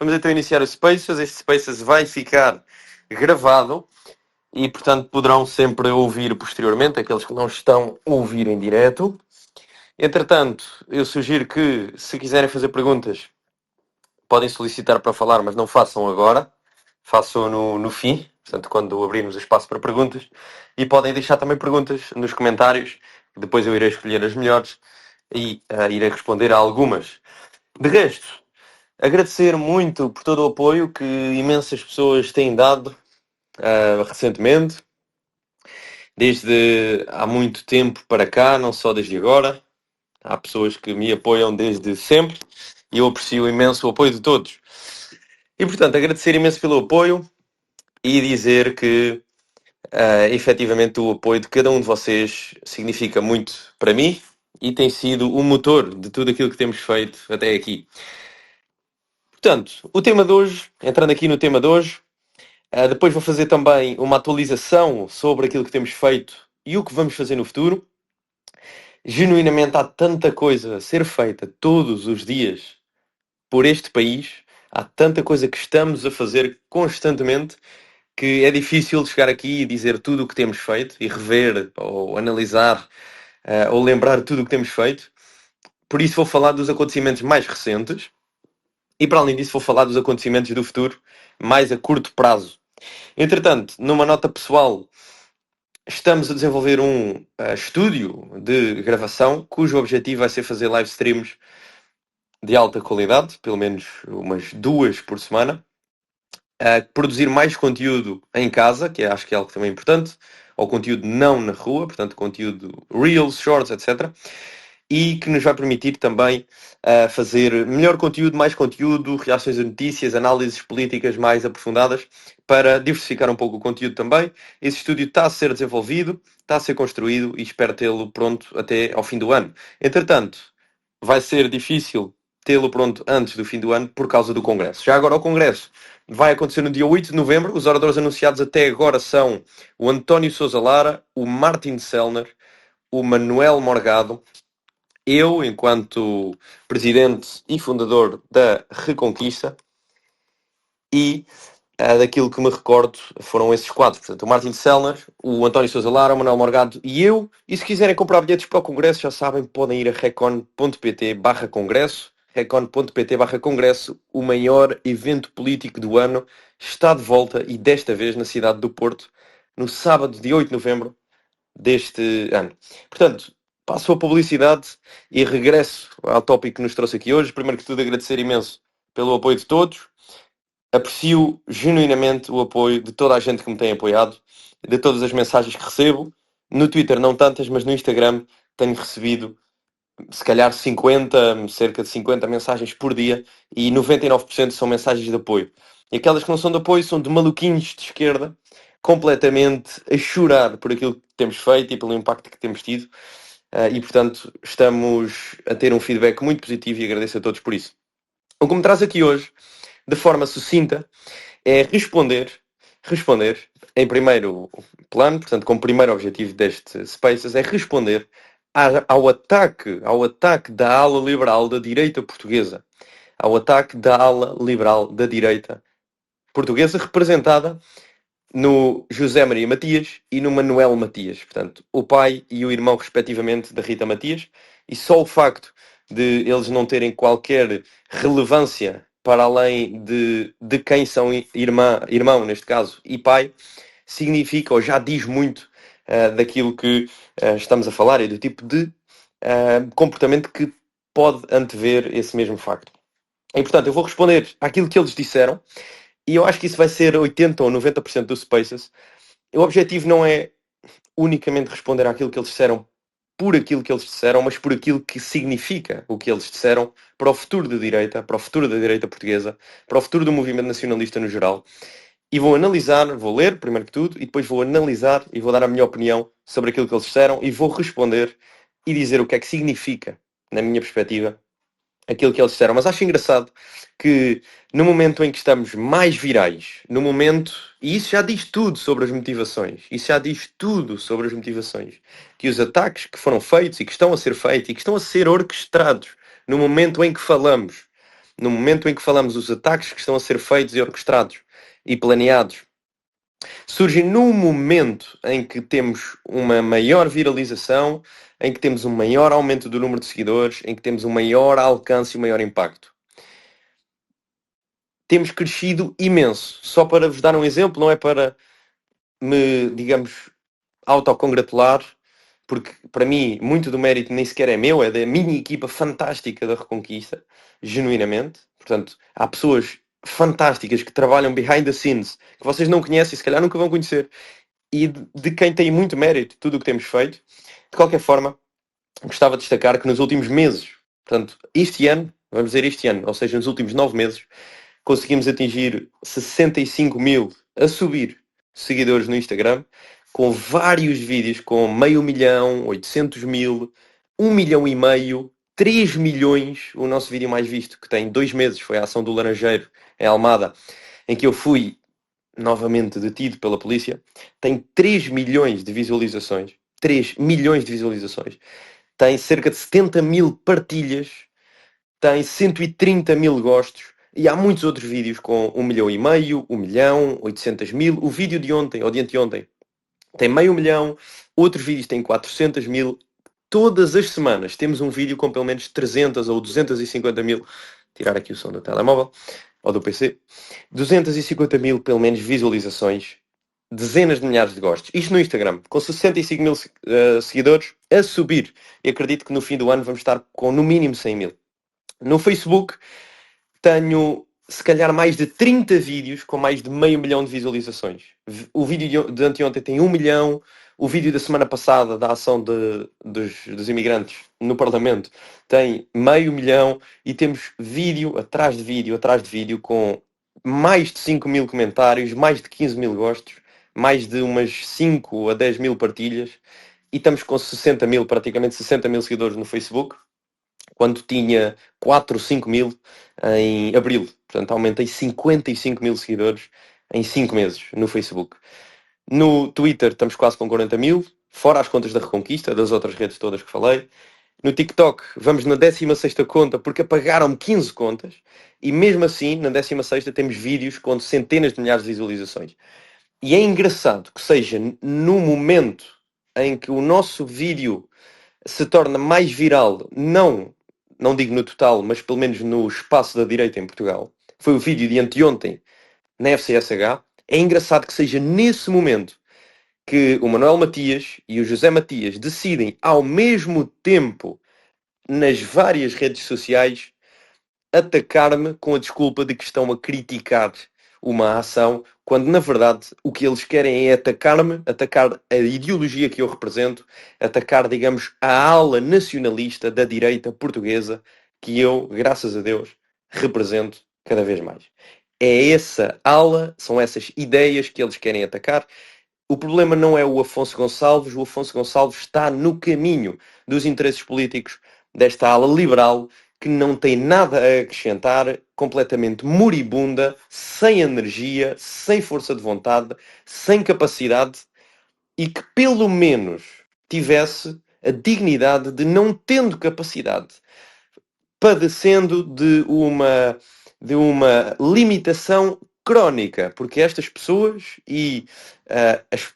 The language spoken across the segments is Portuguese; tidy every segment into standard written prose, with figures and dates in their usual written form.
Vamos então iniciar o Spaces. Este Spaces vai ficar gravado e, portanto, poderão sempre ouvir posteriormente, aqueles que não estão a ouvir em direto. Entretanto, eu sugiro que, se quiserem fazer perguntas, podem solicitar para falar, mas não façam agora. Façam no fim, portanto, quando abrirmos o espaço para perguntas. E podem deixar também perguntas nos comentários. Depois eu irei escolher as melhores e irei responder a algumas. De resto, agradecer muito por todo o apoio que imensas pessoas têm dado recentemente, desde há muito tempo para cá, não só desde agora. Há pessoas que me apoiam desde sempre e eu aprecio imenso o apoio de todos. E, portanto, agradecer imenso pelo apoio e dizer que, efetivamente, o apoio de cada um de vocês significa muito para mim e tem sido o motor de tudo aquilo que temos feito até aqui. Portanto, o tema de hoje, entrando aqui no tema de hoje, depois vou fazer também uma atualização sobre aquilo que temos feito e o que vamos fazer no futuro. Genuinamente há tanta coisa a ser feita todos os dias por este país, há tanta coisa que estamos a fazer constantemente que é difícil chegar aqui e dizer tudo o que temos feito e rever ou analisar ou lembrar tudo o que temos feito. Por isso vou falar dos acontecimentos mais recentes e, para além disso, vou falar dos acontecimentos do futuro mais a curto prazo. Entretanto, numa nota pessoal, estamos a desenvolver um estúdio de gravação cujo objetivo vai ser fazer live streams de alta qualidade, pelo menos umas 2 por semana, produzir mais conteúdo em casa, que acho que é algo também importante, ou conteúdo não na rua, portanto conteúdo Reels, Shorts, etc. E que nos vai permitir também fazer melhor conteúdo, mais conteúdo, reações a notícias, análises políticas mais aprofundadas, para diversificar um pouco o conteúdo também. Esse estúdio está a ser desenvolvido, está a ser construído e espero tê-lo pronto até ao fim do ano. Entretanto, vai ser difícil tê-lo pronto antes do fim do ano por causa do Congresso. Já agora o Congresso vai acontecer no dia 8 de novembro. Os oradores anunciados até agora são o António Sousa Lara, o Martin Sellner, o Manuel Morgado, eu, enquanto presidente e fundador da Reconquista, e daquilo que me recordo foram esses 4. Portanto, o Martin Sellner, o António Sousa Lara, o Manuel Morgado e eu. E se quiserem comprar bilhetes para o Congresso, já sabem, podem ir a recon.pt/congresso. recon.pt/congresso, o maior evento político do ano, está de volta e desta vez na cidade do Porto, no sábado, dia 8 de novembro deste ano. Portanto, passo a publicidade e regresso ao tópico que nos trouxe aqui hoje. Primeiro que tudo, agradecer imenso pelo apoio de todos. Aprecio genuinamente o apoio de toda a gente que me tem apoiado, de todas as mensagens que recebo. No Twitter não tantas, mas no Instagram tenho recebido se calhar cerca de 50 mensagens por dia e 99% são mensagens de apoio. E aquelas que não são de apoio são de maluquinhos de esquerda, completamente a chorar por aquilo que temos feito e pelo impacto que temos tido. E, portanto, estamos a ter um feedback muito positivo e agradeço a todos por isso. O que me traz aqui hoje, de forma sucinta, é responder em primeiro plano, portanto, como primeiro objetivo deste Spaces, é responder ao ataque da ala liberal da direita portuguesa, ao ataque da ala liberal da direita portuguesa, representada no José Maria Matias e no Manuel Matias, portanto, o pai e o irmão, respectivamente, da Rita Matias, e só o facto de eles não terem qualquer relevância para além de quem são irmão, neste caso, e pai, significa, ou já diz muito, daquilo que estamos a falar e do tipo de comportamento que pode antever esse mesmo facto. E, portanto, eu vou responder àquilo que eles disseram, e eu acho que isso vai ser 80% ou 90% do Spaces. O objetivo não é unicamente responder àquilo que eles disseram por aquilo que eles disseram, mas por aquilo que significa o que eles disseram para o futuro da direita, para o futuro da direita portuguesa, para o futuro do movimento nacionalista no geral. E vou analisar, vou ler primeiro que tudo, e depois vou analisar e vou dar a minha opinião sobre aquilo que eles disseram e vou responder e dizer o que é que significa, na minha perspectiva, aquilo que eles disseram. Mas acho engraçado que no momento em que estamos mais virais, no momento, e isso já diz tudo sobre as motivações, que os ataques que foram feitos e que estão a ser feitos e que estão a ser orquestrados no momento em que falamos, no momento em que falamos os ataques que estão a ser feitos e orquestrados e planeados, surgem num momento em que temos uma maior viralização, em que temos um maior aumento do número de seguidores, em que temos um maior alcance e um maior impacto. Temos crescido imenso. Só para vos dar um exemplo, não é para me, digamos, autocongratular, porque para mim muito do mérito nem sequer é meu, é da minha equipa fantástica da Reconquista, genuinamente. Portanto, há pessoas fantásticas que trabalham behind the scenes, que vocês não conhecem e se calhar nunca vão conhecer, e de quem tem muito mérito tudo o que temos feito. De qualquer forma, gostava de destacar que nos últimos meses, portanto, este ano, vamos dizer este ano, ou seja, nos últimos 9 meses, conseguimos atingir 65 mil a subir seguidores no Instagram, com vários vídeos com 500.000, 800 mil, 1,5 milhão, 3 milhões. O nosso vídeo mais visto, que tem 2 meses, foi a ação do Laranjeiro em Almada, em que eu fui novamente detido pela polícia. Tem 3 milhões de visualizações. 3 milhões de visualizações. Tem cerca de 70 mil partilhas. Tem 130 mil gostos. E há muitos outros vídeos com 1,5 milhão, 1 milhão, 800 mil. O vídeo de ontem, ou de anteontem, tem 500.000. Outros vídeos têm 400 mil. Todas as semanas temos um vídeo com pelo menos 300 ou 250 mil. Tirar aqui o som do telemóvel ou do PC. 250 mil, pelo menos, visualizações. Dezenas de milhares de gostos. Isto no Instagram, com 65 mil seguidores a subir. E acredito que no fim do ano vamos estar com no mínimo 100 mil. No Facebook tenho, se calhar, mais de 30 vídeos com mais de 500.000 de visualizações. O vídeo de anteontem tem 1 milhão. O vídeo da semana passada, da ação dos imigrantes no Parlamento, tem 500.000. E temos vídeo atrás de vídeo, atrás de vídeo, com mais de 5 mil comentários, mais de 15 mil gostos, mais de umas 5 a 10 mil partilhas. E estamos com 60 mil, praticamente 60 mil seguidores no Facebook, quando tinha 4 ou 5 mil em abril. Portanto, aumentei 55 mil seguidores em 5 meses no Facebook. No Twitter estamos quase com 40 mil, fora as contas da Reconquista, das outras redes todas que falei. No TikTok vamos na 16ª conta, porque apagaram 15 contas. E mesmo assim, na 16ª temos vídeos com centenas de milhares de visualizações. E é engraçado que seja no momento em que o nosso vídeo se torna mais viral, não digo no total, mas pelo menos no espaço da direita em Portugal, foi o vídeo de anteontem na FCSH. É engraçado que seja nesse momento que o Manuel Matias e o José Matias decidem ao mesmo tempo, nas várias redes sociais, atacar-me com a desculpa de que estão a criticar uma ação, quando na verdade o que eles querem é atacar-me, atacar a ideologia que eu represento, atacar, digamos, a ala nacionalista da direita portuguesa que eu, graças a Deus, represento cada vez mais. É essa ala, são essas ideias que eles querem atacar. O problema não é o Afonso Gonçalves está no caminho dos interesses políticos desta ala liberal que não tem nada a acrescentar, completamente moribunda, sem energia, sem força de vontade, sem capacidade, e que pelo menos tivesse a dignidade de, não tendo capacidade, padecendo de uma limitação crónica, porque estas pessoas e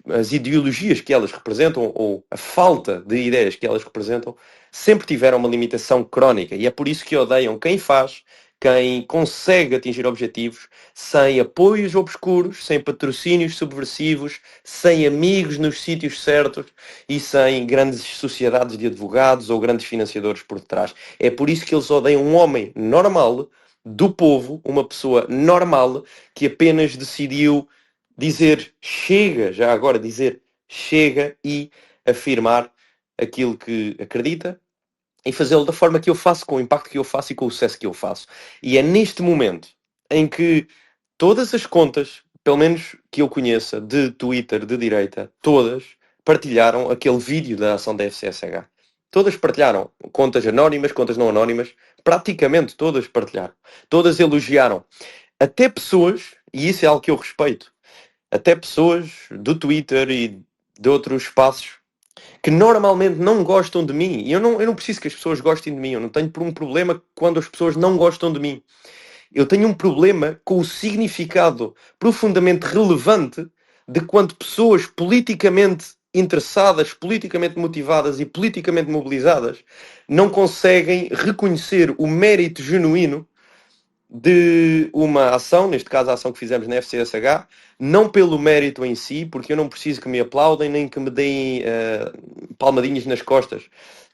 as ideologias que elas representam, ou a falta de ideias que elas representam, sempre tiveram uma limitação crónica. E é por isso que odeiam quem faz, quem consegue atingir objetivos, sem apoios obscuros, sem patrocínios subversivos, sem amigos nos sítios certos e sem grandes sociedades de advogados ou grandes financiadores por detrás. É por isso que eles odeiam um homem normal, do povo, uma pessoa normal, que apenas decidiu dizer chega, já agora dizer chega, e afirmar aquilo que acredita e fazê-lo da forma que eu faço, com o impacto que eu faço e com o sucesso que eu faço. E é neste momento em que todas as contas, pelo menos que eu conheça, de Twitter de direita, todas partilharam aquele vídeo da ação da FCSH. Todas partilharam. Contas anónimas, contas não anónimas, praticamente todas partilharam. Todas elogiaram. Até pessoas, e isso é algo que eu respeito, até pessoas do Twitter e de outros espaços que normalmente não gostam de mim. E eu não preciso que as pessoas gostem de mim. Eu não tenho um problema quando as pessoas não gostam de mim. Eu tenho um problema com o significado profundamente relevante de quando pessoas politicamente interessadas, politicamente motivadas e politicamente mobilizadas não conseguem reconhecer o mérito genuíno de uma ação, neste caso a ação que fizemos na FCSH, não pelo mérito em si, porque eu não preciso que me aplaudem nem que me deem palmadinhas nas costas,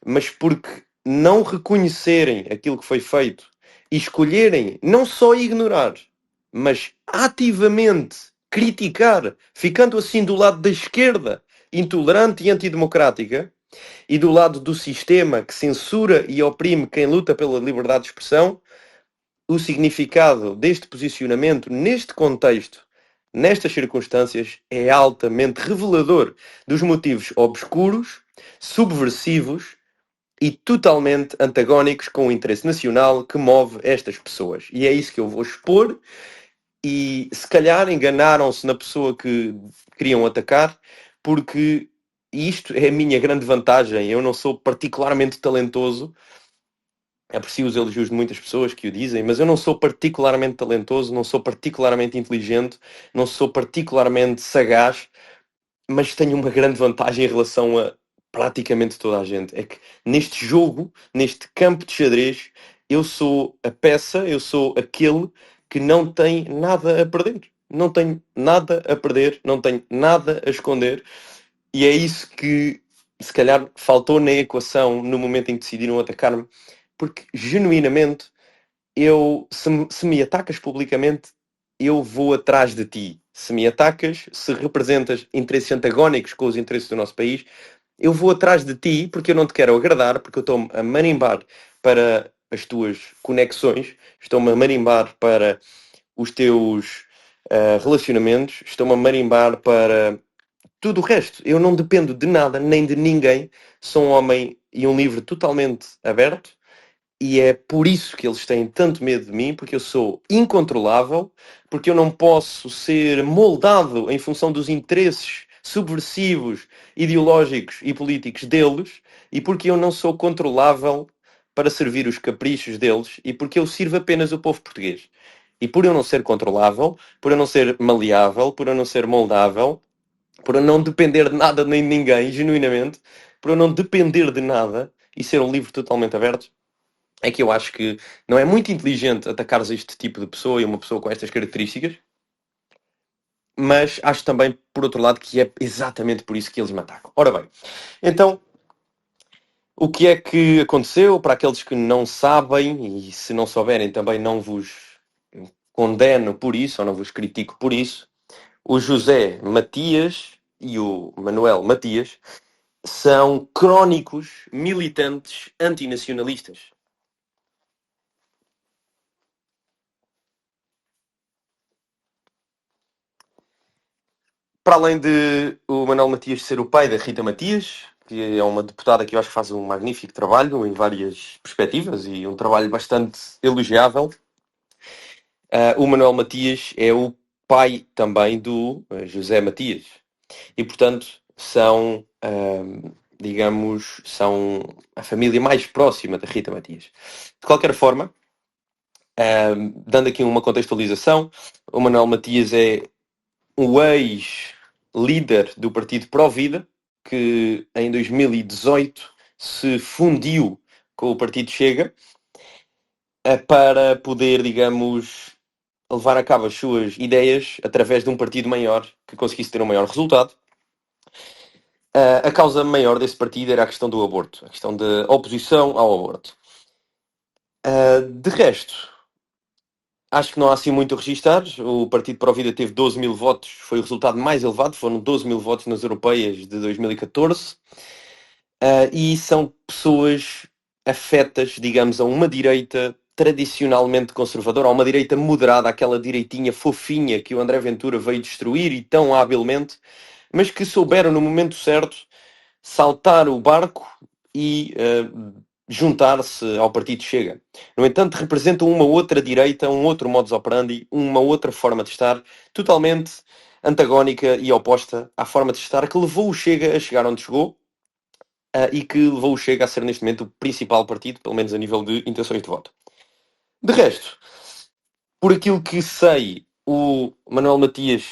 mas porque não reconhecerem aquilo que foi feito e escolherem não só ignorar, mas ativamente criticar, ficando assim do lado da esquerda, intolerante e antidemocrática, e do lado do sistema que censura e oprime quem luta pela liberdade de expressão, o significado deste posicionamento, neste contexto, nestas circunstâncias, é altamente revelador dos motivos obscuros, subversivos e totalmente antagónicos com o interesse nacional que move estas pessoas. E é isso que eu vou expor. E se calhar enganaram-se na pessoa que queriam atacar, porque isto é a minha grande vantagem. Eu não sou particularmente talentoso. Aprecio os elogios de muitas pessoas que o dizem, mas eu não sou particularmente talentoso, não sou particularmente inteligente, não sou particularmente sagaz, mas tenho uma grande vantagem em relação a praticamente toda a gente. É que neste jogo, neste campo de xadrez, eu sou a peça, eu sou aquele que não tem nada a perder. Não tenho nada a perder, não tenho nada a esconder. E é isso que, se calhar, faltou na equação no momento em que decidiram atacar-me, porque genuinamente se me atacas publicamente, eu vou atrás de ti. Se me atacas, se representas interesses antagónicos com os interesses do nosso país, eu vou atrás de ti porque eu não te quero agradar, porque eu estou-me a marimbar para as tuas conexões, estou-me a marimbar para os teus relacionamentos, estou-me a marimbar para tudo o resto. Eu não dependo de nada, nem de ninguém. Sou um homem e um livro totalmente aberto. E é por isso que eles têm tanto medo de mim, porque eu sou incontrolável, porque eu não posso ser moldado em função dos interesses subversivos, ideológicos e políticos deles, e porque eu não sou controlável para servir os caprichos deles, e porque eu sirvo apenas o povo português. E por eu não ser controlável, por eu não ser maleável, por eu não ser moldável, por eu não depender de nada nem de ninguém, genuinamente, por eu não depender de nada e ser um livro totalmente aberto, é que eu acho que não é muito inteligente atacares este tipo de pessoa e uma pessoa com estas características, mas acho também, por outro lado, que é exatamente por isso que eles me atacam. Ora bem, então, o que é que aconteceu? Para aqueles que não sabem, e se não souberem também não vos condeno por isso, ou não vos critico por isso, o José Matias e o Manuel Matias são crónicos militantes antinacionalistas. Para além de o Manuel Matias ser o pai da Rita Matias, que é uma deputada que eu acho que faz um magnífico trabalho em várias perspectivas e um trabalho bastante elogiável, o Manuel Matias é o pai também do José Matias. E, portanto, são, digamos, são a família mais próxima da Rita Matias. De qualquer forma, dando aqui uma contextualização, o Manuel Matias é o ex-líder do Partido Pró-Vida, que em 2018 se fundiu com o Partido Chega para poder, digamos, levar a cabo as suas ideias através de um partido maior que conseguisse ter um maior resultado. A causa maior desse partido era a questão do aborto, a questão da oposição ao aborto. De resto, acho que não há assim muito a registar. O Partido Pro Vida teve 12 mil votos, foi o resultado mais elevado, foram 12 mil votos nas europeias de 2014. E são pessoas afetas, digamos, a uma direita tradicionalmente conservadora, a uma direita moderada, aquela direitinha fofinha que o André Ventura veio destruir e tão habilmente, mas que souberam no momento certo saltar o barco e juntar-se ao Partido Chega. No entanto, representam uma outra direita, um outro modus operandi, uma outra forma de estar, totalmente antagónica e oposta à forma de estar que levou o Chega a chegar onde chegou. e que levou o Chega a ser neste momento o principal partido, pelo menos a nível de intenções de voto. De resto, por aquilo que sei, o Manuel Matias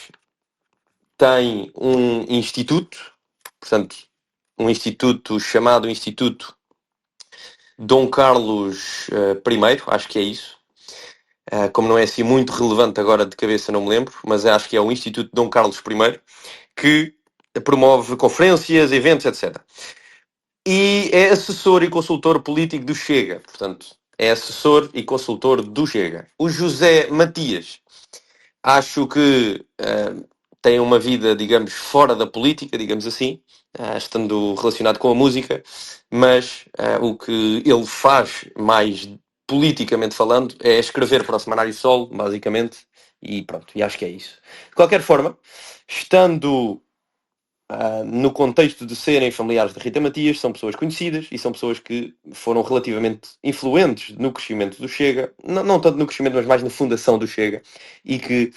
tem um instituto, portanto, um instituto chamado Instituto Dom Carlos I, acho que é isso. Como não é assim muito relevante agora de cabeça, não me lembro, mas acho que é o Instituto Dom Carlos I, que promove conferências, eventos, etc. E é assessor e consultor político do Chega, portanto, é assessor e consultor do Chega. O José Matias, acho que tem uma vida, digamos, fora da política, digamos assim, estando relacionado com a música, mas o que ele faz mais politicamente falando é escrever para o Semanário Sol, basicamente, e pronto, e acho que é isso. De qualquer forma, estando no contexto de serem familiares de Rita Matias, são pessoas conhecidas e são pessoas que foram relativamente influentes no crescimento do Chega, não tanto no crescimento, mas mais na fundação do Chega, e que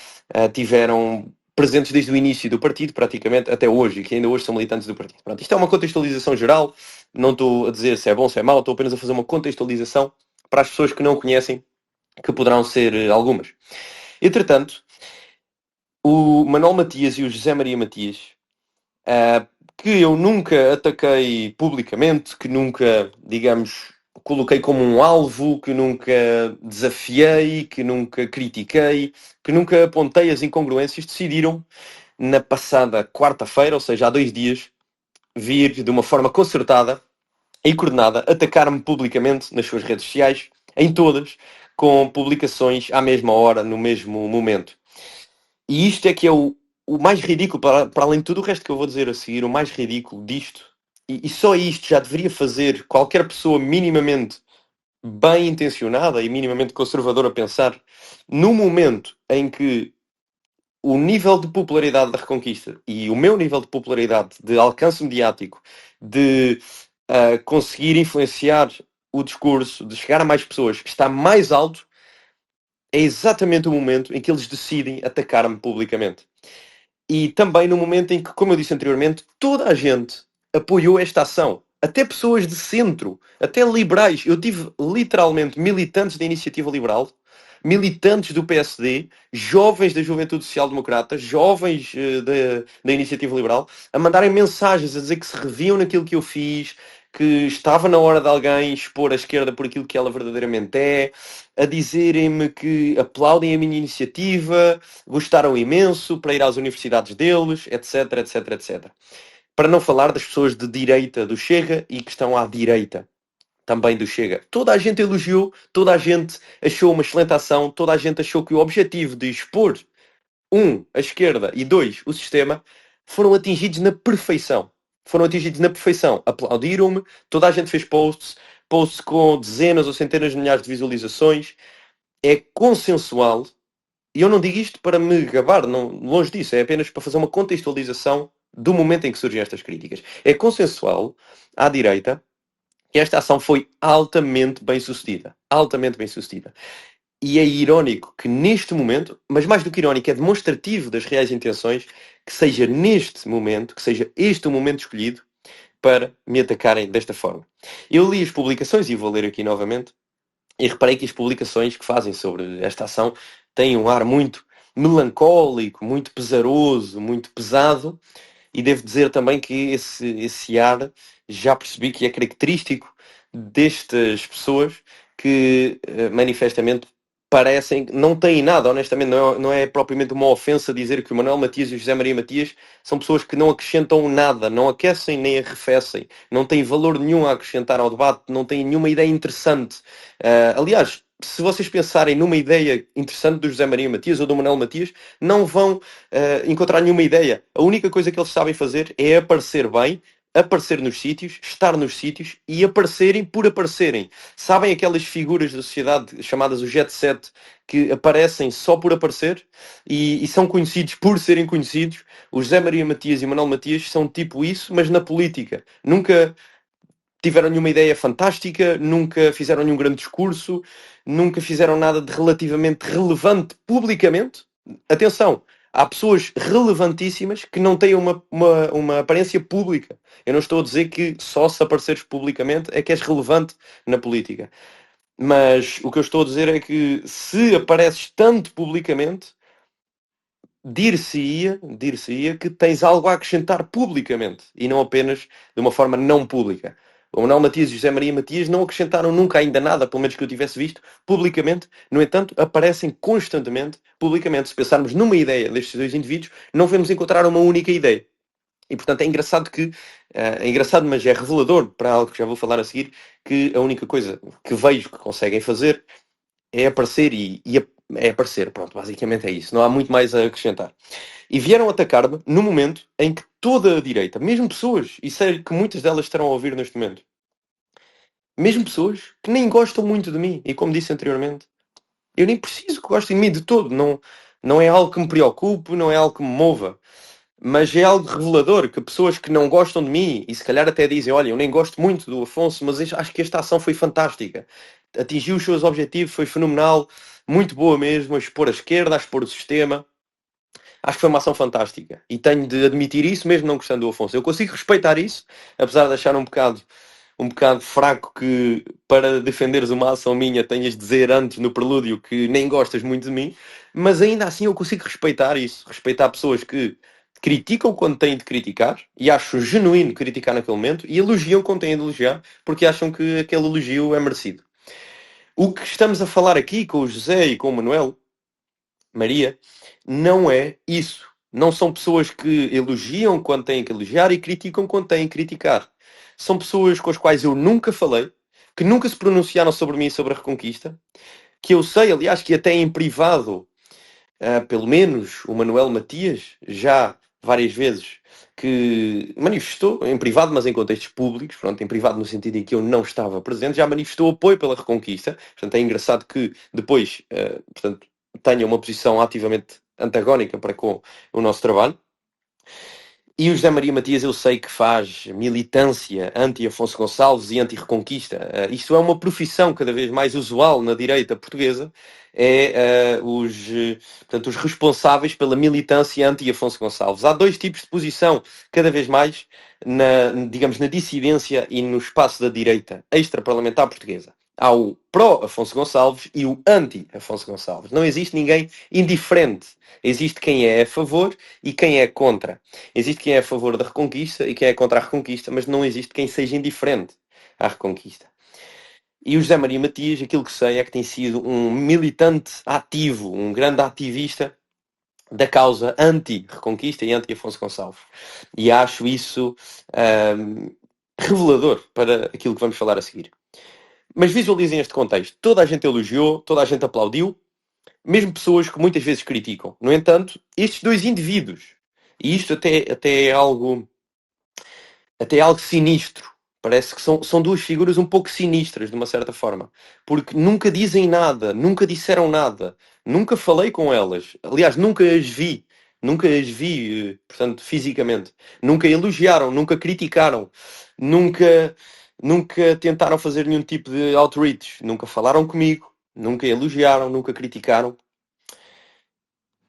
tiveram presentes desde o início do partido, praticamente até hoje, e que ainda hoje são militantes do partido. Pronto, isto é uma contextualização geral, não estou a dizer se é bom, se é mau, estou apenas a fazer uma contextualização para as pessoas que não conhecem, que poderão ser algumas. Entretanto, o Manuel Matias e o José Maria Matias, que eu nunca ataquei publicamente, que nunca, digamos, coloquei como um alvo, que nunca desafiei, que nunca critiquei, que nunca apontei as incongruências, decidiram, na passada quarta-feira, ou seja, há 2 dias, vir de uma forma concertada e coordenada atacar-me publicamente nas suas redes sociais, em todas, com publicações à mesma hora, no mesmo momento. E isto é que é o mais ridículo, para além de tudo o resto que eu vou dizer a seguir, o mais ridículo disto, e só isto já deveria fazer qualquer pessoa minimamente bem intencionada e minimamente conservadora pensar, no momento em que o nível de popularidade da Reconquista e o meu nível de popularidade, de alcance mediático, de conseguir influenciar o discurso, de chegar a mais pessoas, está mais alto, é exatamente o momento em que eles decidem atacar-me publicamente. E também no momento em que, como eu disse anteriormente, toda a gente apoiou esta ação. Até pessoas de centro, até liberais. Eu tive literalmente militantes da Iniciativa Liberal, militantes do PSD, jovens da Juventude Social Democrata, jovens da Iniciativa Liberal, a mandarem mensagens a dizer que se reviam naquilo que eu fiz, que estava na hora de alguém expor a esquerda por aquilo que ela verdadeiramente é, a dizerem-me que aplaudem a minha iniciativa, gostaram imenso para ir às universidades deles, etc, etc, etc. Para não falar das pessoas de direita do Chega e que estão à direita também do Chega. Toda a gente elogiou, toda a gente achou uma excelente ação, toda a gente achou que o objetivo de expor, a esquerda e o sistema, foram atingidos na perfeição. Foram atingidos na perfeição. Aplaudiram-me, toda a gente fez posts com dezenas ou centenas de milhares de visualizações. É consensual, e eu não digo isto para me gabar, não, longe disso, é apenas para fazer uma contextualização do momento em que surgem estas críticas. É consensual à direita que esta ação foi altamente bem sucedida. Altamente bem sucedida. E é irónico que neste momento, mas mais do que irónico, é demonstrativo das reais intenções, que seja neste momento, que seja este o momento escolhido para me atacarem desta forma. Eu li as publicações, e vou ler aqui novamente, e reparei que as publicações que fazem sobre esta ação têm um ar muito melancólico, muito pesaroso, muito pesado, e devo dizer também que esse ar já percebi que é característico destas pessoas que manifestamente parecem, não têm nada, honestamente, não é propriamente uma ofensa dizer que o Manuel Matias e o José Maria Matias são pessoas que não acrescentam nada, não aquecem nem arrefecem, não têm valor nenhum a acrescentar ao debate, não têm nenhuma ideia interessante. Aliás, se vocês pensarem numa ideia interessante do José Maria Matias ou do Manuel Matias, não vão encontrar nenhuma ideia. A única coisa que eles sabem fazer é aparecer bem, aparecer nos sítios, estar nos sítios e aparecerem por aparecerem. Sabem aquelas figuras da sociedade chamadas o Jet Set que aparecem só por aparecer e são conhecidos por serem conhecidos? O José Maria Matias e o Manuel Matias são tipo isso, mas na política. Nunca tiveram nenhuma ideia fantástica, nunca fizeram nenhum grande discurso, nunca fizeram nada de relativamente relevante publicamente. Atenção, Há pessoas relevantíssimas que não têm uma aparência pública. Eu não estou a dizer que só se apareceres publicamente é que és relevante na política. Mas o que eu estou a dizer é que se apareces tanto publicamente, dir-se-ia que tens algo a acrescentar publicamente e não apenas de uma forma não pública. O Manuel Matias e José Maria Matias não acrescentaram nunca ainda nada, pelo menos que eu tivesse visto, publicamente. No entanto, aparecem constantemente publicamente. Se pensarmos numa ideia destes dois indivíduos, não vamos encontrar uma única ideia. E, portanto, é engraçado é engraçado, mas é revelador para algo que já vou falar a seguir, que a única coisa que vejo que conseguem fazer é aparecer é aparecer. Pronto, basicamente é isso. Não há muito mais a acrescentar. E vieram atacar-me no momento em que toda a direita, mesmo pessoas, e sei que muitas delas estarão a ouvir neste momento, mesmo pessoas que nem gostam muito de mim, e como disse anteriormente, eu nem preciso que gostem de mim de todo, não é algo que me preocupe, não é algo que me mova, mas é algo revelador que pessoas que não gostam de mim, e se calhar até dizem, olha, eu nem gosto muito do Afonso, mas acho que esta ação foi fantástica, atingiu os seus objetivos, foi fenomenal, muito boa mesmo, a expor a esquerda, a expor o sistema. Acho que foi uma ação fantástica. E tenho de admitir isso, mesmo não gostando do Afonso. Eu consigo respeitar isso, apesar de achar um bocado fraco que para defenderes uma ação minha tenhas de dizer antes no prelúdio que nem gostas muito de mim, mas ainda assim eu consigo respeitar isso. Respeitar pessoas que criticam quando têm de criticar, e acho genuíno criticar naquele momento, e elogiam quando têm de elogiar, porque acham que aquele elogio é merecido. O que estamos a falar aqui com o José e com o Manuel Maria, não é isso. Não são pessoas que elogiam quando têm que elogiar e criticam quando têm que criticar. São pessoas com as quais eu nunca falei, que nunca se pronunciaram sobre mim e sobre a Reconquista, que eu sei, aliás, que até em privado, pelo menos o Manuel Matias, já várias vezes, que manifestou, em privado, mas em contextos públicos, pronto, em privado no sentido em que eu não estava presente, já manifestou apoio pela Reconquista. Portanto, é engraçado que depois, portanto, tenha uma posição ativamente antagónica para com o nosso trabalho. E o José Maria Matias eu sei que faz militância anti-Afonso Gonçalves e anti-Reconquista. Isto é uma profissão cada vez mais usual na direita portuguesa. Portanto, os responsáveis pela militância anti-Afonso Gonçalves. Há dois tipos de posição cada vez mais digamos, na dissidência e no espaço da direita extraparlamentar portuguesa. Há o pró-Afonso Gonçalves e o anti-Afonso Gonçalves. Não existe ninguém indiferente. Existe quem é a favor e quem é contra. Existe quem é a favor da Reconquista e quem é contra a Reconquista, mas não existe quem seja indiferente à Reconquista. E o José Maria Matias, aquilo que sei é que tem sido um militante ativo, um grande ativista da causa anti-Reconquista e anti-Afonso Gonçalves. E acho isso revelador para aquilo que vamos falar a seguir. Mas visualizem este contexto. Toda a gente elogiou, toda a gente aplaudiu, mesmo pessoas que muitas vezes criticam. No entanto, estes dois indivíduos, e isto até é algo sinistro, parece que são duas figuras um pouco sinistras, de uma certa forma, porque nunca dizem nada, nunca disseram nada, nunca falei com elas, aliás, nunca as vi, portanto, fisicamente, nunca elogiaram, nunca criticaram, nunca, nunca tentaram fazer nenhum tipo de outreach, nunca falaram comigo, nunca elogiaram, nunca criticaram.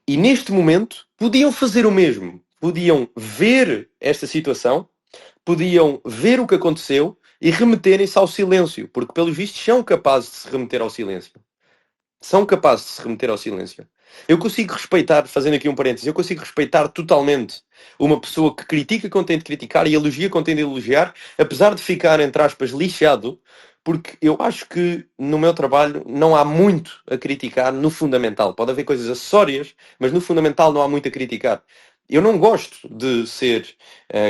E neste momento podiam fazer o mesmo. Podiam ver esta situação, podiam ver o que aconteceu e remeterem-se ao silêncio, porque pelos vistos são capazes de se remeter ao silêncio. São capazes de se remeter ao silêncio. Eu consigo respeitar, fazendo aqui um parênteses, eu consigo respeitar totalmente uma pessoa que critica quando tem de criticar e elogia quando tem de elogiar, apesar de ficar, entre aspas, lixado, porque eu acho que no meu trabalho não há muito a criticar no fundamental. Pode haver coisas acessórias, mas no fundamental não há muito a criticar. Eu não gosto de ser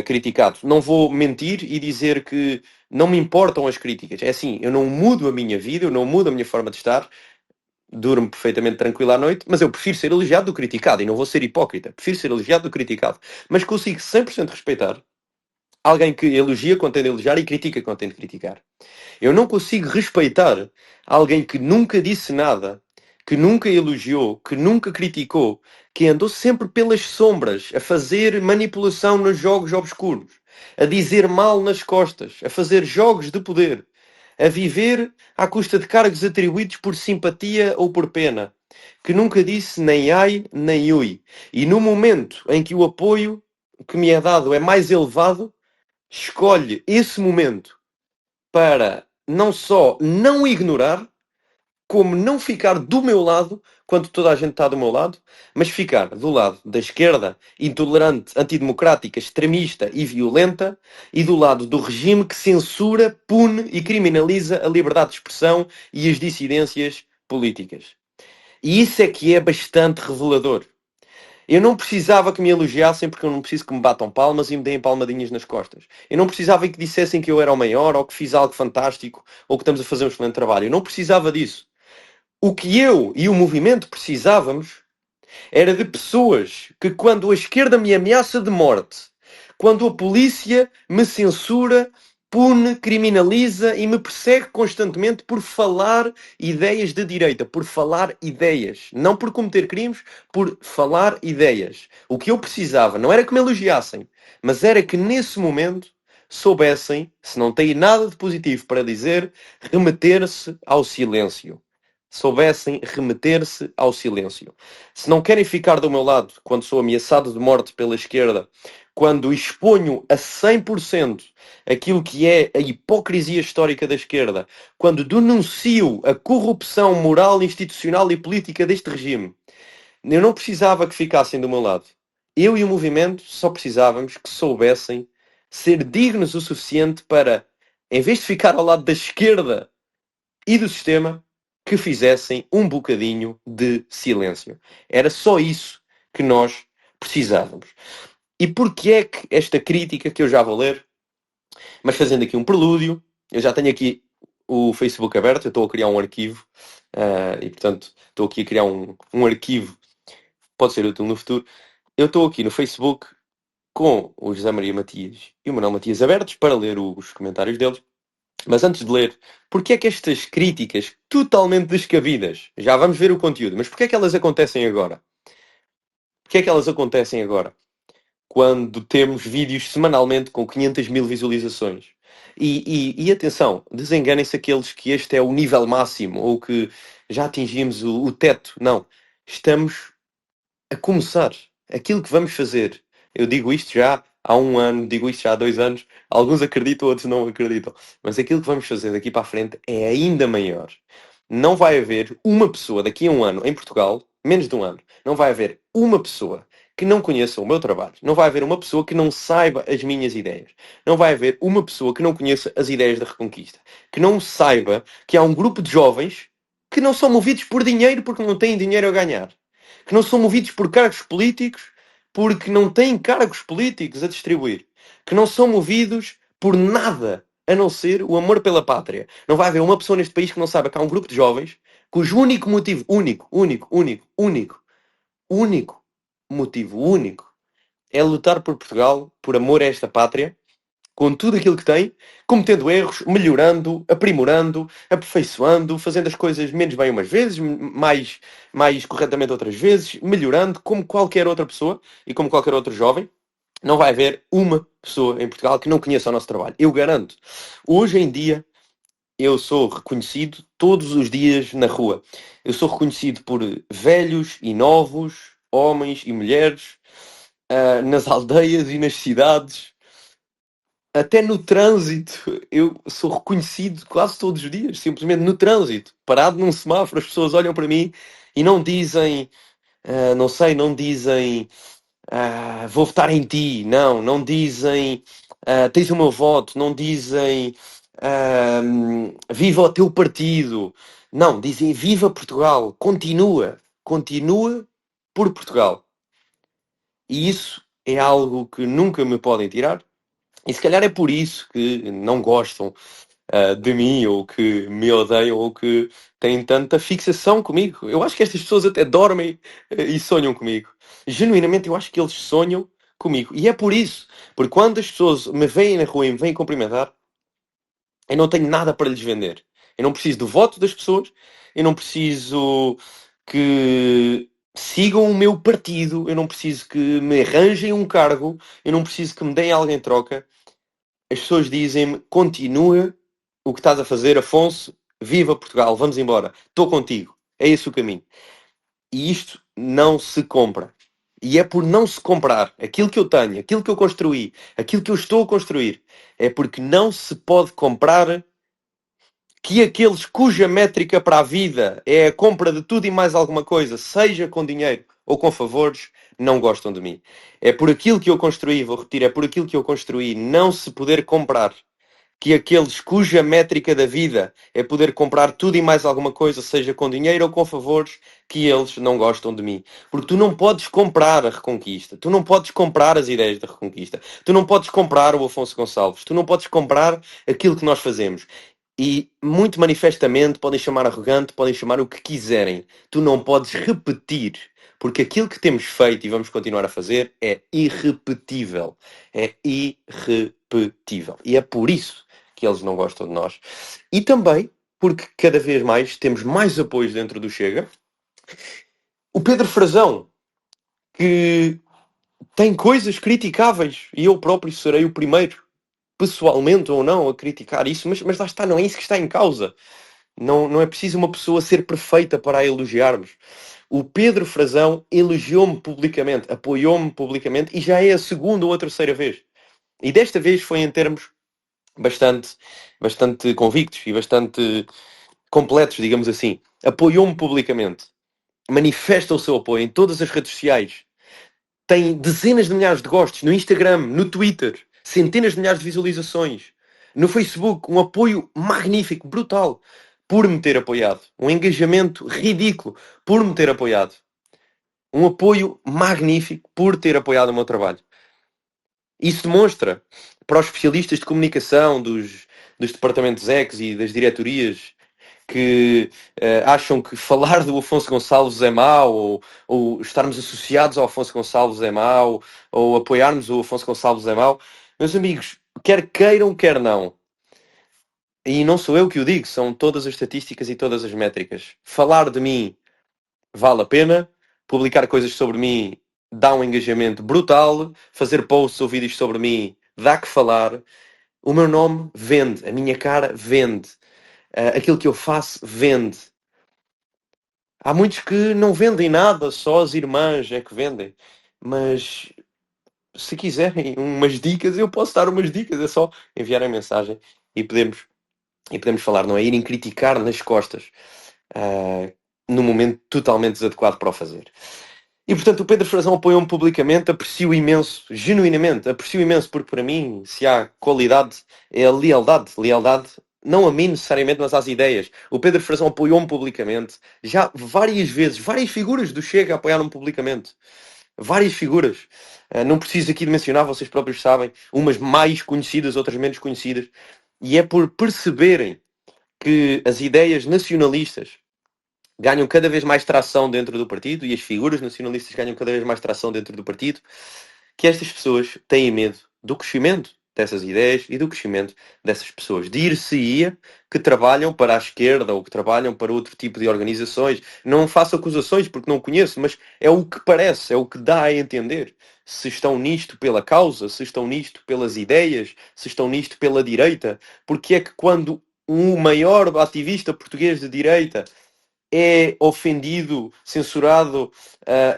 criticado. Não vou mentir e dizer que não me importam as críticas. É assim, eu não mudo a minha vida, eu não mudo a minha forma de estar, durmo perfeitamente tranquilo à noite, mas eu prefiro ser elogiado do que criticado, e não vou ser hipócrita. Prefiro ser elogiado do que criticado. Mas consigo 100% respeitar alguém que elogia quando tem de elogiar e critica quando tem de criticar. Eu não consigo respeitar alguém que nunca disse nada, que nunca elogiou, que nunca criticou, que andou sempre pelas sombras, a fazer manipulação nos jogos obscuros, a dizer mal nas costas, a fazer jogos de poder, a viver à custa de cargos atribuídos por simpatia ou por pena, que nunca disse nem ai nem ui. E no momento em que o apoio que me é dado é mais elevado, escolhe esse momento para não só não ignorar, como não ficar do meu lado quando toda a gente está do meu lado, mas ficar do lado da esquerda intolerante, antidemocrática, extremista e violenta e do lado do regime que censura, pune e criminaliza a liberdade de expressão e as dissidências políticas. E isso é que é bastante revelador. Eu não precisava que me elogiassem porque eu não preciso que me batam palmas e me deem palmadinhas nas costas. Eu não precisava que dissessem que eu era o maior ou que fiz algo fantástico ou que estamos a fazer um excelente trabalho. Eu não precisava disso. O que eu e o movimento precisávamos era de pessoas que, quando a esquerda me ameaça de morte, quando a polícia me censura, pune, criminaliza e me persegue constantemente por falar ideias de direita, por falar ideias, não por cometer crimes, por falar ideias. O que eu precisava não era que me elogiassem, mas era que nesse momento soubessem, se não têm nada de positivo para dizer, remeter-se ao silêncio. Soubessem remeter-se ao silêncio. Se não querem ficar do meu lado quando sou ameaçado de morte pela esquerda, quando exponho a 100% aquilo que é a hipocrisia histórica da esquerda, quando denuncio a corrupção moral, institucional e política deste regime, eu não precisava que ficassem do meu lado. Eu e o movimento só precisávamos que soubessem ser dignos o suficiente para, em vez de ficar ao lado da esquerda e do sistema, que fizessem um bocadinho de silêncio. Era só isso que nós precisávamos. E porquê é que esta crítica que eu já vou ler, mas fazendo aqui um prelúdio, eu já tenho aqui o Facebook aberto, eu estou a criar um arquivo, e portanto estou aqui a criar um arquivo, pode ser útil no futuro. Eu estou aqui no Facebook com o José Maria Matias e o Manuel Matias abertos para ler os comentários deles. Mas antes de ler, porquê é que estas críticas totalmente descabidas, já vamos ver o conteúdo, mas porquê é que elas acontecem agora? Porquê é que elas acontecem agora? Quando temos vídeos semanalmente com 500 mil visualizações. E atenção, desenganem-se aqueles que este é o nível máximo ou que já atingimos o teto. Não. Estamos a começar. Aquilo que vamos fazer. Eu digo isto já há um ano, digo isto já há 2 anos. Alguns acreditam, outros não acreditam. Mas aquilo que vamos fazer daqui para a frente é ainda maior. Não vai haver uma pessoa daqui a um ano em Portugal, menos de um ano, não vai haver uma pessoa que não conheça o meu trabalho. Não vai haver uma pessoa que não saiba as minhas ideias. Não vai haver uma pessoa que não conheça as ideias da Reconquista. Que não saiba que há um grupo de jovens que não são movidos por dinheiro porque não têm dinheiro a ganhar. Que não são movidos por cargos políticos porque não têm cargos políticos a distribuir. Que não são movidos por nada a não ser o amor pela pátria. Não vai haver uma pessoa neste país que não saiba que há um grupo de jovens cujo único motivo, único motivo, único, é lutar por Portugal, por amor a esta pátria, com tudo aquilo que tem, cometendo erros, melhorando, aprimorando, aperfeiçoando, fazendo as coisas menos bem umas vezes, mais corretamente outras vezes, melhorando, como qualquer outra pessoa e como qualquer outro jovem. Não vai haver uma pessoa em Portugal que não conheça o nosso trabalho. Eu garanto. Hoje em dia, eu sou reconhecido todos os dias na rua. Eu sou reconhecido por velhos e novos, homens e mulheres, nas aldeias e nas cidades. Até no trânsito, eu sou reconhecido quase todos os dias, simplesmente no trânsito. Parado num semáforo, as pessoas olham para mim e não dizem, não sei, não dizem, vou votar em ti. Não, não dizem, tens o meu voto. Não dizem, viva o teu partido. Não, dizem, viva Portugal. Continua. Continua por Portugal. E isso é algo que nunca me podem tirar. E se calhar é por isso que não gostam de mim, ou que me odeiam, ou que têm tanta fixação comigo. Eu acho que estas pessoas até dormem e sonham comigo. Genuinamente, eu acho que eles sonham comigo. E é por isso. Porque quando as pessoas me veem na rua e me vêm cumprimentar, eu não tenho nada para lhes vender. Eu não preciso do voto das pessoas. Eu não preciso que sigam o meu partido. Eu não preciso que me arranjem um cargo. Eu não preciso que me deem algo em troca. As pessoas dizem-me, continua o que estás a fazer, Afonso, viva Portugal, vamos embora, estou contigo. É esse o caminho. E isto não se compra. E é por não se comprar aquilo que eu tenho, aquilo que eu construí, aquilo que eu estou a construir, é porque não se pode comprar que aqueles cuja métrica para a vida é a compra de tudo e mais alguma coisa, seja com dinheiro ou com favores, não gostam de mim. É por aquilo que eu construí, vou repetir, é por aquilo que eu construí, não se poder comprar que aqueles cuja métrica da vida é poder comprar tudo e mais alguma coisa, seja com dinheiro ou com favores, que eles não gostam de mim. Porque tu não podes comprar a Reconquista, tu não podes comprar as ideias da Reconquista, tu não podes comprar o Afonso Gonçalves, tu não podes comprar aquilo que nós fazemos. E muito manifestamente podem chamar arrogante, podem chamar o que quiserem. Tu não podes repetir, porque aquilo que temos feito e vamos continuar a fazer é irrepetível. É irrepetível. E é por isso que eles não gostam de nós. E também porque cada vez mais temos mais apoios dentro do Chega. O Pedro Frazão, que tem coisas criticáveis, e eu próprio serei o primeiro, pessoalmente ou não, a criticar isso, mas lá está, não é isso que está em causa. Não é preciso uma pessoa ser perfeita para a elogiarmos. O Pedro Frazão elogiou-me publicamente, apoiou-me publicamente, e já é a segunda ou a terceira vez. E desta vez foi em termos bastante convictos e bastante completos, digamos assim. Apoiou-me publicamente. Manifesta o seu apoio em todas as redes sociais. Tem dezenas de milhares de gostos no Instagram, no Twitter, centenas de milhares de visualizações. No Facebook, um apoio magnífico, brutal, por me ter apoiado. Um engajamento ridículo por me ter apoiado. Um apoio magnífico por ter apoiado o meu trabalho. Isso demonstra para os especialistas de comunicação dos departamentos ECs e das diretorias que acham que falar do Afonso Gonçalves é mau, ou estarmos associados ao Afonso Gonçalves é mau, ou apoiarmos o Afonso Gonçalves é mau. Meus amigos, quer queiram, quer não. E não sou eu que o digo, são todas as estatísticas e todas as métricas. Falar de mim vale a pena, publicar coisas sobre mim dá um engajamento brutal, fazer posts ou vídeos sobre mim dá que falar. O meu nome vende, a minha cara vende. Aquilo que eu faço vende. Há muitos que não vendem nada, só as irmãs é que vendem. Mas se quiserem umas dicas, eu posso dar umas dicas. É só enviarem mensagem e podemos falar, não é? Irem criticar nas costas, no momento totalmente desadequado para o fazer. E portanto o Pedro Frazão apoiou-me publicamente, aprecio imenso, genuinamente, aprecio imenso, porque para mim, se há qualidade, é a lealdade. Lealdade não a mim necessariamente, mas às ideias. O Pedro Frazão apoiou-me publicamente. Já várias vezes, várias figuras do Chega apoiaram-me publicamente. Várias figuras. Não preciso aqui de mencionar, vocês próprios sabem. Umas mais conhecidas, outras menos conhecidas. E é por perceberem que as ideias nacionalistas ganham cada vez mais tração dentro do partido e as figuras nacionalistas ganham cada vez mais tração dentro do partido, que estas pessoas têm medo do crescimento dessas ideias e do crescimento dessas pessoas. Dir-se-ia que trabalham para a esquerda ou que trabalham para outro tipo de organizações. Não faço acusações porque não conheço, mas é o que parece, é o que dá a entender. Se estão nisto pela causa, se estão nisto pelas ideias, se estão nisto pela direita. Porque é que quando o maior ativista português de direita é ofendido, censurado,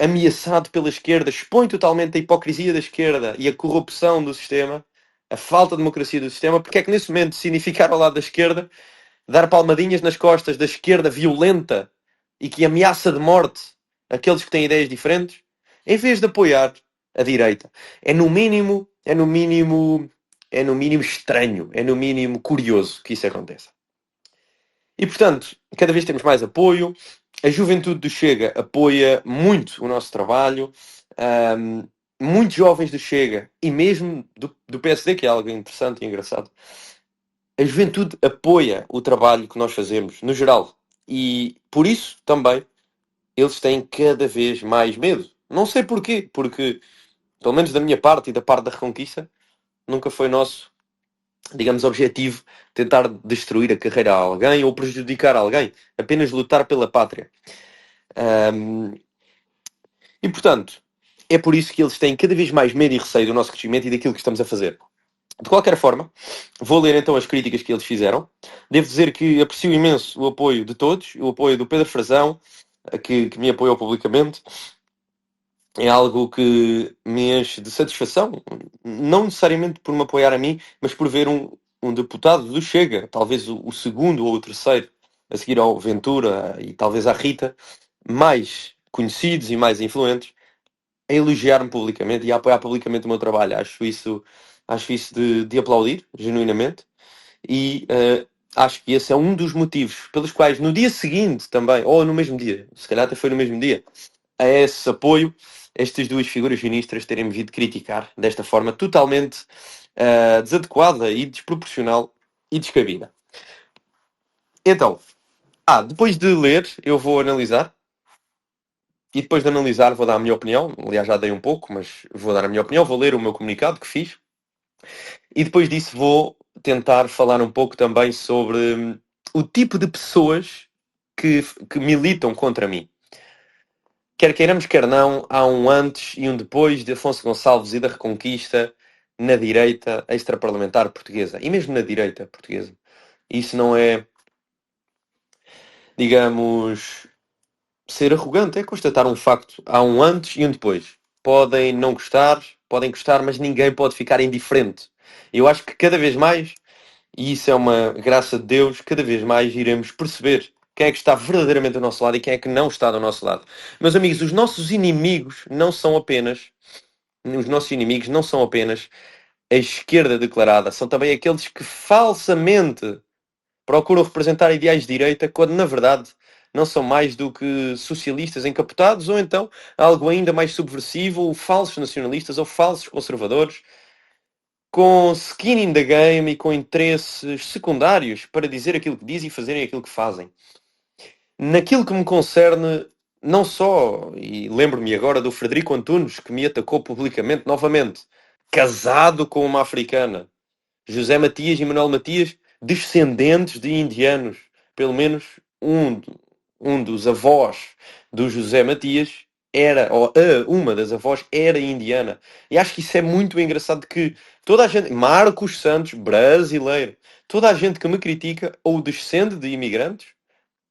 ameaçado pela esquerda, expõe totalmente a hipocrisia da esquerda e a corrupção do sistema, a falta de democracia do sistema, porque é que nesse momento significar ao lado da esquerda dar palmadinhas nas costas da esquerda violenta e que ameaça de morte aqueles que têm ideias diferentes, em vez de apoiar a direita. É no mínimo, é no mínimo estranho, é no mínimo curioso que isso aconteça. E, portanto, cada vez temos mais apoio. A juventude do Chega apoia muito o nosso trabalho. Muitos jovens do Chega, e mesmo do PSD, que é algo interessante e engraçado, a juventude apoia o trabalho que nós fazemos, no geral. E, por isso, também, eles têm cada vez mais medo. Não sei porquê, porque, pelo menos da minha parte e da parte da Reconquista, nunca foi nosso, digamos, objetivo tentar destruir a carreira a alguém ou prejudicar alguém, apenas lutar pela pátria. E, portanto, é por isso que eles têm cada vez mais medo e receio do nosso crescimento e daquilo que estamos a fazer. De qualquer forma, vou ler então as críticas que eles fizeram. Devo dizer que aprecio imenso o apoio de todos, o apoio do Pedro Frazão, que me apoiou publicamente, é algo que me enche de satisfação, não necessariamente por me apoiar a mim, mas por ver um deputado do Chega, talvez o segundo ou o terceiro, a seguir ao Ventura e talvez à Rita, mais conhecidos e mais influentes, a elogiar-me publicamente e a apoiar publicamente o meu trabalho. Acho isso de aplaudir, genuinamente, e acho que esse é um dos motivos pelos quais no dia seguinte também, ou no mesmo dia, se calhar até foi no mesmo dia, a esse apoio, estas duas figuras ministras terem-me vindo criticar desta forma totalmente desadequada e desproporcional e descabida. Então, depois de ler, eu vou analisar. E depois de analisar, vou dar a minha opinião. Aliás, já dei um pouco, mas vou dar a minha opinião. Vou ler o meu comunicado que fiz. E depois disso, vou tentar falar um pouco também sobre o tipo de pessoas que militam contra mim. Quer queiramos, quer não, há um antes e um depois de Afonso Gonçalves e da Reconquista na direita extraparlamentar portuguesa. E mesmo na direita portuguesa. Isso não é, digamos, ser arrogante, é constatar um facto. Há um antes e um depois. Podem não gostar, podem gostar, mas ninguém pode ficar indiferente. Eu acho que cada vez mais, e isso é uma graça de Deus, cada vez mais iremos perceber quem é que está verdadeiramente do nosso lado e quem é que não está do nosso lado. Meus amigos, os nossos inimigos não são apenas a esquerda declarada, são também aqueles que falsamente procuram representar ideais de direita, quando na verdade não são mais do que socialistas encapotados, ou então algo ainda mais subversivo, ou falsos nacionalistas ou falsos conservadores, com skin in the game e com interesses secundários para dizer aquilo que dizem e fazerem aquilo que fazem. Naquilo que me concerne, não só, e lembro-me agora do Frederico Antunes, que me atacou publicamente novamente, casado com uma africana. José Matias e Manuel Matias, descendentes de indianos. Pelo menos um, um dos avós do José Matias era, ou uma das avós era indiana. E acho que isso é muito engraçado que toda a gente, Marcos Santos, brasileiro, toda a gente que me critica ou descende de imigrantes,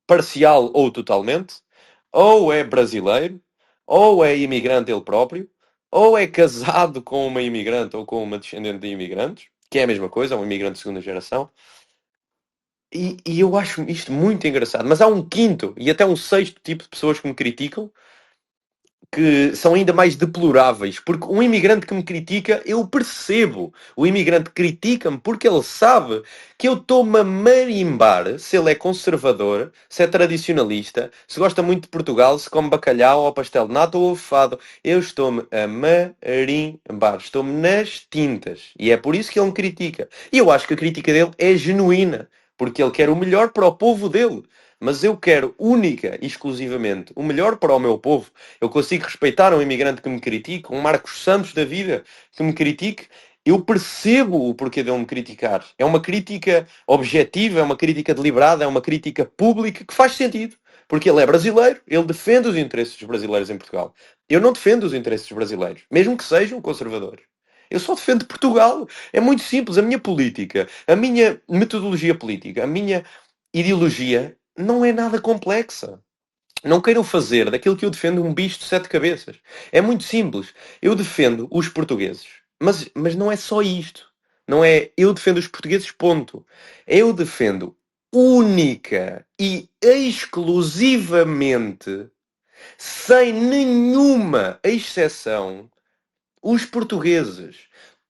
parcial ou totalmente, ou é brasileiro, ou é imigrante ele próprio, ou é casado com uma imigrante ou com uma descendente de imigrantes, que é a mesma coisa, é um imigrante de segunda geração. E eu acho isto muito engraçado. Mas há um quinto e até um sexto tipo de pessoas que me criticam que são ainda mais deploráveis, porque um imigrante que me critica, eu percebo. O imigrante critica-me porque ele sabe que eu estou-me a marimbar se ele é conservador, se é tradicionalista, se gosta muito de Portugal, se come bacalhau ou pastel de nata ou fado. Eu estou-me a marimbar, estou-me nas tintas. E é por isso que ele me critica. E eu acho que a crítica dele é genuína, porque ele quer o melhor para o povo dele. Mas eu quero única e exclusivamente o melhor para o meu povo. Eu consigo respeitar um imigrante que me critique, um Marcos Santos da vida que me critique. Eu percebo o porquê de ele me criticar. É uma crítica objetiva, é uma crítica deliberada, é uma crítica pública que faz sentido. Porque ele é brasileiro, ele defende os interesses dos brasileiros em Portugal. Eu não defendo os interesses dos brasileiros, mesmo que sejam conservadores. Eu só defendo Portugal. É muito simples. A minha política, a minha metodologia política, a minha ideologia não é nada complexa. Não queiram fazer daquilo que eu defendo um bicho de sete cabeças. É muito simples. Eu defendo os portugueses. Mas não é só isto. Não é eu defendo os portugueses, ponto. Eu defendo única e exclusivamente, sem nenhuma exceção, os portugueses.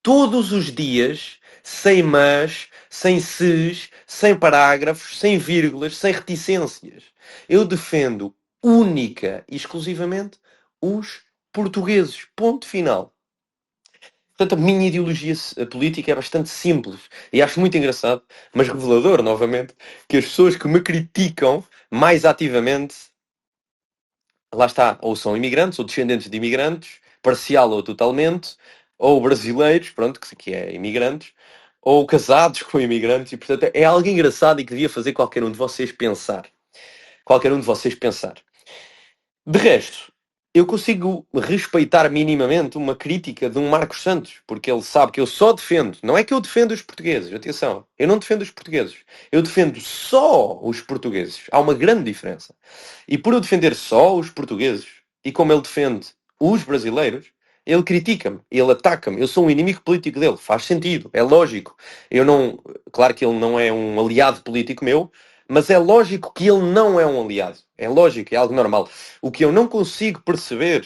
Todos os dias, sem mas, sem ses, sem parágrafos, sem vírgulas, sem reticências. Eu defendo única e exclusivamente os portugueses. Ponto final. Portanto, a minha ideologia política é bastante simples e acho muito engraçado, mas revelador, novamente, que as pessoas que me criticam mais ativamente, lá está, ou são imigrantes ou descendentes de imigrantes, parcial ou totalmente, ou brasileiros, pronto, que é imigrantes, ou casados com imigrantes, e portanto é algo engraçado e que devia fazer qualquer um de vocês pensar. Qualquer um de vocês pensar. De resto, eu consigo respeitar minimamente uma crítica de um Marcos Santos, porque ele sabe que eu só defendo, não é que eu defendo os portugueses, atenção, eu não defendo os portugueses, eu defendo só os portugueses. Há uma grande diferença. E por eu defender só os portugueses, e como ele defende os brasileiros, ele critica-me, ele ataca-me, eu sou um inimigo político dele, faz sentido, é lógico. Eu não, claro que ele não é um aliado político meu, mas é lógico que ele não é um aliado. É lógico, é algo normal. O que eu não consigo perceber,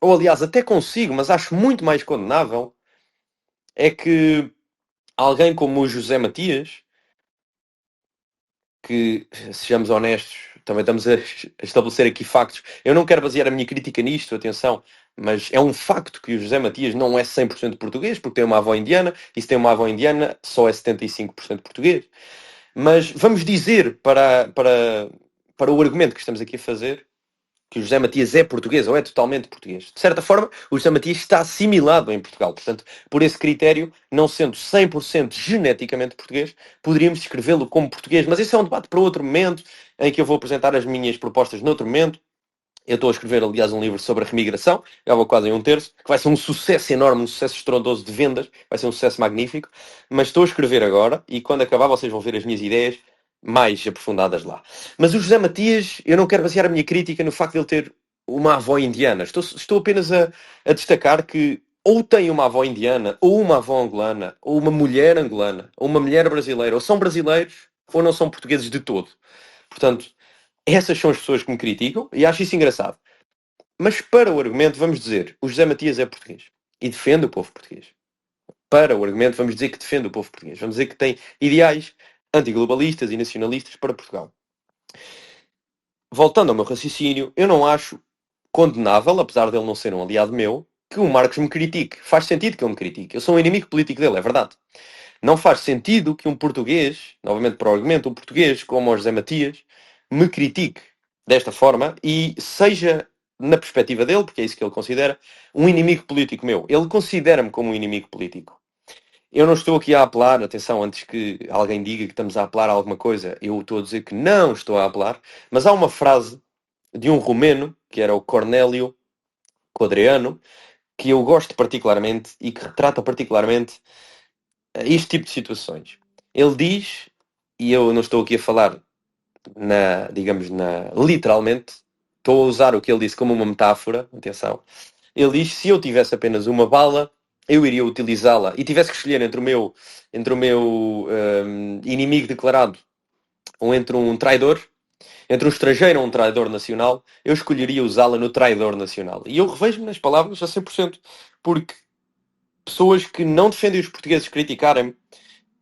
ou aliás até consigo, mas acho muito mais condenável, é que alguém como o José Matias, que, sejamos honestos, também estamos a estabelecer aqui factos. Eu não quero basear a minha crítica nisto, atenção, mas é um facto que o José Matias não é 100% português, porque tem uma avó indiana, e se tem uma avó indiana, só é 75% português. Mas vamos dizer, para o argumento que estamos aqui a fazer, que o José Matias é português, ou é totalmente português. De certa forma, o José Matias está assimilado em Portugal. Portanto, por esse critério, não sendo 100% geneticamente português, poderíamos descrevê-lo como português. Mas esse é um debate para outro momento, em que eu vou apresentar as minhas propostas noutro momento. Eu estou a escrever, aliás, um livro sobre a remigração, já vou quase em um terço, que vai ser um sucesso enorme, um sucesso estrondoso de vendas, vai ser um sucesso magnífico, mas estou a escrever agora e quando acabar vocês vão ver as minhas ideias mais aprofundadas lá. Mas o José Matias, eu não quero basear a minha crítica no facto de ele ter uma avó indiana. Estou apenas a destacar que ou tem uma avó indiana, ou uma avó angolana, ou uma mulher angolana, ou uma mulher brasileira, ou são brasileiros, ou não são portugueses de todo. Portanto, essas são as pessoas que me criticam e acho isso engraçado. Mas para o argumento, vamos dizer, o José Matias é português e defende o povo português. Para o argumento, vamos dizer que defende o povo português. Vamos dizer que tem ideais antiglobalistas e nacionalistas para Portugal. Voltando ao meu raciocínio, eu não acho condenável, apesar dele não ser um aliado meu, que o Marcos me critique. Faz sentido que ele me critique. Eu sou um inimigo político dele, é verdade. Não faz sentido que um português, novamente para o argumento, um português como o José Matias, me critique desta forma e seja, na perspectiva dele, porque é isso que ele considera, um inimigo político meu. Ele considera-me como um inimigo político. Eu não estou aqui a apelar, atenção, antes que alguém diga que estamos a apelar a alguma coisa, eu estou a dizer que não estou a apelar, mas há uma frase de um romeno, que era o Cornélio Codreanu, que eu gosto particularmente e que retrata particularmente este tipo de situações. Ele diz, e eu não estou aqui a falar digamos, literalmente, estou a usar o que ele disse como uma metáfora, atenção. Ele diz, se eu tivesse apenas uma bala, eu iria utilizá-la e tivesse que escolher entre o meu inimigo declarado ou entre um traidor, entre um estrangeiro ou um traidor nacional, eu escolheria usá-la no traidor nacional. E eu revejo-me nas palavras a 100%, porque pessoas que não defendem os portugueses criticarem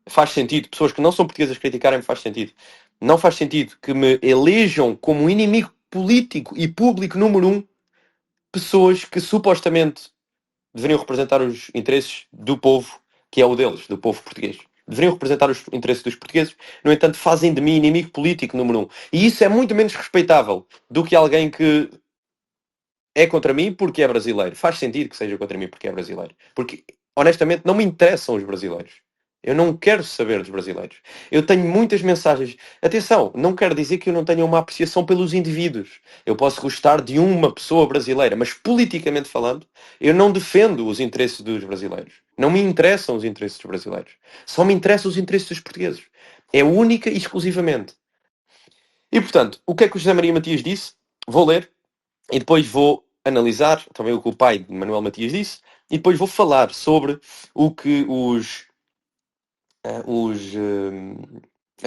faz sentido. Pessoas que não são portuguesas criticarem faz sentido. Não faz sentido que me elejam como inimigo político e público número um pessoas que supostamente deveriam representar os interesses do povo, que é o deles, do povo português. Deveriam representar os interesses dos portugueses, no entanto, fazem de mim inimigo político número um. E isso é muito menos respeitável do que alguém que é contra mim porque é brasileiro. Faz sentido que seja contra mim porque é brasileiro. Porque, honestamente, não me interessam os brasileiros. Eu não quero saber dos brasileiros. Eu tenho muitas mensagens. Atenção, não quero dizer que eu não tenha uma apreciação pelos indivíduos. Eu posso gostar de uma pessoa brasileira, mas politicamente falando, eu não defendo os interesses dos brasileiros. Não me interessam os interesses dos brasileiros. Só me interessam os interesses dos portugueses. É única e exclusivamente. E, portanto, o que é que o José Maria Matias disse? Vou ler e depois vou analisar também o que o pai de Manuel Matias disse e depois vou falar sobre o que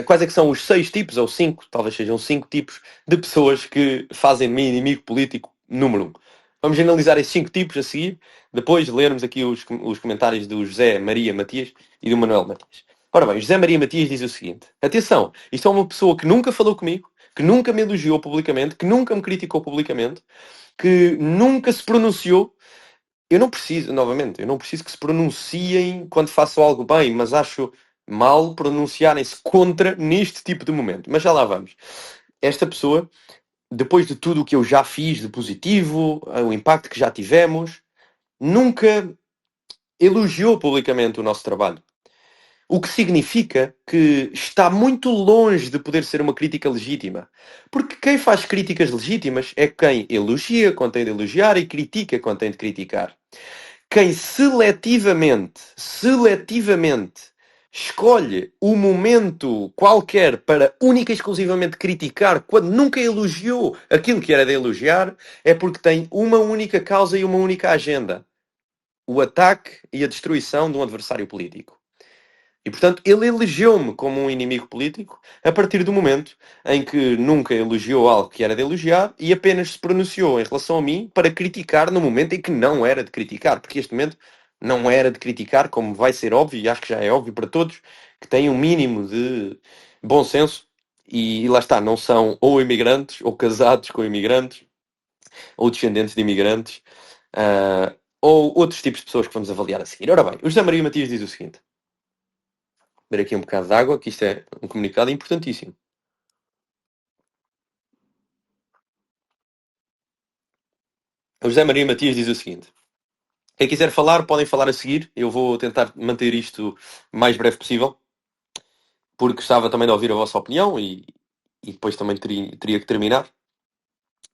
quais é que são os 6 tipos, ou 5, talvez sejam 5 tipos de pessoas que fazem de mim inimigo político número 1. Vamos analisar esses 5 tipos a seguir, depois lermos aqui os comentários do José Maria Matias e do Manuel Matias. Ora bem, José Maria Matias diz o seguinte: atenção, isto é uma pessoa que nunca falou comigo, que nunca me elogiou publicamente, que nunca me criticou publicamente, que nunca se pronunciou. Eu não preciso, novamente, eu não preciso que se pronunciem quando faço algo bem, mas acho mal pronunciarem-se contra neste tipo de momento. Mas já lá vamos. Esta pessoa, depois de tudo o que eu já fiz de positivo, o impacto que já tivemos, nunca elogiou publicamente o nosso trabalho. O que significa que está muito longe de poder ser uma crítica legítima. Porque quem faz críticas legítimas é quem elogia quando tem de elogiar e critica quando tem de criticar. Quem seletivamente escolhe o momento qualquer para única e exclusivamente criticar, quando nunca elogiou aquilo que era de elogiar, é porque tem uma única causa e uma única agenda: o ataque e a destruição de um adversário político. E, portanto, ele elegeu-me como um inimigo político a partir do momento em que nunca elogiou algo que era de elogiar e apenas se pronunciou em relação a mim para criticar no momento em que não era de criticar. Porque este momento não era de criticar, como vai ser óbvio, e acho que já é óbvio para todos, que têm um mínimo de bom senso. E lá está, não são ou imigrantes, ou casados com imigrantes, ou descendentes de imigrantes, ah, ou outros tipos de pessoas que vamos avaliar a seguir. Ora bem, o José Maria Matias diz o seguinte: beber aqui um bocado de água, que isto é um comunicado importantíssimo. O José Maria Matias diz o seguinte: quem quiser falar, podem falar a seguir. Eu vou tentar manter isto o mais breve possível, porque gostava também de ouvir a vossa opinião e depois também teria que terminar.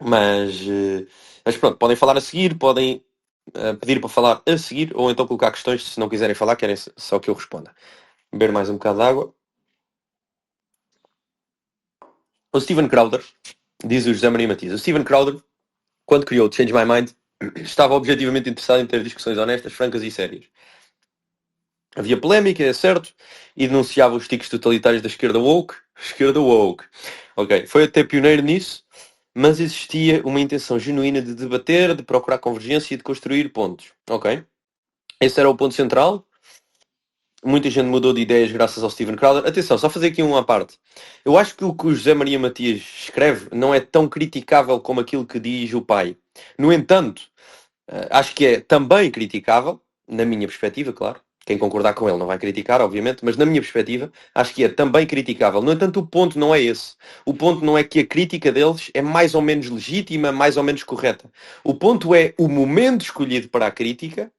Mas pronto, podem falar a seguir, podem pedir para falar a seguir, ou então colocar questões se não quiserem falar, querem só que eu responda. Beber mais um bocado de água. O Steven Crowder, diz o José Maria Matias, o Steven Crowder, quando criou Change My Mind, estava objetivamente interessado em ter discussões honestas, francas e sérias. Havia polémica, é certo, e denunciava os tiques totalitários da esquerda woke. Esquerda woke. Ok, foi até pioneiro nisso, mas existia uma intenção genuína de debater, de procurar convergência e de construir pontos. Ok? Esse era o ponto central. Muita gente mudou de ideias graças ao Steven Crowder. Atenção, só fazer aqui uma parte. Eu acho que o que o José Maria Matias escreve não é tão criticável como aquilo que diz o pai. No entanto, acho que é também criticável, na minha perspectiva, claro. Quem concordar com ele não vai criticar, obviamente, mas na minha perspectiva, acho que é também criticável. No entanto, o ponto não é esse. O ponto não é que a crítica deles é mais ou menos legítima, mais ou menos correta. O ponto é o momento escolhido para a crítica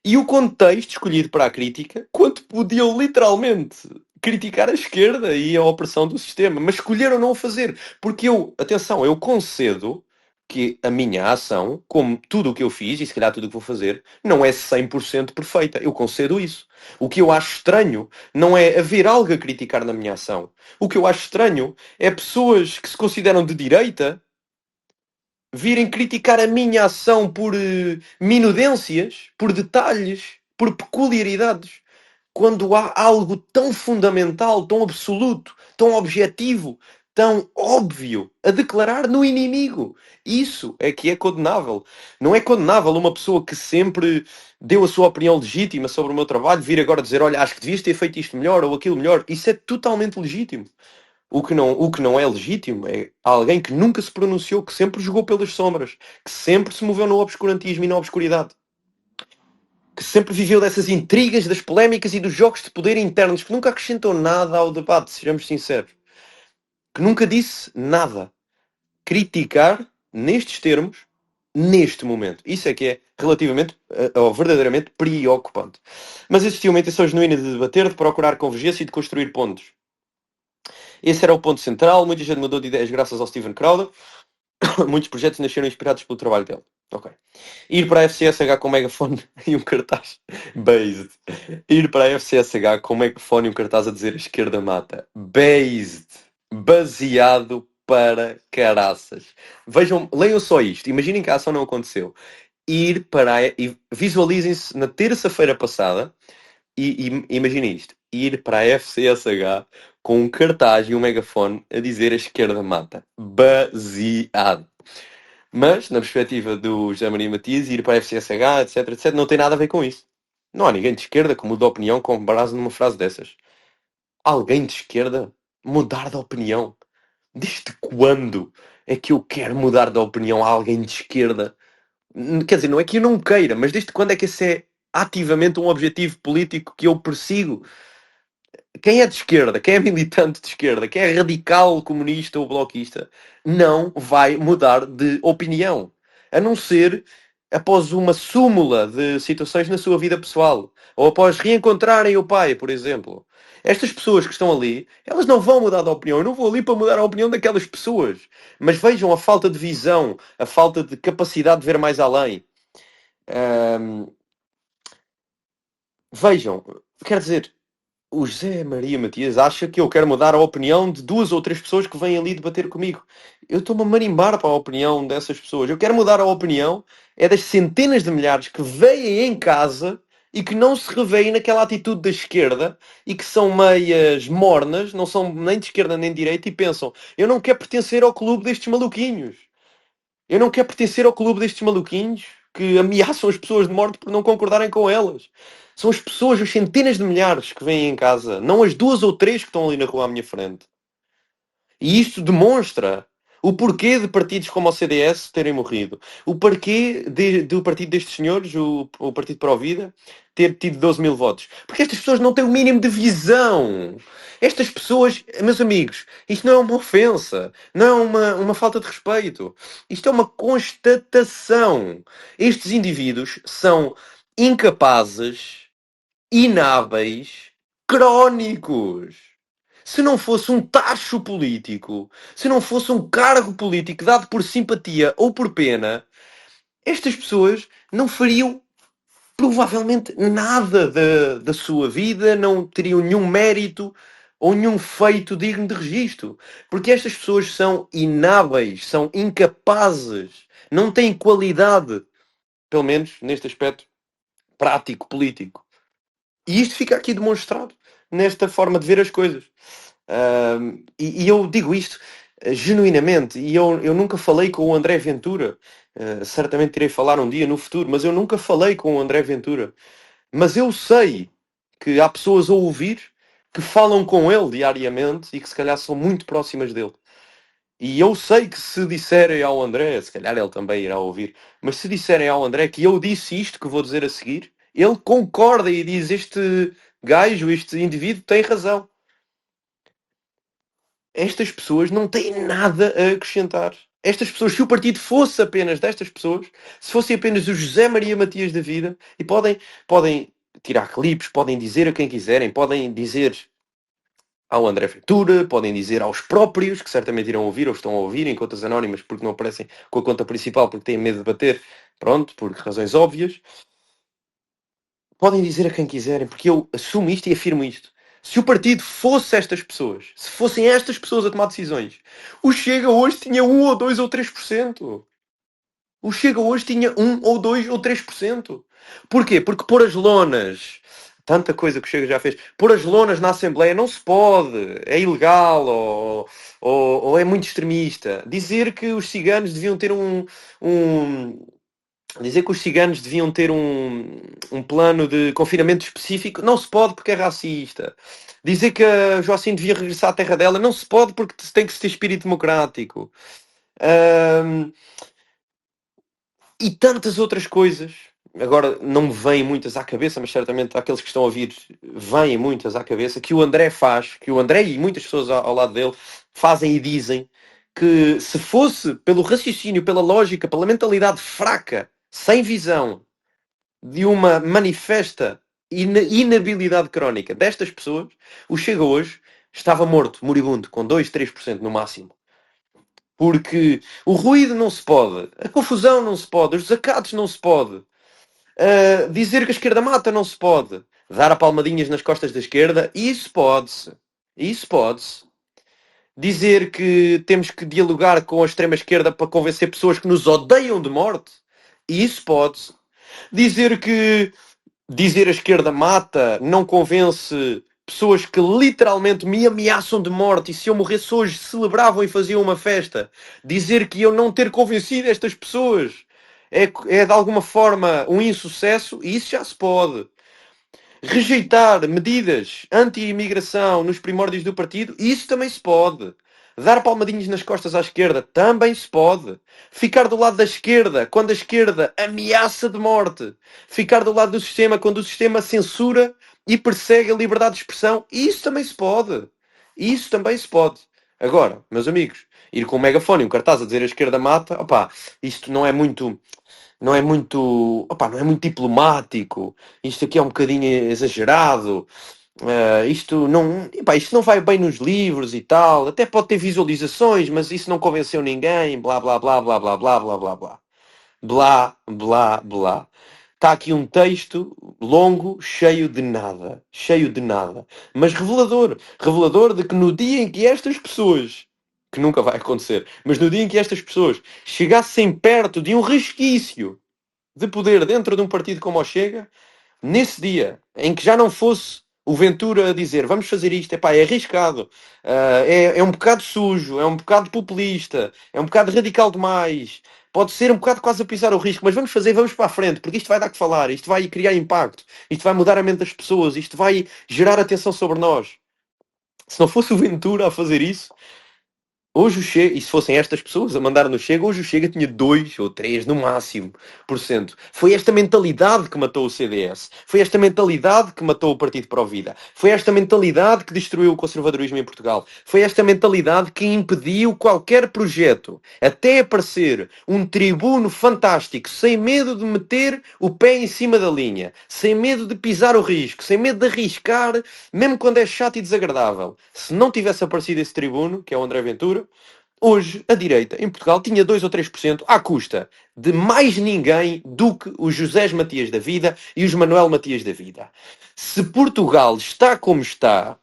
e o contexto escolhido para a crítica, quando podiam literalmente criticar a esquerda e a opressão do sistema, mas escolheram não o fazer. Porque atenção, eu concedo que a minha ação, como tudo o que eu fiz, e se calhar tudo o que vou fazer, não é 100% perfeita. Eu concedo isso. O que eu acho estranho não é haver algo a criticar na minha ação. O que eu acho estranho é pessoas que se consideram de direita virem criticar a minha ação por minudências, por detalhes, por peculiaridades, quando há algo tão fundamental, tão absoluto, tão objetivo, tão óbvio a declarar no inimigo. Isso é que é condenável. Não é condenável uma pessoa que sempre deu a sua opinião legítima sobre o meu trabalho vir agora dizer, olha, acho que devias ter feito isto melhor ou aquilo melhor. Isso é totalmente legítimo. O que não é legítimo é alguém que nunca se pronunciou, que sempre jogou pelas sombras, que sempre se moveu no obscurantismo e na obscuridade, que sempre viveu dessas intrigas, das polémicas e dos jogos de poder internos, que nunca acrescentou nada ao debate, sejamos sinceros. Que nunca disse nada. Criticar, nestes termos, neste momento. Isso é que é relativamente, ou verdadeiramente preocupante. Mas existia uma intenção genuína de debater, de procurar convergência e de construir pontos. Esse era o ponto central. Muita gente mudou de ideias graças ao Steven Crowder. Muitos projetos nasceram inspirados pelo trabalho dele. Ok. Ir para a FCSH com um megafone e um cartaz. Based. Ir para a FCSH com um megafone e um cartaz a dizer a esquerda mata. Based. Baseado para caraças. Vejam, leiam só isto. Imaginem que a ação não aconteceu. Ir para a... Visualizem-se na terça-feira passada e imaginem isto. Ir para a FCSH com um cartaz e um megafone a dizer a esquerda mata. Baseado. Mas, na perspectiva do José Maria Matias, ir para a FCSH, etc, etc, não tem nada a ver com isso. Não há ninguém de esquerda que mude de opinião com base numa frase dessas. Alguém de esquerda mudar de opinião? Desde quando é que eu quero mudar de opinião a alguém de esquerda? Quer dizer, não é que eu não queira, mas desde quando é que esse é ativamente um objetivo político que eu persigo? Quem é de esquerda, quem é militante de esquerda, quem é radical comunista ou bloquista, não vai mudar de opinião. A não ser após uma súmula de situações na sua vida pessoal, ou após reencontrarem o pai, por exemplo. Estas pessoas que estão ali, elas não vão mudar de opinião. Eu não vou ali para mudar a opinião daquelas pessoas. Mas vejam a falta de visão, a falta de capacidade de ver mais além. Ahm, vejam, quer dizer, o José Maria Matias acha que eu quero mudar a opinião de duas ou três pessoas que vêm ali debater comigo. Eu estou-me a marimbar para a opinião dessas pessoas. Eu quero mudar a opinião é das centenas de milhares que veem em casa e que não se revêem naquela atitude da esquerda e que são meias mornas, não são nem de esquerda nem de direita e pensam, eu não quero pertencer ao clube destes maluquinhos. Eu não quero pertencer ao clube destes maluquinhos que ameaçam as pessoas de morte por não concordarem com elas. São as pessoas, as centenas de milhares que vêm em casa, não as duas ou três que estão ali na rua à minha frente. E isto demonstra o porquê de partidos como o CDS terem morrido. O porquê do partido destes senhores, o Partido Pro Vida, ter tido 12 mil votos. Porque estas pessoas não têm o mínimo de visão. Estas pessoas, meus amigos, isto não é uma ofensa, não é uma falta de respeito. Isto é uma constatação. Estes indivíduos são incapazes, inábeis, crónicos. Se não fosse um tacho político, se não fosse um cargo político dado por simpatia ou por pena, estas pessoas não fariam provavelmente nada da sua vida, não teriam nenhum mérito ou nenhum feito digno de registro. Porque estas pessoas são inábeis, são incapazes, não têm qualidade, pelo menos neste aspecto prático, político. E isto fica aqui demonstrado nesta forma de ver as coisas. E eu digo isto genuinamente, e eu nunca falei com o André Ventura. Certamente irei falar um dia no futuro, mas eu nunca falei com o André Ventura. Mas eu sei que há pessoas a ouvir que falam com ele diariamente e que se calhar são muito próximas dele. E eu sei que se disserem ao André, se calhar ele também irá ouvir, mas se disserem ao André que eu disse isto que vou dizer a seguir, ele concorda e diz: este gajo, este indivíduo tem razão. Estas pessoas não têm nada a acrescentar. Estas pessoas, se o partido fosse apenas destas pessoas, se fosse apenas o José Maria Matias da vida, e podem tirar clipes, podem dizer a quem quiserem, podem dizer ao André Ventura, podem dizer aos próprios, que certamente irão ouvir ou estão a ouvir em contas anónimas porque não aparecem com a conta principal porque têm medo de bater, pronto, por razões óbvias. Podem dizer a quem quiserem, porque eu assumo isto e afirmo isto. Se o partido fosse estas pessoas, se fossem estas pessoas a tomar decisões, o Chega hoje tinha 1 ou 2 ou 3%. O Chega hoje tinha 1 ou 2 ou 3%. Porquê? Porque pôr as lonas, tanta coisa que o Chega já fez, pôr as lonas na Assembleia não se pode, é ilegal ou é muito extremista. Dizer que os ciganos deviam ter dizer que os ciganos deviam ter um plano de confinamento específico, não se pode porque é racista. Dizer que a Joacim devia regressar à terra dela, não se pode porque tem que se ter espírito democrático. Ahm, e tantas outras coisas. Agora não me vêm muitas à cabeça, mas certamente aqueles que estão a ouvir vêm muitas à cabeça, que o André faz, que o André e muitas pessoas ao lado dele fazem e dizem que se fosse pelo raciocínio, pela lógica, pela mentalidade fraca, sem visão, de uma manifesta inabilidade crónica destas pessoas, o Chega hoje estava morto, moribundo, com 2, 3% no máximo. Porque o ruído não se pode, a confusão não se pode, os desacatos não se pode, dizer que a esquerda mata não se pode, dar a palmadinhas nas costas da esquerda, isso pode-se. Isso pode-se. Dizer que temos que dialogar com a extrema-esquerda para convencer pessoas que nos odeiam de morte, isso pode-se. Dizer que dizer a esquerda mata não convence pessoas que literalmente me ameaçam de morte e se eu morresse hoje celebravam e faziam uma festa. Dizer que eu não ter convencido estas pessoas é de alguma forma um insucesso e isso já se pode. Rejeitar medidas anti-imigração nos primórdios do partido, isso também se pode. Dar palmadinhos nas costas à esquerda, também se pode. Ficar do lado da esquerda, quando a esquerda ameaça de morte. Ficar do lado do sistema, quando o sistema censura e persegue a liberdade de expressão, isso também se pode. Isso também se pode. Agora, meus amigos, ir com um megafone e um cartaz a dizer a esquerda mata, opá, isto não é muito diplomático, isto aqui é um bocadinho exagerado, isto não vai bem nos livros e tal, até pode ter visualizações, mas isso não convenceu ninguém, blá blá blá blá blá blá blá blá blá. Blá, blá, blá. Está aqui um texto longo, cheio de nada. Cheio de nada. Mas revelador. Revelador de que no dia em que estas pessoas, que nunca vai acontecer, mas no dia em que estas pessoas chegassem perto de um resquício de poder dentro de um partido como o Chega, nesse dia em que já não fosse o Ventura a dizer vamos fazer isto, epá, é arriscado, é um bocado sujo, é um bocado populista, é um bocado radical demais, pode ser um bocado quase a pisar o risco, mas vamos fazer, vamos para a frente, porque isto vai dar que falar, isto vai criar impacto, isto vai mudar a mente das pessoas, isto vai gerar atenção sobre nós. Se não fosse o Ventura a fazer isso, hoje o Chega, e se fossem estas pessoas a mandar no Chega, hoje o Chega tinha 2 ou 3 no máximo por cento. Foi esta mentalidade que matou o CDS. Foi esta mentalidade que matou o Partido Pro Vida. Foi esta mentalidade que destruiu o conservadorismo em Portugal. Foi esta mentalidade que impediu qualquer projeto, até aparecer um tribuno fantástico, sem medo de meter o pé em cima da linha, sem medo de pisar o risco, sem medo de arriscar, mesmo quando é chato e desagradável. Se não tivesse aparecido esse tribuno, que é o André Ventura, hoje a direita em Portugal tinha 2 ou 3% à custa de mais ninguém do que os José Matias da vida e os Manuel Matias da vida. Se Portugal está como está,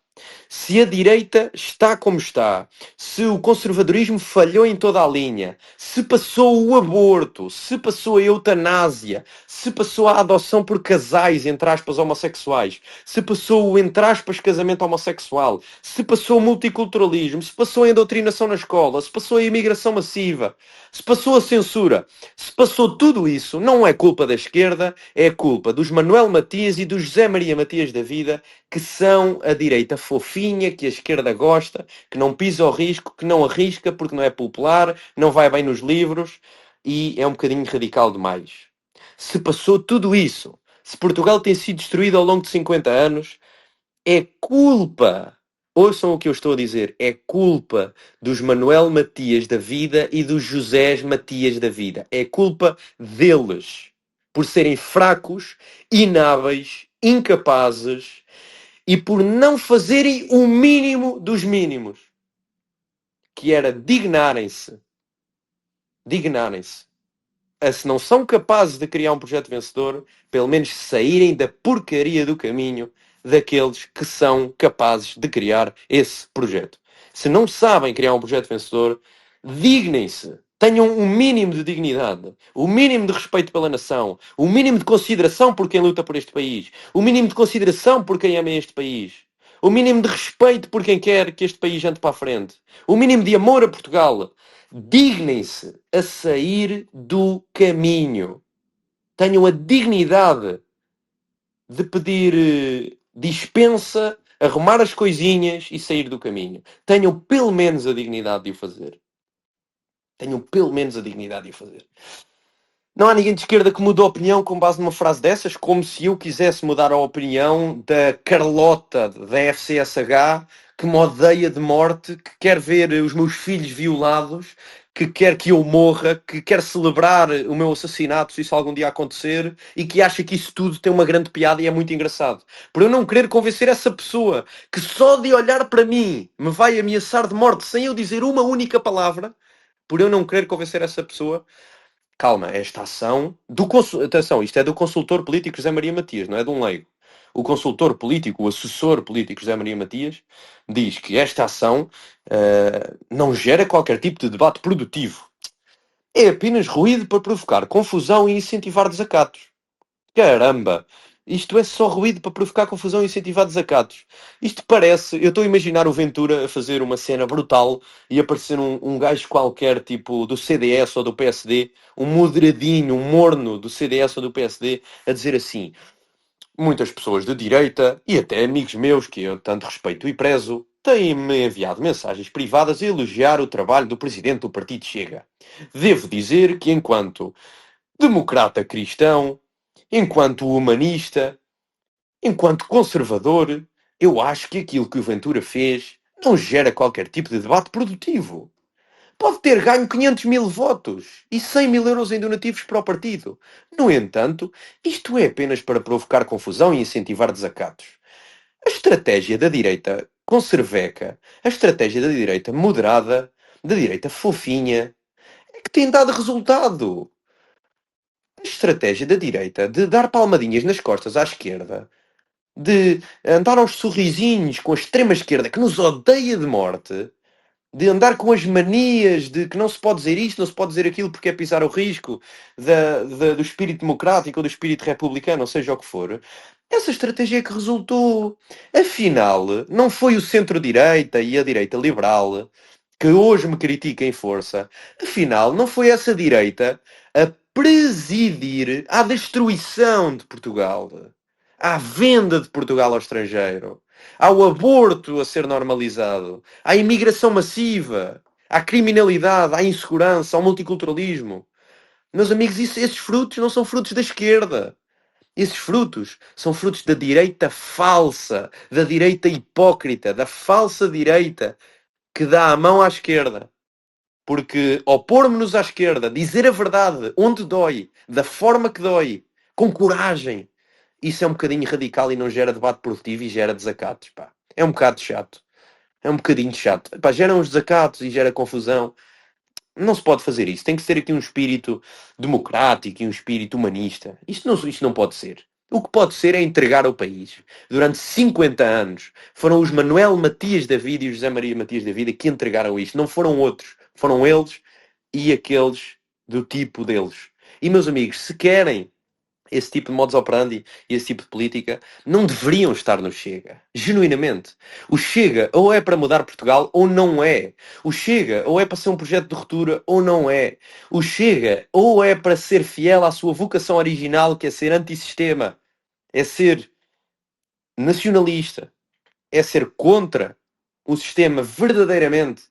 se a direita está como está, se o conservadorismo falhou em toda a linha, se passou o aborto, se passou a eutanásia, se passou a adoção por casais, entre aspas, homossexuais, se passou o, entre aspas, casamento homossexual, se passou o multiculturalismo, se passou a doutrinação na escola, se passou a imigração massiva, se passou a censura, se passou tudo isso, não é culpa da esquerda, é culpa dos Manuel Matias e do José Maria Matias da vida, que são a direita fofinha, que a esquerda gosta, que não pisa o risco, que não arrisca porque não é popular, não vai bem nos livros e é um bocadinho radical demais. Se passou tudo isso, se Portugal tem sido destruído ao longo de 50 anos, é culpa, ouçam o que eu estou a dizer, é culpa dos Manuel Matias da vida e dos José Matias da vida. É culpa deles por serem fracos, inábeis, incapazes e por não fazerem o mínimo dos mínimos, que era dignarem-se, a se não são capazes de criar um projeto vencedor, pelo menos saírem da porcaria do caminho daqueles que são capazes de criar esse projeto. Se não sabem criar um projeto vencedor, dignem-se. Tenham um mínimo de dignidade, o mínimo de respeito pela nação, o mínimo de consideração por quem luta por este país, o mínimo de consideração por quem ama este país, o mínimo de respeito por quem quer que este país ande para a frente, o mínimo de amor a Portugal. Dignem-se a sair do caminho. Tenham a dignidade de pedir dispensa, arrumar as coisinhas e sair do caminho. Tenham pelo menos a dignidade de o fazer. Tenham pelo menos a dignidade de o fazer. Não há ninguém de esquerda que mude a opinião com base numa frase dessas, como se eu quisesse mudar a opinião da Carlota da FCSH, que me odeia de morte, que quer ver os meus filhos violados, que quer que eu morra, que quer celebrar o meu assassinato se isso algum dia acontecer e que acha que isso tudo tem uma grande piada e é muito engraçado. Por eu não querer convencer essa pessoa que só de olhar para mim me vai ameaçar de morte sem eu dizer uma única palavra, por eu não querer convencer essa pessoa. Calma, esta ação atenção, isto é do consultor político José Maria Matias, não é de um leigo. O consultor político, o assessor político José Maria Matias, diz que esta ação não gera qualquer tipo de debate produtivo. É apenas ruído para provocar confusão e incentivar desacatos. Caramba! Isto é só ruído para provocar confusão e incentivar desacatos. Isto parece... Eu estou a imaginar o Ventura a fazer uma cena brutal e aparecer um gajo qualquer, tipo do CDS ou do PSD, um moderadinho, um morno do CDS ou do PSD, a dizer assim: muitas pessoas de direita, e até amigos meus que eu tanto respeito e prezo, têm-me enviado mensagens privadas a elogiar o trabalho do presidente do Partido Chega. Devo dizer que, enquanto democrata cristão, enquanto humanista, enquanto conservador, eu acho que aquilo que o Ventura fez não gera qualquer tipo de debate produtivo. pode ter ganho 500 mil votos e 100 mil euros em donativos para o partido. No entanto, isto é apenas para provocar confusão e incentivar desacatos. A estratégia da direita conserveca, a estratégia da direita moderada, da direita fofinha, é que tem dado resultado. A estratégia da direita de dar palmadinhas nas costas à esquerda, de andar aos sorrisinhos com a extrema-esquerda que nos odeia de morte, de andar com as manias de que não se pode dizer isto, não se pode dizer aquilo porque é pisar o risco do espírito democrático ou do espírito republicano, ou seja o que for, essa estratégia é que resultou. Afinal, não foi o centro-direita e a direita liberal que hoje me critica em força. Afinal, não foi essa direita a presidir à destruição de Portugal, à venda de Portugal ao estrangeiro, ao aborto a ser normalizado, à imigração massiva, à criminalidade, à insegurança, ao multiculturalismo. Meus amigos, esses frutos não são frutos da esquerda. Esses frutos são frutos da direita falsa, da direita hipócrita, da falsa direita que dá a mão à esquerda. Porque opor-nos à esquerda, dizer a verdade onde dói, da forma que dói, com coragem, isso é um bocadinho radical e não gera debate produtivo e gera desacatos. Pá. É um bocado chato. É um bocadinho chato. Pá, gera uns desacatos e gera confusão. Não se pode fazer isso. Tem que ter aqui um espírito democrático e um espírito humanista. Isto não pode ser. O que pode ser é entregar o país. Durante 50 anos foram os Manuel Matias da Vida e o José Maria Matias da Vida que entregaram isto. Não foram outros. Foram eles e aqueles do tipo deles. E, meus amigos, se querem esse tipo de modus operandi e esse tipo de política, não deveriam estar no Chega. Genuinamente. O Chega ou é para mudar Portugal ou não é. O Chega ou é para ser um projeto de ruptura ou não é. O Chega ou é para ser fiel à sua vocação original, que é ser antissistema, é ser nacionalista, é ser contra o sistema verdadeiramente,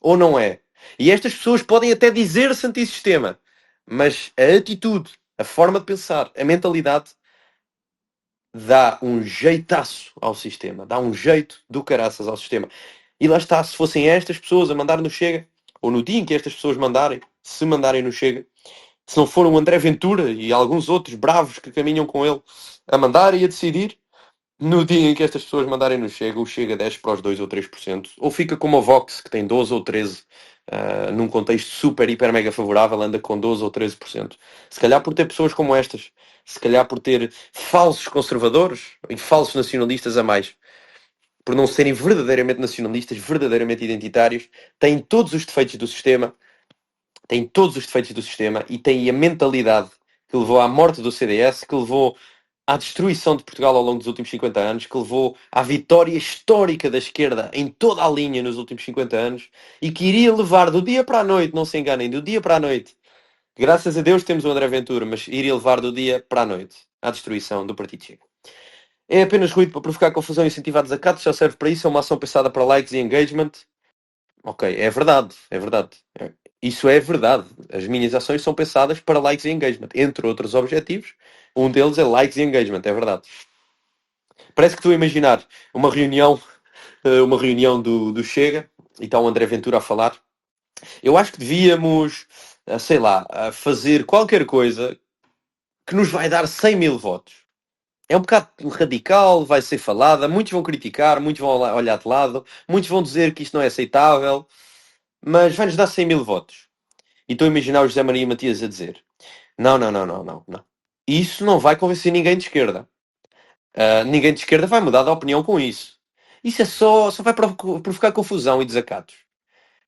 ou não é. E estas pessoas podem até dizer-se antissistema, mas a atitude, a forma de pensar, a mentalidade dá um jeitaço ao sistema, dá um jeito do caraças ao sistema. E lá está, se fossem estas pessoas a mandar no Chega, ou no dia em que estas pessoas mandarem, se mandarem no Chega, se não for o André Ventura e alguns outros bravos que caminham com ele a mandar e a decidir, no dia em que estas pessoas mandarem no Chega, o Chega desce para os 2 ou 3%, ou fica como a Vox, que tem 12 ou 13%, num contexto super, hiper, mega favorável, anda com 12 ou 13%. Se calhar por ter pessoas como estas, se calhar por ter falsos conservadores e falsos nacionalistas a mais, por não serem verdadeiramente nacionalistas, verdadeiramente identitários, têm todos os defeitos do sistema, têm todos os defeitos do sistema e têm a mentalidade que levou à morte do CDS, que levou à destruição de Portugal ao longo dos últimos 50 anos, que levou à vitória histórica da esquerda em toda a linha nos últimos 50 anos e que iria levar do dia para a noite, não se enganem, do dia para a noite. Graças a Deus temos o André Ventura, mas iria levar do dia para a noite à destruição do Partido Chega. É apenas ruído para provocar confusão e incentivar desacatos, só serve para isso, é uma ação pensada para likes e engagement. Ok, é verdade, é verdade. Isso é verdade. As minhas ações são pensadas para likes e engagement, entre outros objetivos. Um deles é likes e engagement, é verdade. Parece que estou a imaginar uma reunião do Chega e está o André Ventura a falar. Eu acho que devíamos, sei lá, fazer qualquer coisa que nos vai dar 100 mil votos. É um bocado radical, vai ser falada, muitos vão criticar, muitos vão olhar de lado, muitos vão dizer que isto não é aceitável, mas vai-nos dar 100 mil votos. E estou a imaginar o José Maria Matias a dizer: não, não, não, não, não, não. Isso não vai convencer ninguém de esquerda. Ninguém de esquerda vai mudar de opinião com isso. Isso é só vai provocar confusão e desacatos.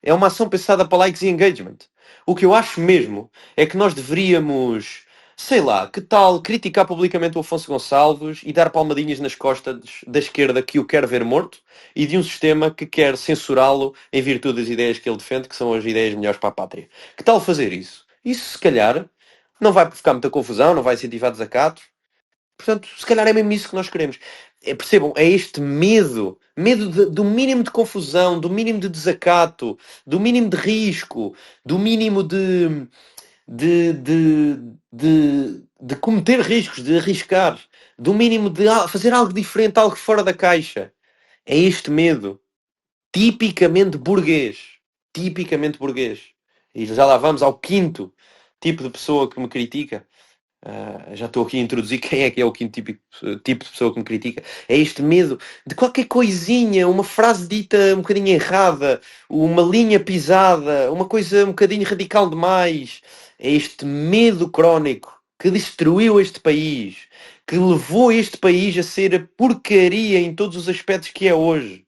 É uma ação pensada para likes e engagement. O que eu acho mesmo é que nós deveríamos, sei lá, que tal criticar publicamente o Afonso Gonçalves e dar palmadinhas nas costas da esquerda que o quer ver morto e de um sistema que quer censurá-lo em virtude das ideias que ele defende, que são as ideias melhores para a pátria. Que tal fazer isso? Isso, se calhar, não vai provocar muita confusão, não vai incentivar desacatos. Portanto, se calhar é mesmo isso que nós queremos. Percebam, é este medo do mínimo de confusão, do mínimo de desacato, do mínimo de risco, do mínimo de, de, de cometer riscos, de arriscar, do mínimo de fazer algo diferente, algo fora da caixa. É este medo, tipicamente burguês. tipicamente burguês. E já lá vamos ao quinto tipo de pessoa que me critica. Já estou aqui a introduzir quem é o quinto tipo de pessoa que me critica. É este medo de qualquer coisinha, uma frase dita um bocadinho errada, uma linha pisada, uma coisa um bocadinho radical demais. É este medo crónico que destruiu este país, que levou este país a ser a porcaria em todos os aspectos que é hoje,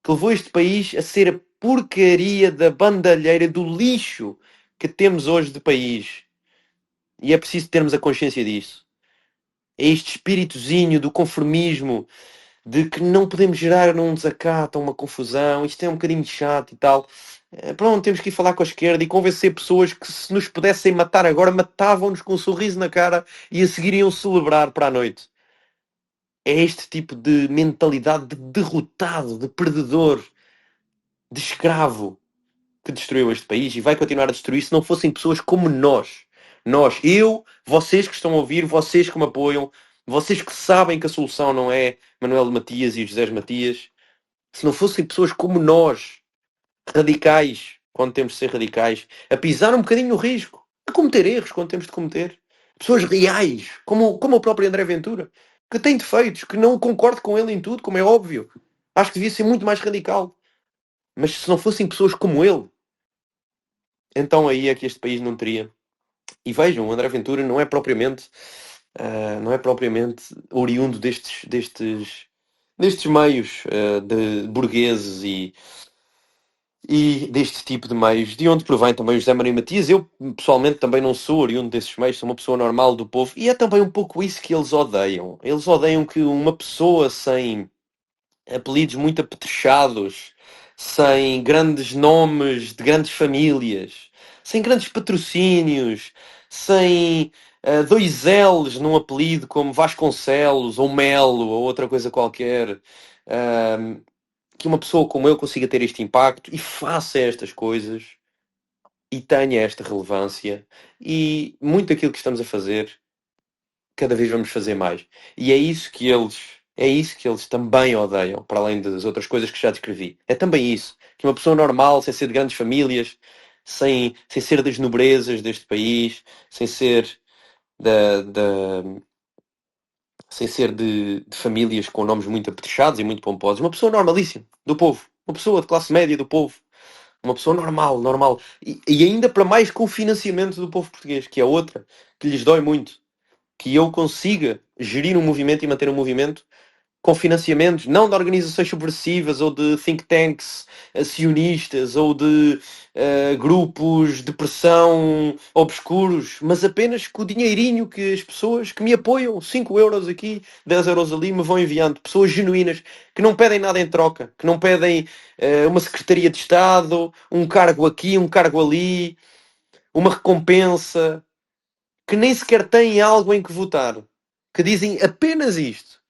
que levou este país a ser a porcaria da bandalheira, do lixo que temos hoje de país. E é preciso termos a consciência disso. É este espíritozinho do conformismo, de que não podemos gerar um desacato, uma confusão, isto é um bocadinho chato e tal. Pronto, temos que ir falar com a esquerda e convencer pessoas que, se nos pudessem matar agora, matavam-nos com um sorriso na cara e a seguir iam celebrar para a noite. É este tipo de mentalidade de derrotado, de perdedor, de escravo que destruiu este país e vai continuar a destruir se não fossem pessoas como nós. Nós, eu, vocês que estão a ouvir, vocês que me apoiam, vocês que sabem que a solução não é Manuel Matias e José Matias, se não fossem pessoas como nós, radicais, quando temos de ser radicais, a pisar um bocadinho o risco, a cometer erros quando temos de cometer, pessoas reais, como o próprio André Ventura, que tem defeitos, que não concordo com ele em tudo, como é óbvio. Acho que devia ser muito mais radical. Mas se não fossem pessoas como ele, então aí é que este país não teria. E vejam, o André Ventura não é propriamente oriundo destes meios de burgueses e deste tipo de meios, de onde provém também o José Maria Matias. Eu, pessoalmente, também não sou oriundo desses meios, sou uma pessoa normal do povo, e é também um pouco isso que eles odeiam. Eles odeiam que uma pessoa sem apelidos muito apetrechados, sem grandes nomes de grandes famílias, sem grandes patrocínios, sem dois L's num apelido como Vasconcelos ou Melo ou outra coisa qualquer, que uma pessoa como eu consiga ter este impacto e faça estas coisas e tenha esta relevância, e muito daquilo que estamos a fazer cada vez vamos fazer mais. E é isso que eles também odeiam, para além das outras coisas que já descrevi. É também isso, que uma pessoa normal, sem ser de grandes famílias, sem ser das nobrezas deste país, sem ser da, da- sem ser de famílias com nomes muito apetrechados e muito pomposos, uma pessoa normalíssima, do povo, uma pessoa de classe média do povo, uma pessoa normal, normal, e ainda para mais com o financiamento do povo português, que é outra, que lhes dói muito, que eu consiga gerir um movimento e manter um movimento com financiamentos, não de organizações subversivas ou de think tanks sionistas ou de grupos de pressão obscuros, mas apenas com o dinheirinho que as pessoas que me apoiam, 5 euros aqui, 10 euros ali, me vão enviando. Pessoas genuínas, que não pedem nada em troca, que não pedem uma secretaria de Estado, um cargo aqui, um cargo ali, uma recompensa, que nem sequer têm algo em que votar, que dizem apenas isto: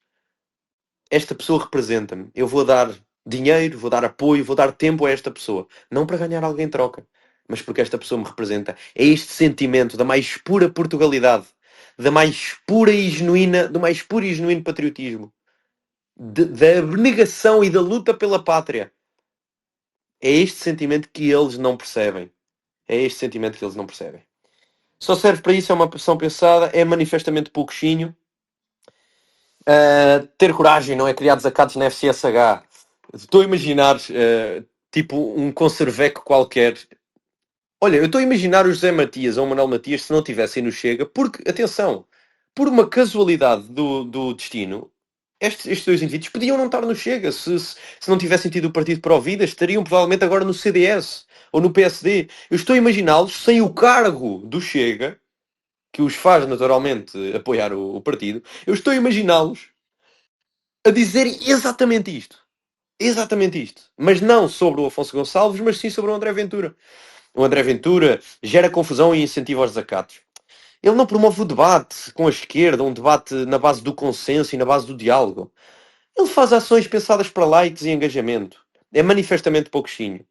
esta pessoa representa-me, eu vou dar dinheiro, vou dar apoio, vou dar tempo a esta pessoa, não para ganhar algo em troca, mas porque esta pessoa me representa. É este sentimento da mais pura Portugalidade, da mais pura e genuína, do mais puro e genuíno patriotismo, da abnegação e da luta pela pátria. É este sentimento que eles não percebem. É este sentimento que eles não percebem. Só serve para isso, é uma pressão pensada, é manifestamente pouquinho. Ter coragem, não é criar desacatos na FCSH. Estou a imaginar, tipo, um conserveco qualquer. Olha, eu estou a imaginar o José Matias ou o Manuel Matias se não tivessem no Chega, porque, atenção, por uma casualidade do destino, estes dois indivíduos podiam não estar no Chega. Se não tivessem tido o Partido Pro Vida, estariam provavelmente agora no CDS ou no PSD. Eu estou a imaginá-los sem o cargo do Chega, que os faz naturalmente apoiar o partido. Eu estou a imaginá-los a dizerem exatamente isto. Exatamente isto. Mas não sobre o Afonso Gonçalves, mas sim sobre o André Ventura. O André Ventura gera confusão e incentiva aos desacatos. Ele não promove o debate com a esquerda, um debate na base do consenso e na base do diálogo. Ele faz ações pensadas para likes e engajamento. É manifestamente pouquinho.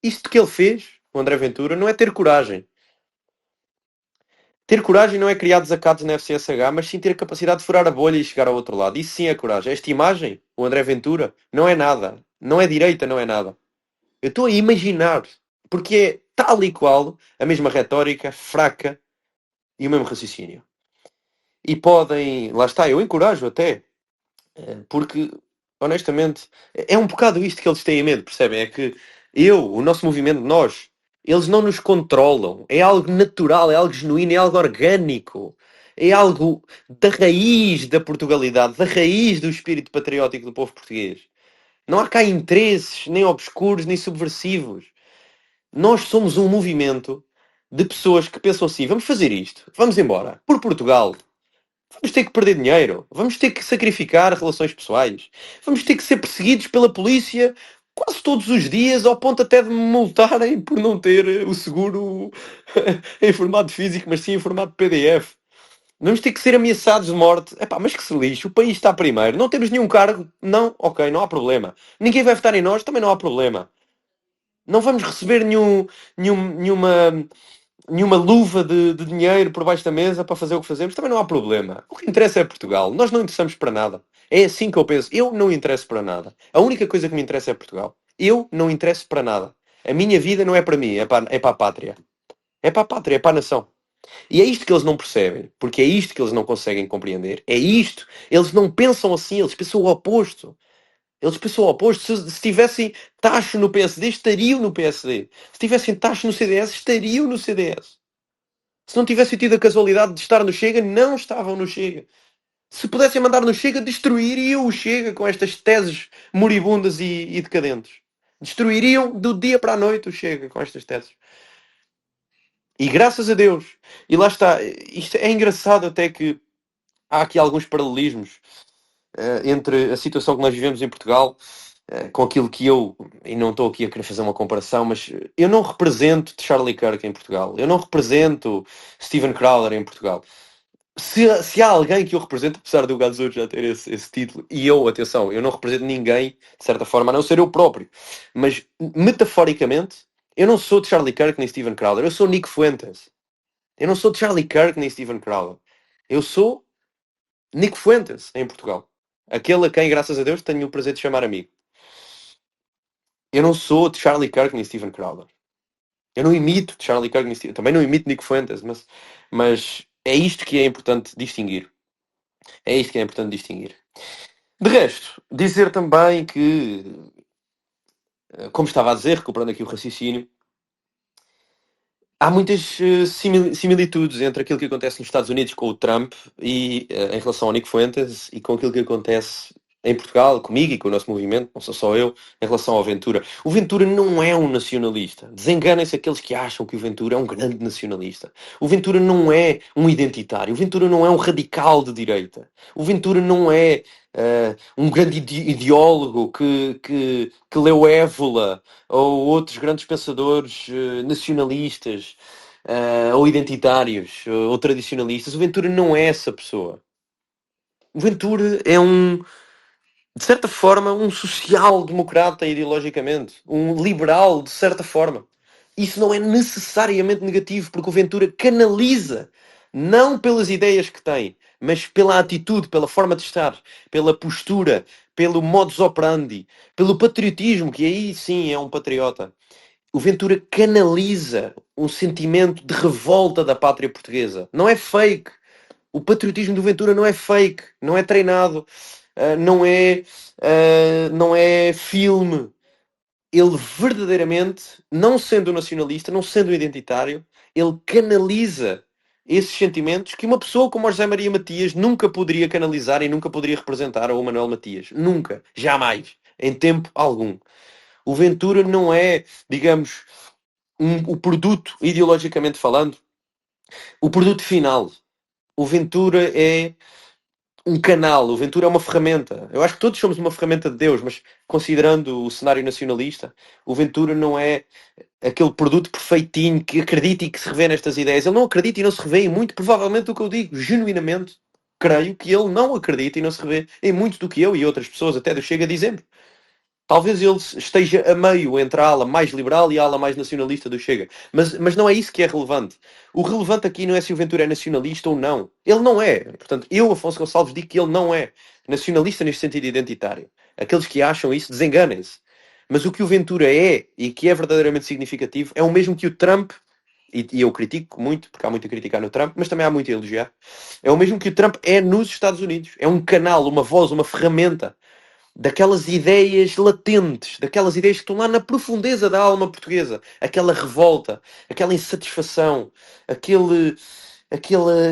Isto que ele fez, o André Ventura, não é ter coragem. Ter coragem não é criar desacatos na FCSH, mas sim ter a capacidade de furar a bolha e chegar ao outro lado. Isso sim é coragem. Esta imagem, o André Ventura, não é nada. Não é direita, não é nada. Eu estou a imaginar. Porque é tal e qual a mesma retórica, fraca e o mesmo raciocínio. E podem, lá está, eu encorajo até, porque, honestamente, é um bocado isto que eles têm medo, percebem? É que o nosso movimento, nós, eles não nos controlam. É algo natural, é algo genuíno, é algo orgânico. É algo da raiz da Portugalidade, da raiz do espírito patriótico do povo português. Não há cá interesses, nem obscuros, nem subversivos. Nós somos um movimento de pessoas que pensam assim: vamos fazer isto, vamos embora, por Portugal. Vamos ter que perder dinheiro, vamos ter que sacrificar relações pessoais, vamos ter que ser perseguidos pela polícia quase todos os dias, ao ponto até de me multarem por não ter o seguro em formato físico, mas sim em formato PDF. Vamos ter que ser ameaçados de morte. Epá, mas que se lixe, o país está primeiro. Não temos nenhum cargo? Não? Ok, não há problema. Ninguém vai votar em nós? Também não há problema. Não vamos receber nenhuma luva de dinheiro por baixo da mesa para fazer o que fazemos, também não há problema. O que interessa é Portugal. Nós não interessamos para nada. É assim que eu penso. Eu não interesso para nada. A única coisa que me interessa é Portugal. Eu não interesso para nada. A minha vida não é para mim, é para a pátria. É para a pátria, é para a nação. E é isto que eles não percebem, porque é isto que eles não conseguem compreender. É isto. Eles não pensam assim, eles pensam o oposto. Eles pensam o oposto. Se tivessem tacho no PSD, estariam no PSD. Se tivessem tacho no CDS, estariam no CDS. Se não tivessem tido a casualidade de estar no Chega, não estavam no Chega. Se pudessem mandar no Chega, destruiriam o Chega com estas teses moribundas e decadentes. Destruiriam do dia para a noite o Chega com estas teses. E graças a Deus. E lá está. Isto é engraçado até que há aqui alguns paralelismos entre a situação que nós vivemos em Portugal com aquilo que e não estou aqui a querer fazer uma comparação, mas eu não represento Charlie Kirk em Portugal. Eu não represento Steven Crowder em Portugal. Se há alguém que eu represento, apesar do Gazzoso já ter esse título, e eu, atenção, eu não represento ninguém, de certa forma, a não ser eu próprio. Mas, metaforicamente, eu não sou de Charlie Kirk nem Steven Crowder. Eu sou Nick Fuentes. Eu não sou de Charlie Kirk nem Steven Crowder. Eu sou Nick Fuentes, em Portugal. Aquele a quem, graças a Deus, tenho o prazer de chamar amigo. Eu não sou de Charlie Kirk nem Steven Crowder. Eu não imito de Charlie Kirk nem Steven... Também não imito Nick Fuentes, mas é isto que é importante distinguir. É isto que é importante distinguir. De resto, dizer também que, como estava a dizer, recuperando aqui o raciocínio, há muitas similitudes entre aquilo que acontece nos Estados Unidos com o Trump e em relação ao Nick Fuentes e com aquilo que acontece em Portugal, comigo e com o nosso movimento, não sou só eu, em relação ao Ventura. O Ventura não é um nacionalista. Desenganem-se aqueles que acham que o Ventura é um grande nacionalista. O Ventura não é um identitário. O Ventura não é um radical de direita. O Ventura não é um grande ideólogo que leu Évola ou outros grandes pensadores nacionalistas ou identitários ou tradicionalistas. O Ventura não é essa pessoa. O Ventura é de certa forma, um social-democrata ideologicamente, um liberal de certa forma. Isso não é necessariamente negativo, porque o Ventura canaliza, não pelas ideias que tem, mas pela atitude, pela forma de estar, pela postura, pelo modus operandi, pelo patriotismo, que aí sim é um patriota. O Ventura canaliza um sentimento de revolta da pátria portuguesa. Não é fake. O patriotismo do Ventura não é fake, não é treinado, não é filme. Ele verdadeiramente, não sendo nacionalista, não sendo identitário, ele canaliza esses sentimentos que uma pessoa como o José Maria Matias nunca poderia canalizar e nunca poderia representar, ou o Manuel Matias. Nunca. Jamais. Em tempo algum. O Ventura não é, digamos, o produto, ideologicamente falando, o produto final. O Ventura é um canal, o Ventura é uma ferramenta. Eu acho que todos somos uma ferramenta de Deus, mas considerando o cenário nacionalista, o Ventura não é aquele produto perfeitinho que acredita e que se revê nestas ideias. Ele não acredita e não se revê em muito, provavelmente, do que eu digo, genuinamente. Creio que ele não acredita e não se revê em muito do que eu e outras pessoas, até do Chega, dizemos. Talvez ele esteja a meio entre a ala mais liberal e a ala mais nacionalista do Chega. Mas não é isso que é relevante. O relevante aqui não é se o Ventura é nacionalista ou não. Ele não é. Portanto, eu, Afonso Gonçalves, digo que ele não é nacionalista neste sentido identitário. Aqueles que acham isso, desenganem-se. Mas o que o Ventura é, e que é verdadeiramente significativo, é o mesmo que o Trump, e eu critico muito, porque há muito a criticar no Trump, mas também há muito a elogiar, é o mesmo que o Trump é nos Estados Unidos. É um canal, uma voz, uma ferramenta daquelas ideias latentes, daquelas ideias que estão lá na profundeza da alma portuguesa. Aquela revolta, aquela insatisfação, aquele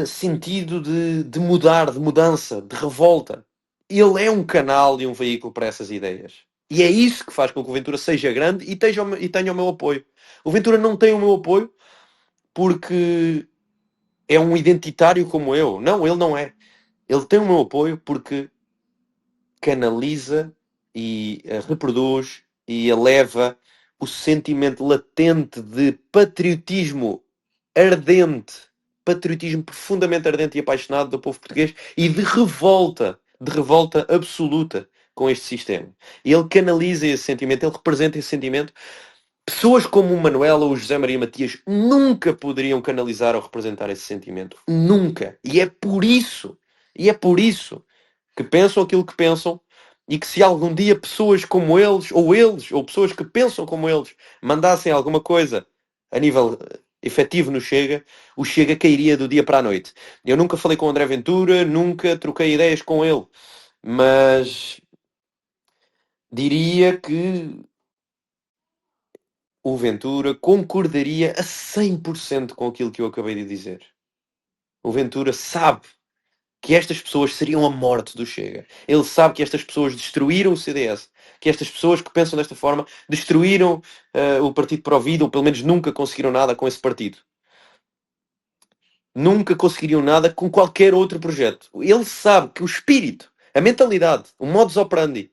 sentido de mudar, de mudança, de revolta. Ele é um canal e um veículo para essas ideias. E é isso que faz com que o Ventura seja grande e tenha o meu apoio. O Ventura não tem o meu apoio porque é um identitário como eu. Não, ele não é. Ele tem o meu apoio porque canaliza e reproduz e eleva o sentimento latente de patriotismo ardente, patriotismo profundamente ardente e apaixonado do povo português e de revolta absoluta com este sistema. E ele canaliza esse sentimento, ele representa esse sentimento. Pessoas como o Manuel ou o José Maria Matias nunca poderiam canalizar ou representar esse sentimento. Nunca. E é por isso que pensam aquilo que pensam e que se algum dia pessoas como eles, ou pessoas que pensam como eles, mandassem alguma coisa a nível efetivo no Chega, o Chega cairia do dia para a noite. Eu nunca falei com o André Ventura, nunca troquei ideias com ele, mas diria que o Ventura concordaria a 100% com aquilo que eu acabei de dizer. O Ventura sabe que estas pessoas seriam a morte do Chega. Ele sabe que estas pessoas destruíram o CDS, que estas pessoas que pensam desta forma destruíram o Partido Para a Vida, ou pelo menos nunca conseguiram nada com esse partido. Nunca conseguiriam nada com qualquer outro projeto. Ele sabe que o espírito, a mentalidade, o modus operandi,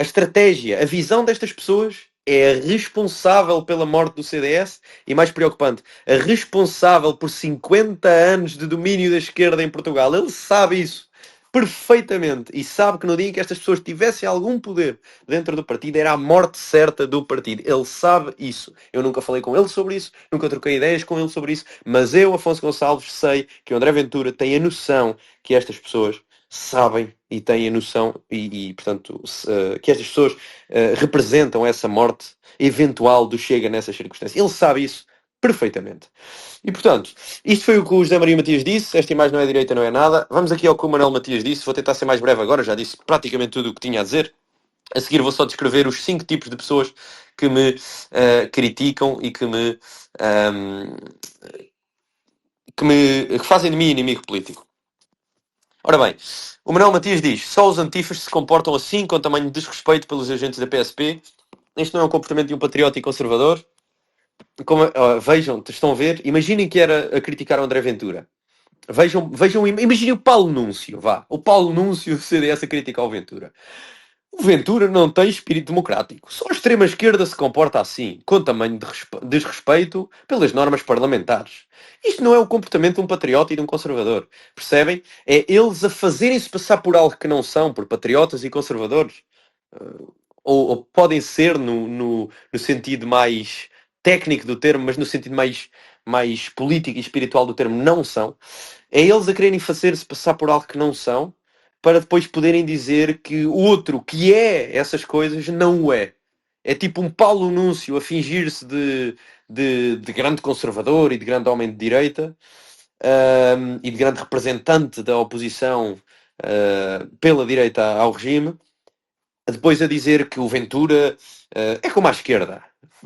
a estratégia, a visão destas pessoas é a responsável pela morte do CDS e, mais preocupante, a responsável por 50 anos de domínio da esquerda em Portugal. Ele sabe isso perfeitamente e sabe que no dia em que estas pessoas tivessem algum poder dentro do partido era a morte certa do partido. Ele sabe isso. Eu nunca falei com ele sobre isso, nunca troquei ideias com ele sobre isso, mas eu, Afonso Gonçalves, sei que o André Ventura tem a noção que estas pessoas sabem e têm a noção portanto, que estas pessoas representam essa morte eventual do Chega nessas circunstâncias. Ele sabe isso perfeitamente. E, portanto, isto foi o que o José Maria Matias disse. Esta imagem não é direita, não é nada. Vamos aqui ao que o Manuel Matias disse. Vou tentar ser mais breve agora. Já disse praticamente tudo o que tinha a dizer. A seguir vou só descrever os 5 tipos de pessoas que me criticam e que fazem de mim inimigo político. Ora bem, o Manuel Matias diz: só os antifas se comportam assim, com tamanho desrespeito pelos agentes da PSP. Este não é um comportamento de um patriota e conservador. Vejam, estão a ver? Imaginem que era a criticar o André Ventura. Imaginem o Paulo Núncio, vá. O Paulo Núncio do CDS a criticar o Ventura. O Ventura não tem espírito democrático. Só a extrema-esquerda se comporta assim, com tamanho de desrespeito pelas normas parlamentares. Isto não é o comportamento de um patriota e de um conservador. Percebem? É eles a fazerem-se passar por algo que não são, por patriotas e conservadores. Ou podem ser no sentido mais técnico do termo, mas no sentido mais político e espiritual do termo, não são. É eles a quererem fazer-se passar por algo que não são, para depois poderem dizer que o outro que é essas coisas não o é. É tipo um Paulo Núncio a fingir-se de grande conservador e de grande homem de direita, e de grande representante da oposição pela direita ao regime, depois a dizer que o Ventura é como a esquerda.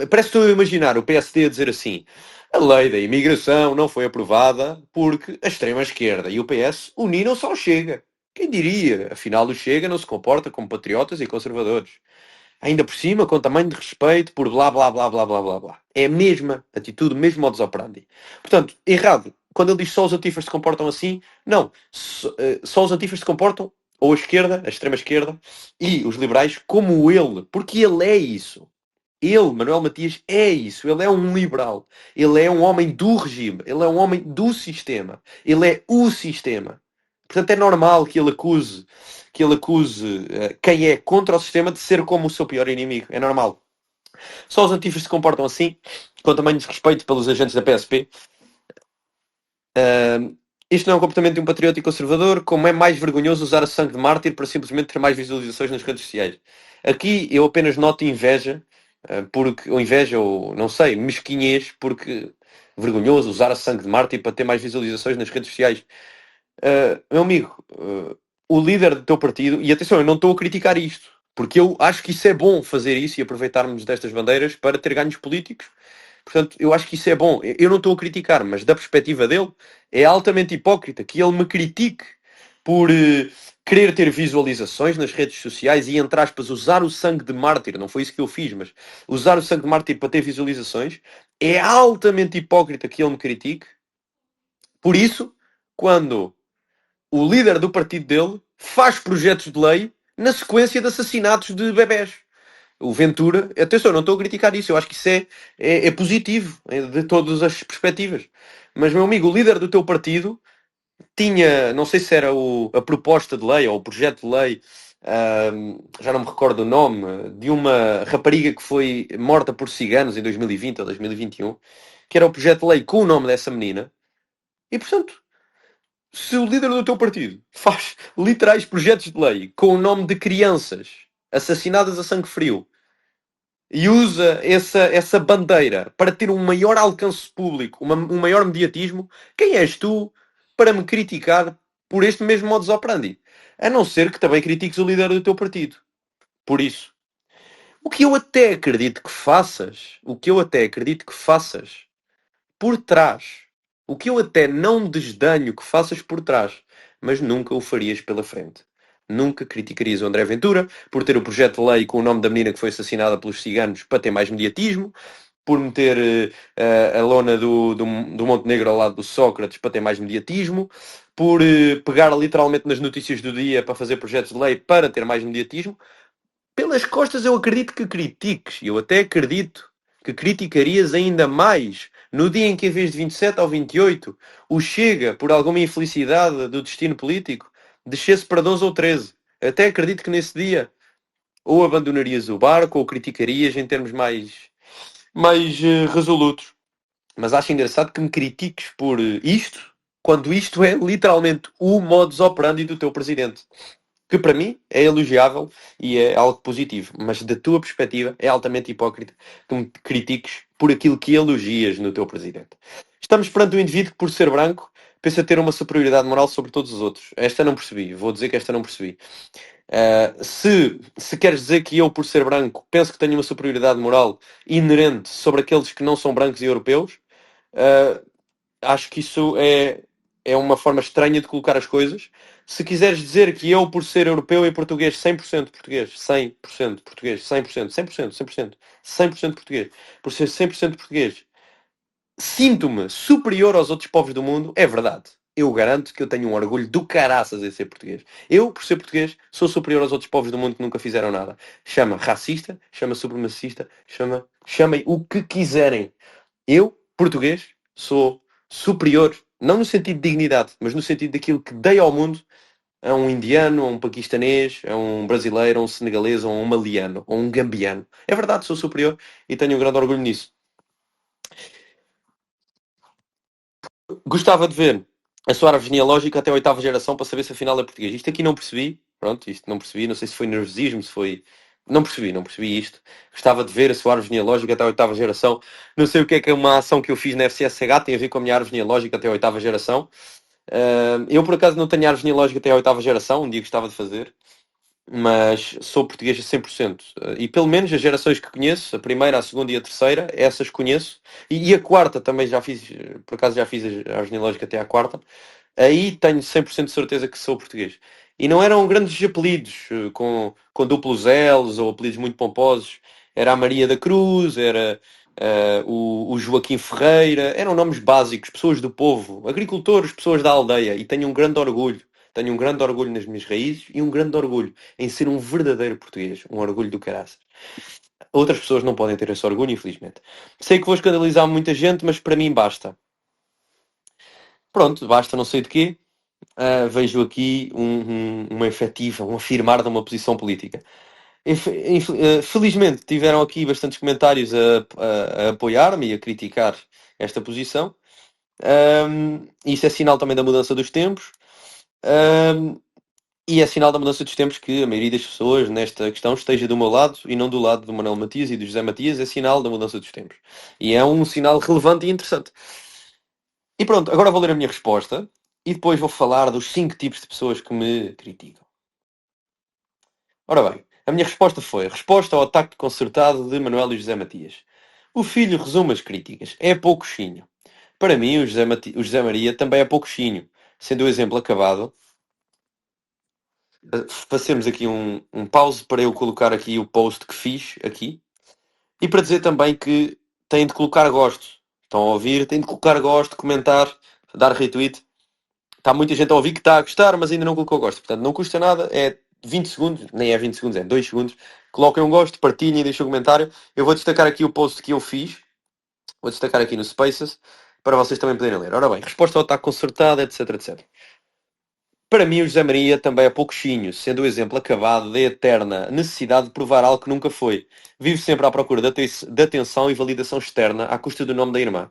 Parece que estou a imaginar o PSD a dizer assim: a lei da imigração não foi aprovada porque a extrema-esquerda e o PS uniram-se ao Chega. Quem diria? Afinal, o Chega não se comporta como patriotas e conservadores. Ainda por cima, com tamanho de respeito por blá blá blá blá blá blá blá. É a mesma atitude, o mesmo modus operandi. Portanto, errado. Quando ele diz só os antifas se comportam assim, não. Só os antifas se comportam, ou a esquerda, a extrema-esquerda, e os liberais como ele. Porque ele é isso. Ele, Manuel Matias, é isso. Ele é um liberal. Ele é um homem do regime. Ele é um homem do sistema. Ele é o sistema. Portanto, é normal que ele acuse quem é contra o sistema de ser como o seu pior inimigo. É normal. Só os antifas se comportam assim, com tamanho de respeito pelos agentes da PSP. Isto não é um comportamento de um patriota e conservador, como é mais vergonhoso usar a sangue de mártir para simplesmente ter mais visualizações nas redes sociais. Aqui eu apenas noto inveja, porque, ou inveja, ou não sei, mesquinhez, porque vergonhoso usar a sangue de mártir para ter mais visualizações nas redes sociais. Meu amigo, o líder do teu partido, e atenção, eu não estou a criticar isto, porque eu acho que isso é bom fazer isso e aproveitarmos destas bandeiras para ter ganhos políticos. Portanto, eu acho que isso é bom. Eu não estou a criticar, mas da perspectiva dele, é altamente hipócrita que ele me critique por querer ter visualizações nas redes sociais e, entre aspas, usar o sangue de mártir. Não foi isso que eu fiz, mas usar o sangue de mártir para ter visualizações. É altamente hipócrita que ele me critique. Por isso, quando o líder do partido dele faz projetos de lei na sequência de assassinatos de bebés. O Ventura, atenção, eu não estou a criticar isso, eu acho que isso é positivo, de todas as perspectivas. Mas, meu amigo, o líder do teu partido tinha, não sei se era a proposta de lei ou o projeto de lei, já não me recordo o nome, de uma rapariga que foi morta por ciganos em 2020 ou 2021, que era o projeto de lei com o nome dessa menina, e portanto, se o líder do teu partido faz literais projetos de lei com o nome de crianças assassinadas a sangue frio e usa essa bandeira para ter um maior alcance público, um maior mediatismo, quem és tu para me criticar por este mesmo modus operandi? A não ser que também critiques o líder do teu partido. Por isso, o que eu até acredito que faças, o que eu até acredito que faças por trás, o que eu até não desdenho que faças por trás, mas nunca o farias pela frente. Nunca criticarias o André Ventura por ter o projeto de lei com o nome da menina que foi assassinada pelos ciganos para ter mais mediatismo, por meter a lona do Montenegro ao lado do Sócrates para ter mais mediatismo, por pegar literalmente nas notícias do dia para fazer projetos de lei para ter mais mediatismo. Pelas costas eu acredito que critiques. Eu até acredito que criticarias ainda mais no dia em que, em vez de 27 ou 28, o Chega, por alguma infelicidade do destino político, descesse para 12 ou 13. Até acredito que nesse dia ou abandonarias o barco ou criticarias em termos mais resolutos. Mas acho engraçado que me critiques por isto, quando isto é literalmente o modus operandi do teu presidente. Que para mim é elogiável e é algo positivo, mas da tua perspectiva é altamente hipócrita que me critiques por aquilo que elogias no teu presidente. Estamos perante um indivíduo que, por ser branco, pensa ter uma superioridade moral sobre todos os outros. Esta não percebi, vou dizer que esta não percebi. Se queres dizer que eu, por ser branco, penso que tenho uma superioridade moral inerente sobre aqueles que não são brancos e europeus, uh, acho que isso é uma forma estranha de colocar as coisas. Se quiseres dizer que eu, por ser europeu e português, 100% português, 100% português, 100%, 100%, 100%, 100% português, por ser 100% português, sinto-me superior aos outros povos do mundo, é verdade. Eu garanto que eu tenho um orgulho do caraças em ser português. Eu, por ser português, sou superior aos outros povos do mundo que nunca fizeram nada. Chama racista, chama supremacista, chamem o que quiserem. Eu, português, sou superior, não no sentido de dignidade, mas no sentido daquilo que dei ao mundo a um indiano, a um paquistanês, a um brasileiro, a um senegalês, a um maliano, a um gambiano. É verdade, sou superior e tenho um grande orgulho nisso. Gostava de ver a sua árvore genealógica até a oitava geração para saber se afinal é português. Isto aqui não percebi. Pronto, isto não percebi. Não sei se foi nervosismo, se foi... não percebi isto. Gostava de ver a sua árvore genealógica até a oitava geração. Não sei o que é uma ação que eu fiz na FCSH tem a ver com a minha árvore genealógica até a oitava geração. Eu, por acaso, não tenho árvore genealógica até a oitava geração. Um dia gostava de fazer. Mas sou português a 100%. E pelo menos as gerações que conheço, a primeira, a segunda e a terceira, essas conheço. E a quarta também já fiz, por acaso já fiz a genealógica até à quarta. Aí tenho 100% de certeza que sou português. E não eram grandes apelidos, com duplos L's ou apelidos muito pomposos. Era a Maria da Cruz, era o Joaquim Ferreira. Eram nomes básicos, pessoas do povo, agricultores, pessoas da aldeia. E tenho um grande orgulho. Tenho um grande orgulho nas minhas raízes e um grande orgulho em ser um verdadeiro português. Um orgulho do caraças. Outras pessoas não podem ter esse orgulho, infelizmente. Sei que vou escandalizar muita gente, mas para mim basta. Pronto, basta não sei de quê. Vejo aqui uma efetiva, um afirmar de uma posição política. Felizmente tiveram aqui bastantes comentários a apoiar-me e a criticar esta posição. Isso é sinal também da mudança dos tempos. Ahm, e é sinal da mudança dos tempos que a maioria das pessoas nesta questão esteja do meu lado e não do lado do Manuel Matias e do José Matias. É sinal da mudança dos tempos. E é um sinal relevante e interessante. E pronto, agora vou ler a minha resposta e depois vou falar dos 5 tipos de pessoas que me criticam. Ora bem, a minha resposta foi: resposta ao ataque concertado de Manuel e José Matias. O filho resume as críticas. É pouquinho. Para mim, o José Maria também é pouquinho. Sendo o exemplo acabado, fazemos aqui um pause para eu colocar aqui o post que fiz aqui. E para dizer também que têm de colocar gosto. Estão a ouvir? Têm de colocar gosto, comentar, dar retweet. Está muita gente a ouvir que está a gostar, mas ainda não colocou gosto. Portanto, não custa nada, é 20 segundos, nem é 20 segundos, é 2 segundos. Coloquem um gosto, partilhem e deixem um comentário. Eu vou destacar aqui o post que eu fiz. Vou destacar aqui no Spaces, para vocês também poderem ler. Ora bem, resposta ao ataque concertado, etc, etc. Para mim, o José Maria também é pouquinho, sendo o exemplo acabado da eterna necessidade de provar algo que nunca foi. Vive sempre à procura de atenção e validação externa à custa do nome da irmã.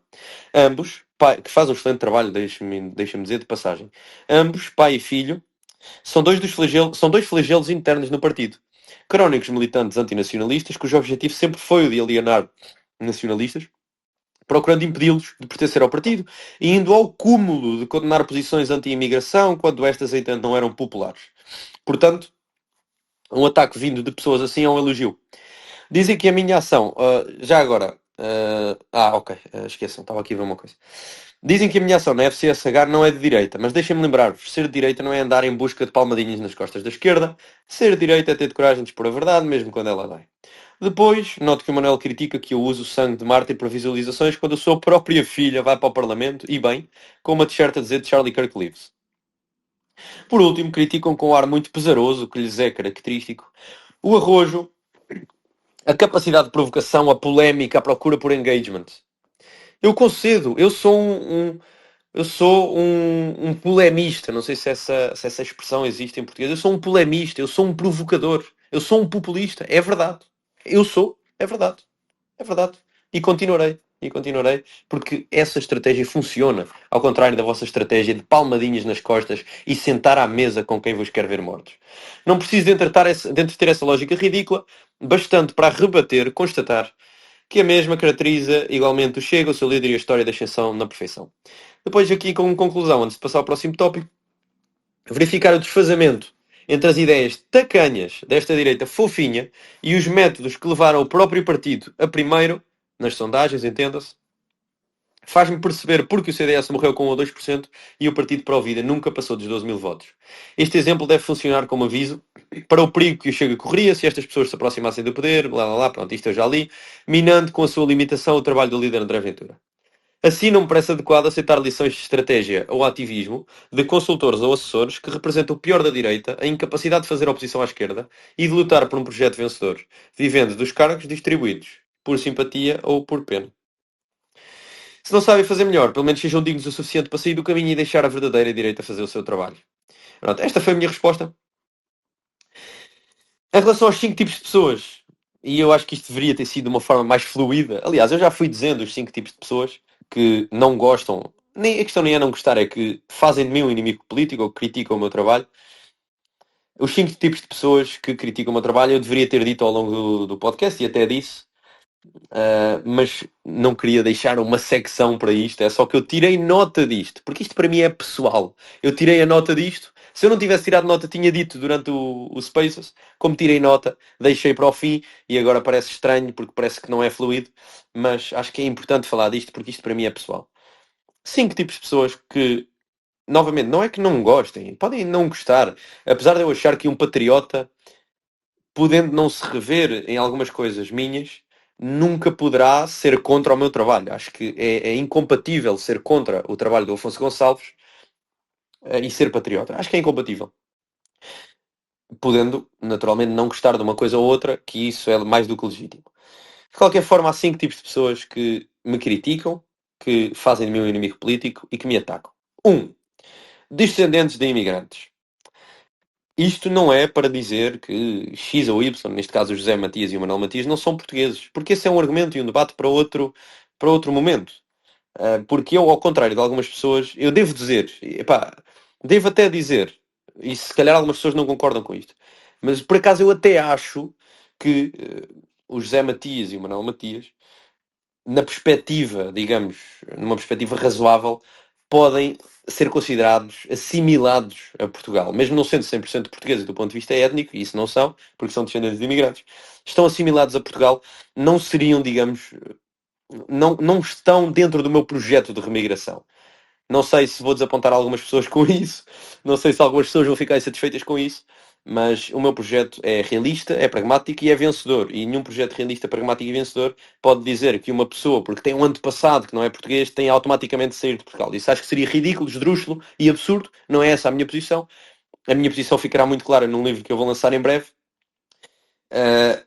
Ambos, pai, que faz um excelente trabalho, deixa-me dizer de passagem. Ambos, pai e filho, são dois flagelos internos no partido. Crónicos militantes antinacionalistas, cujo objetivo sempre foi o de alienar nacionalistas, procurando impedi-los de pertencer ao partido e indo ao cúmulo de condenar posições anti-imigração quando estas, entanto, não eram populares. Portanto, um ataque vindo de pessoas assim é um elogio. Dizem que a minha ação... já agora... ok. Esqueçam, estava aqui a ver uma coisa. Dizem que a minha ação na FCSH não é de direita, mas deixem-me lembrar-vos, ser de direita não é andar em busca de palmadinhas nas costas da esquerda. Ser de direita é ter de coragem de expor a verdade, mesmo quando ela dói. Depois, noto que o Manuel critica que eu uso o sangue de mártir para visualizações quando a sua própria filha vai para o Parlamento, e bem, com uma t-shirt a dizer de Charlie Kirk Lives. Por último, criticam com um ar muito pesaroso, que lhes é característico, o arrojo, a capacidade de provocação, a polémica, a procura por engagement. Eu concedo, eu sou um polemista, não sei se essa expressão existe em português. Eu sou um polemista, eu sou um provocador, eu sou um populista, é verdade. Eu sou, é verdade. É verdade. E continuarei, porque essa estratégia funciona, ao contrário da vossa estratégia de palmadinhas nas costas e sentar à mesa com quem vos quer ver mortos. Não preciso de entreter essa lógica ridícula, bastante para rebater, constatar que a mesma caracteriza igualmente o Chega, o seu líder e a história da ascensão na perfeição. Depois aqui, como conclusão, antes de passar ao próximo tópico, verificar o desfazamento entre as ideias tacanhas desta direita fofinha e os métodos que levaram o próprio partido a primeiro, nas sondagens, entenda-se, faz-me perceber porque o CDS morreu com 1 ou 2% e o Partido Pro Vida nunca passou dos 12 mil votos. Este exemplo deve funcionar como aviso para o perigo que o Chega corria se estas pessoas se aproximassem do poder, blá blá blá, pronto, isto eu já li, minando com a sua limitação o trabalho do líder André Ventura. Assim, não me parece adequado aceitar lições de estratégia ou ativismo de consultores ou assessores que representam o pior da direita, a incapacidade de fazer oposição à esquerda e de lutar por um projeto vencedor, vivendo dos cargos distribuídos, por simpatia ou por pena. Se não sabem fazer melhor, pelo menos sejam dignos o suficiente para sair do caminho e deixar a verdadeira direita fazer o seu trabalho. Pronto, esta foi a minha resposta. Em relação aos 5 tipos de pessoas, e eu acho que isto deveria ter sido de uma forma mais fluida. Aliás, eu já fui dizendo os 5 tipos de pessoas que não gostam, nem a questão nem é não gostar, é que fazem de mim um inimigo político ou criticam o meu trabalho. Os 5 tipos de pessoas que criticam o meu trabalho eu deveria ter dito ao longo do podcast e até disse, mas não queria deixar uma secção para isto. É só que eu tirei nota disto, porque isto para mim é pessoal. Eu tirei a nota disto. Se eu não tivesse tirado nota, tinha dito durante o Spaces. Como tirei nota, deixei para o fim e agora parece estranho porque parece que não é fluido. Mas acho que é importante falar disto porque isto para mim é pessoal. 5 tipos de pessoas que, novamente, não é que não gostem, podem não gostar. Apesar de eu achar que um patriota, podendo não se rever em algumas coisas minhas, nunca poderá ser contra o meu trabalho. Acho que é incompatível ser contra o trabalho do Afonso Gonçalves e ser patriota. Acho que é incompatível. Podendo, naturalmente, não gostar de uma coisa ou outra, que isso é mais do que legítimo. De qualquer forma, há 5 tipos de pessoas que me criticam, que fazem de mim um inimigo político e que me atacam. 1. Descendentes de imigrantes. Isto não é para dizer que X ou Y, neste caso o José Matias e o Manuel Matias, não são portugueses, porque esse é um argumento e um debate para outro momento. Porque eu, ao contrário de algumas pessoas, eu devo dizer, epá, devo até dizer, e se calhar algumas pessoas não concordam com isto, mas por acaso eu até acho que o José Matias e o Manuel Matias, na perspectiva, digamos, numa perspectiva razoável, podem ser considerados assimilados a Portugal, mesmo não sendo 100% portugueses do ponto de vista étnico, e isso não são, porque são descendentes de imigrantes, estão assimilados a Portugal, não seriam, digamos, não estão dentro do meu projeto de remigração. Não sei se vou desapontar algumas pessoas com isso, não sei se algumas pessoas vão ficar insatisfeitas com isso, mas o meu projeto é realista, é pragmático e é vencedor. E nenhum projeto realista, pragmático e vencedor pode dizer que uma pessoa, porque tem um antepassado que não é português, tem automaticamente de sair de Portugal. Isso acho que seria ridículo, esdrúxulo e absurdo. Não é essa a minha posição. A minha posição ficará muito clara num livro que eu vou lançar em breve.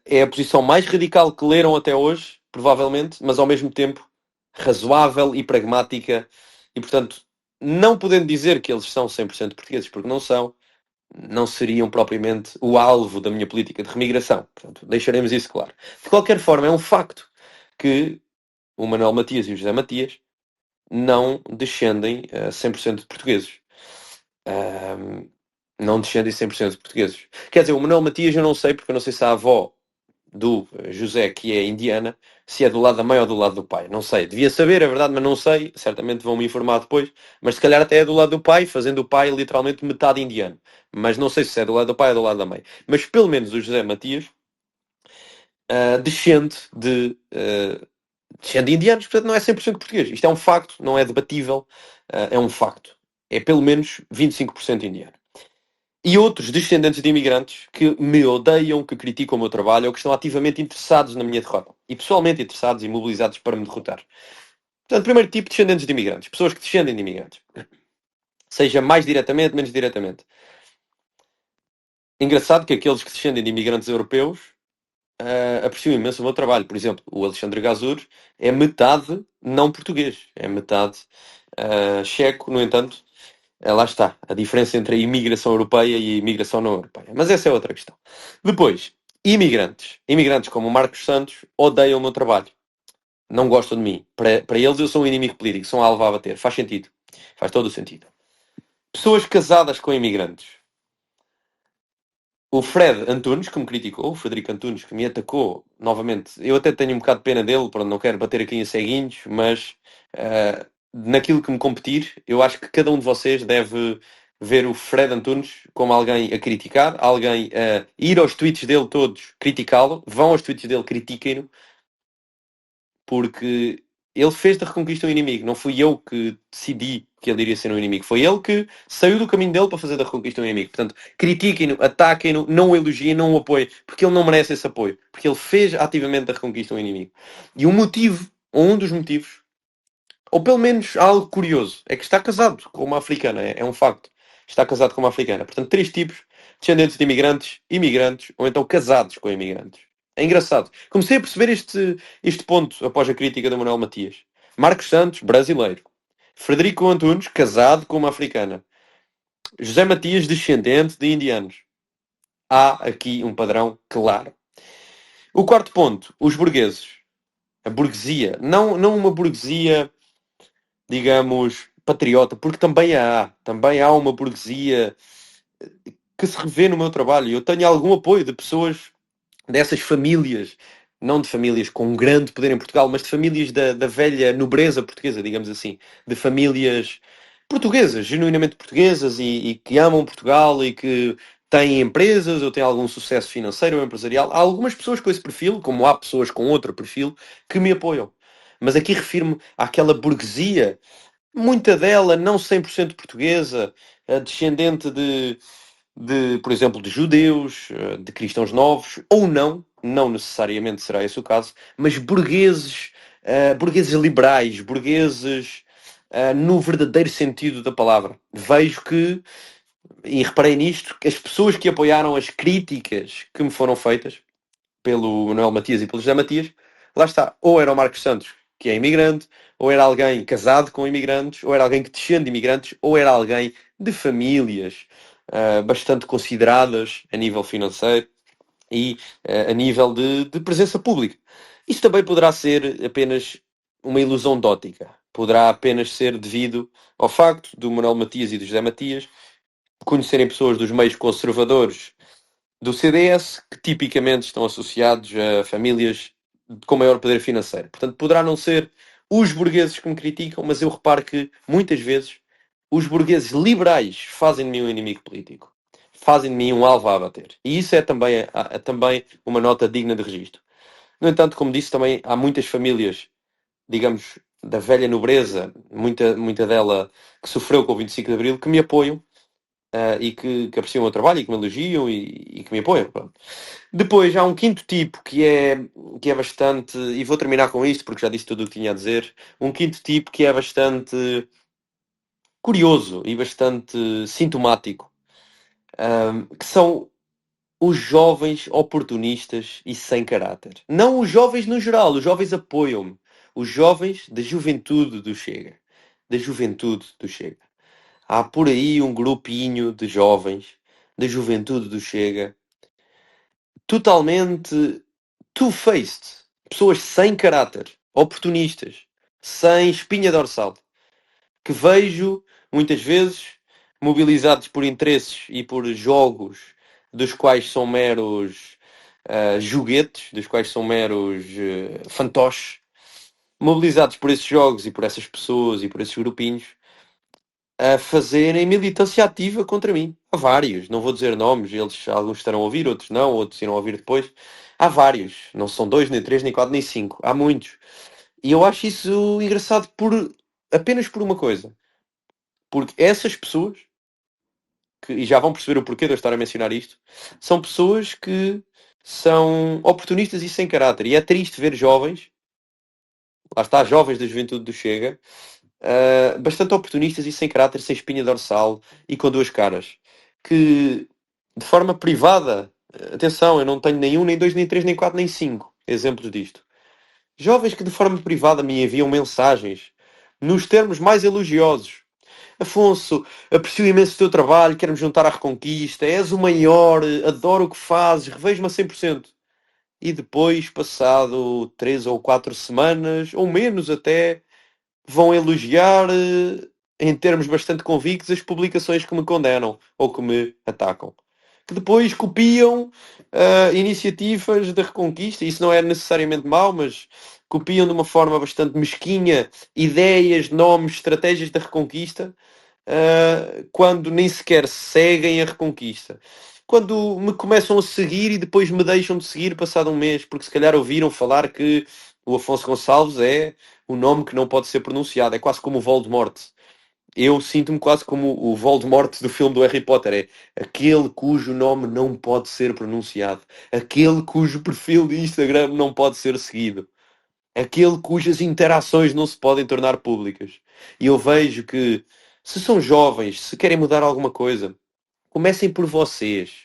É a posição mais radical que leram até hoje, provavelmente, mas ao mesmo tempo razoável e pragmática. E, portanto, não podendo dizer que eles são 100% portugueses, porque não são, não seriam propriamente o alvo da minha política de remigração. Portanto, deixaremos isso claro. De qualquer forma, é um facto que o Manuel Matias e o José Matias não descendem 100% de portugueses. Ahm, não descendem 100% de portugueses. Quer dizer, o Manuel Matias eu não sei, porque eu não sei se a avó do José, que é indiana, se é do lado da mãe ou do lado do pai. Não sei. Devia saber, é verdade, mas não sei. Certamente vão-me informar depois. Mas se calhar até é do lado do pai, fazendo o pai literalmente metade indiano. Mas não sei se é do lado do pai ou do lado da mãe. Mas pelo menos o José Matias descende descende de indianos, portanto não é 100% português. Isto é um facto, não é debatível. É um facto. É pelo menos 25% indiano. E outros descendentes de imigrantes que me odeiam, que criticam o meu trabalho ou que estão ativamente interessados na minha derrota. E pessoalmente interessados e mobilizados para me derrotar. Portanto, primeiro tipo, descendentes de imigrantes. Pessoas que descendem de imigrantes. Seja mais diretamente, menos diretamente. Engraçado que aqueles que descendem de imigrantes europeus apreciam imenso o meu trabalho. Por exemplo, o Alexandre Gazur é metade não português. É metade checo, no entanto. Lá está, a diferença entre a imigração europeia e a imigração não europeia. Mas essa é outra questão. Depois, imigrantes. Imigrantes como o Marcos Santos odeiam o meu trabalho. Não gostam de mim. Para eles eu sou um inimigo político, sou um alvo a bater. Faz sentido. Faz todo o sentido. Pessoas casadas com imigrantes. O Fred Antunes, que me criticou, o Frederico Antunes, que me atacou novamente. Eu até tenho um bocado de pena dele, para não quero bater aqui em ceguinhos, mas naquilo que me competir, eu acho que cada um de vocês deve ver o Fred Antunes como alguém a criticar, alguém a ir aos tweets dele todos criticá-lo, vão aos tweets dele, critiquem-no, porque ele fez da Reconquista um inimigo. Não fui eu que decidi que ele iria ser um inimigo. Foi ele que saiu do caminho dele para fazer da Reconquista um inimigo. Portanto, critiquem-no, ataquem-no, não o elogiem, não o apoiem, porque ele não merece esse apoio. Porque ele fez ativamente da Reconquista um inimigo. E o motivo, ou um dos motivos, ou pelo menos algo curioso, é que está casado com uma africana. É um facto. Está casado com uma africana. Portanto, três tipos: descendentes de imigrantes, imigrantes, ou então casados com imigrantes. É engraçado. Comecei a perceber este ponto após a crítica do Manuel Matias. Marcos Santos, brasileiro. Frederico Antunes, casado com uma africana. José Matias, descendente de indianos. Há aqui um padrão claro. O quarto ponto, os burgueses. A burguesia. Não uma burguesia, digamos, patriota, porque também há uma burguesia que se revê no meu trabalho. Eu tenho algum apoio de pessoas dessas famílias, não de famílias com um grande poder em Portugal, mas de famílias da velha nobreza portuguesa, digamos assim, de famílias portuguesas, genuinamente portuguesas e que amam Portugal e que têm empresas ou têm algum sucesso financeiro ou empresarial. Há algumas pessoas com esse perfil, como há pessoas com outro perfil, que me apoiam. Mas aqui refiro-me àquela burguesia, muita dela não 100% portuguesa, descendente por exemplo, de judeus, de cristãos novos, ou não necessariamente será esse o caso, mas burgueses, burgueses liberais, burgueses no verdadeiro sentido da palavra. Vejo que, e reparei nisto, que as pessoas que apoiaram as críticas que me foram feitas pelo Manuel Matias e pelo José Matias, lá está, ou era o Marcos Santos, que é imigrante, ou era alguém casado com imigrantes, ou era alguém que descende de imigrantes, ou era alguém de famílias bastante consideradas a nível financeiro e a nível de presença pública. Isso também poderá ser apenas uma ilusão de ótica. poderá apenas ser devido ao facto do Manuel Matias e do José Matias conhecerem pessoas dos meios conservadores do CDS, que tipicamente estão associados a famílias com maior poder financeiro. Portanto, poderá não ser os burgueses que me criticam, mas eu reparo que, muitas vezes, os burgueses liberais fazem de mim um inimigo político. Fazem de mim um alvo a abater. E isso é também uma nota digna de registro. No entanto, como disse, também há muitas famílias, digamos, da velha nobreza, muita dela que sofreu com o 25 de Abril, que me apoiam e que apreciam o meu trabalho e que me elogiam e que me apoiam. Pronto. Depois há um quinto tipo que é bastante, e vou terminar com isto porque já disse tudo o que tinha a dizer, um quinto tipo que é bastante curioso e bastante sintomático, que são os jovens oportunistas e sem caráter. Não os jovens no geral, os jovens apoiam-me. Os jovens da juventude do Chega. Da juventude do Chega. Há por aí um grupinho de jovens da juventude do Chega totalmente two-faced. Pessoas sem caráter, oportunistas, sem espinha dorsal, que vejo muitas vezes mobilizados por interesses e por jogos dos quais são meros joguetes, dos quais são meros fantoches, mobilizados por esses jogos e por essas pessoas e por esses grupinhos a fazerem militância ativa contra mim. Há vários, não vou dizer nomes, eles alguns estarão a ouvir, outros não, outros irão ouvir depois. Há vários, não são dois, nem três, nem quatro, nem cinco. Há muitos. E eu acho isso engraçado apenas por uma coisa. Porque essas pessoas, e já vão perceber o porquê de eu estar a mencionar isto, são pessoas que são oportunistas e sem caráter. E é triste ver jovens, lá está, jovens da juventude do Chega, bastante oportunistas e sem caráter, sem espinha dorsal e com duas caras. Que de forma privada, atenção, eu não tenho nenhum, nem dois, nem três, nem quatro, nem cinco exemplos disto. Jovens que de forma privada me enviam mensagens nos termos mais elogiosos. Afonso, aprecio imenso o teu trabalho, quero-me juntar à Reconquista, és o maior, adoro o que fazes, revejo-me a 100%. E depois, passado 3 ou 4 semanas, ou menos até, vão elogiar em termos bastante convictos as publicações que me condenam ou que me atacam. Que depois copiam iniciativas da Reconquista. Isso não é necessariamente mau, mas copiam de uma forma bastante mesquinha ideias, nomes, estratégias da Reconquista quando nem sequer seguem a Reconquista. Quando me começam a seguir e depois me deixam de seguir passado um mês, porque se calhar ouviram falar que o Afonso Gonçalves é o nome que não pode ser pronunciado. É quase como o Voldemort. Eu sinto-me quase como o Voldemort do filme do Harry Potter. É aquele cujo nome não pode ser pronunciado. Aquele cujo perfil de Instagram não pode ser seguido. Aquele cujas interações não se podem tornar públicas. E eu vejo que, se são jovens, se querem mudar alguma coisa, comecem por vocês.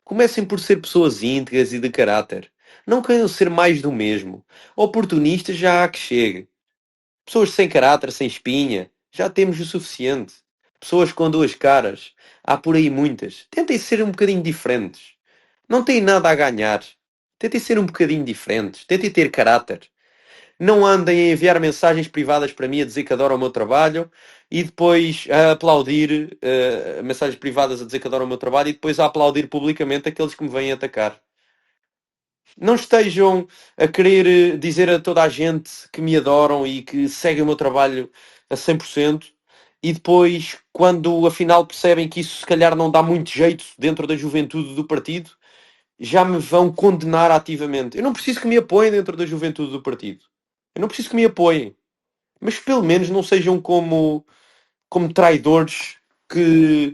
Comecem por ser pessoas íntegras e de caráter. Não queiram ser mais do mesmo. Oportunistas já há que chegue. Pessoas sem caráter, sem espinha, já temos o suficiente. Pessoas com duas caras, há por aí muitas. Tentem ser um bocadinho diferentes. Não têm nada a ganhar. Tentem ser um bocadinho diferentes. Tentem ter caráter. Não andem a enviar mensagens privadas para mim a dizer que adoram o meu trabalho e depois a aplaudir mensagens privadas a dizer que adoram o meu trabalho e depois a aplaudir publicamente aqueles que me vêm atacar. Não estejam a querer dizer a toda a gente que me adoram e que seguem o meu trabalho a 100% e depois, quando afinal percebem que isso se calhar não dá muito jeito dentro da juventude do partido, já me vão condenar ativamente. Eu não preciso que me apoiem dentro da juventude do partido. Eu não preciso que me apoiem. Mas pelo menos não sejam como traidores que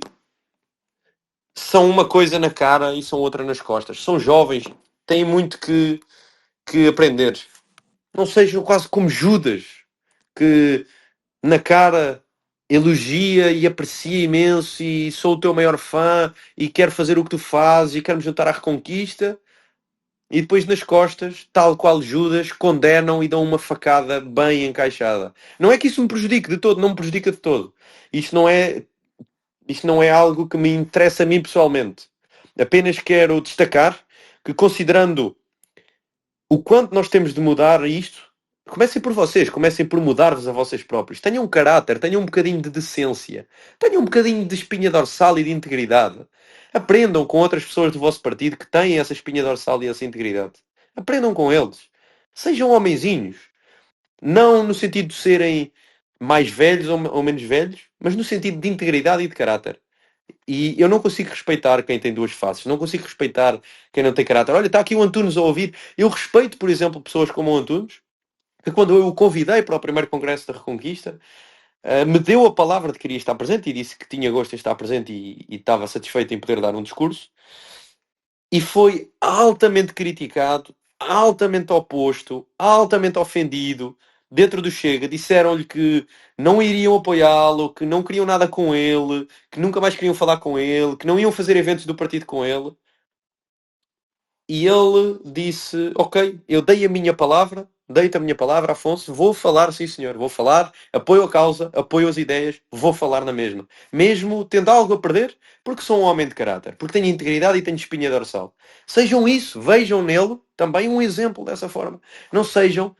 são uma coisa na cara e são outra nas costas. São jovens, têm muito que aprender. Não sejam quase como Judas, que na cara elogia e aprecia imenso e sou o teu maior fã e quero fazer o que tu fazes e quero me juntar à Reconquista. E depois nas costas, tal qual Judas, condenam e dão uma facada bem encaixada. Não é que isso me prejudique de todo, não me prejudica de todo. Isto não é, isto não é algo que me interessa a mim pessoalmente. Apenas quero destacar que, considerando o quanto nós temos de mudar isto, Comecem por vocês, comecem por mudar-vos a vocês próprios. Tenham um caráter, tenham um bocadinho de decência, tenham um bocadinho de espinha dorsal e de integridade. Aprendam com outras pessoas do vosso partido que têm essa espinha dorsal e essa integridade. Aprendam com eles. Sejam homenzinhos. Não no sentido de serem mais velhos ou menos velhos, mas no sentido de integridade e de caráter. E eu não consigo respeitar quem tem duas faces. Não consigo respeitar quem não tem caráter. Olha, está aqui o Antunes a ouvir. Eu respeito, por exemplo, pessoas como o Antunes, que quando eu o convidei para o primeiro Congresso da Reconquista, me deu a palavra de que queria estar presente e disse que tinha gosto em estar presente e estava satisfeito em poder dar um discurso. E foi altamente criticado, altamente oposto, altamente ofendido. Dentro do Chega, disseram-lhe que não iriam apoiá-lo, que não queriam nada com ele, que nunca mais queriam falar com ele, que não iam fazer eventos do partido com ele. E ele disse, ok, eu dei a minha palavra, dei-te a minha palavra, Afonso, vou falar, sim senhor, vou falar, apoio a causa, apoio as ideias, vou falar na mesma. Mesmo tendo algo a perder, porque sou um homem de caráter, porque tenho integridade e tenho espinha dorsal. Sejam isso, vejam nele também um exemplo dessa forma. Não sejam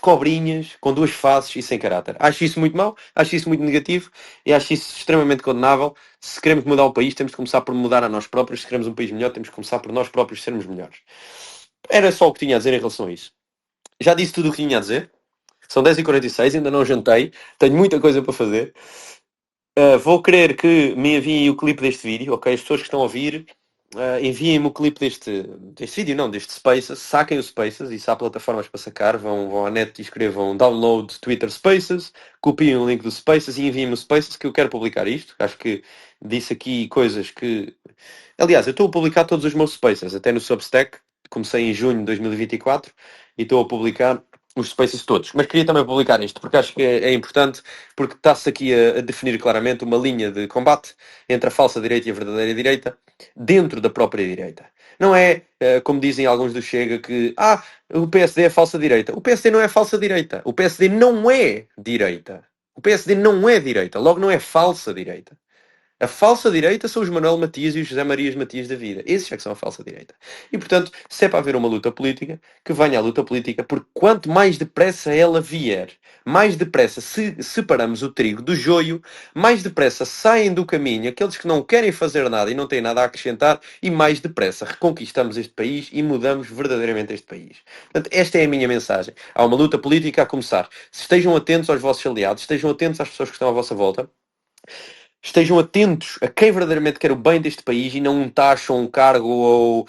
cobrinhas, com duas faces e sem caráter. Acho isso muito mau, acho isso muito negativo e acho isso extremamente condenável. Se queremos mudar o país, temos de começar por mudar a nós próprios. Se queremos um país melhor, temos de começar por nós próprios sermos melhores. Era só o que tinha a dizer em relação a isso. Já disse tudo o que tinha a dizer. São 10h46, ainda não jantei. Tenho muita coisa para fazer. Vou querer que me enviem o clipe deste vídeo, ok? As pessoas que estão a ouvir, enviem-me o clipe deste vídeo, não, deste Spaces, saquem o Spaces, isso há plataformas para sacar, vão à net e escrevam download Twitter Spaces, copiem o link do Spaces e enviem-me o Spaces que eu quero publicar isto. Acho que disse aqui coisas que... Aliás, eu estou a publicar todos os meus Spaces, até no Substack, comecei em junho de 2024 e estou a publicar os Spaces todos. Mas queria também publicar isto, porque acho que é importante, porque está-se aqui a definir claramente uma linha de combate entre a falsa direita e a verdadeira direita, dentro da própria direita. Não é, como dizem alguns do Chega, que o PSD é falsa direita. O PSD não é falsa direita. O PSD não é direita. O PSD não é direita. Logo não é falsa direita. A falsa direita são os Manuel Matias e os José Marias Matias da vida. Esses é que são a falsa direita. E, portanto, se é para haver uma luta política, que venha a luta política, porque quanto mais depressa ela vier, mais depressa separamos o trigo do joio, mais depressa saem do caminho aqueles que não querem fazer nada e não têm nada a acrescentar, e mais depressa reconquistamos este país e mudamos verdadeiramente este país. Portanto, esta é a minha mensagem. Há uma luta política a começar. Estejam atentos aos vossos aliados, estejam atentos às pessoas que estão à vossa volta. Estejam atentos a quem verdadeiramente quer o bem deste país e não taxam um cargo ou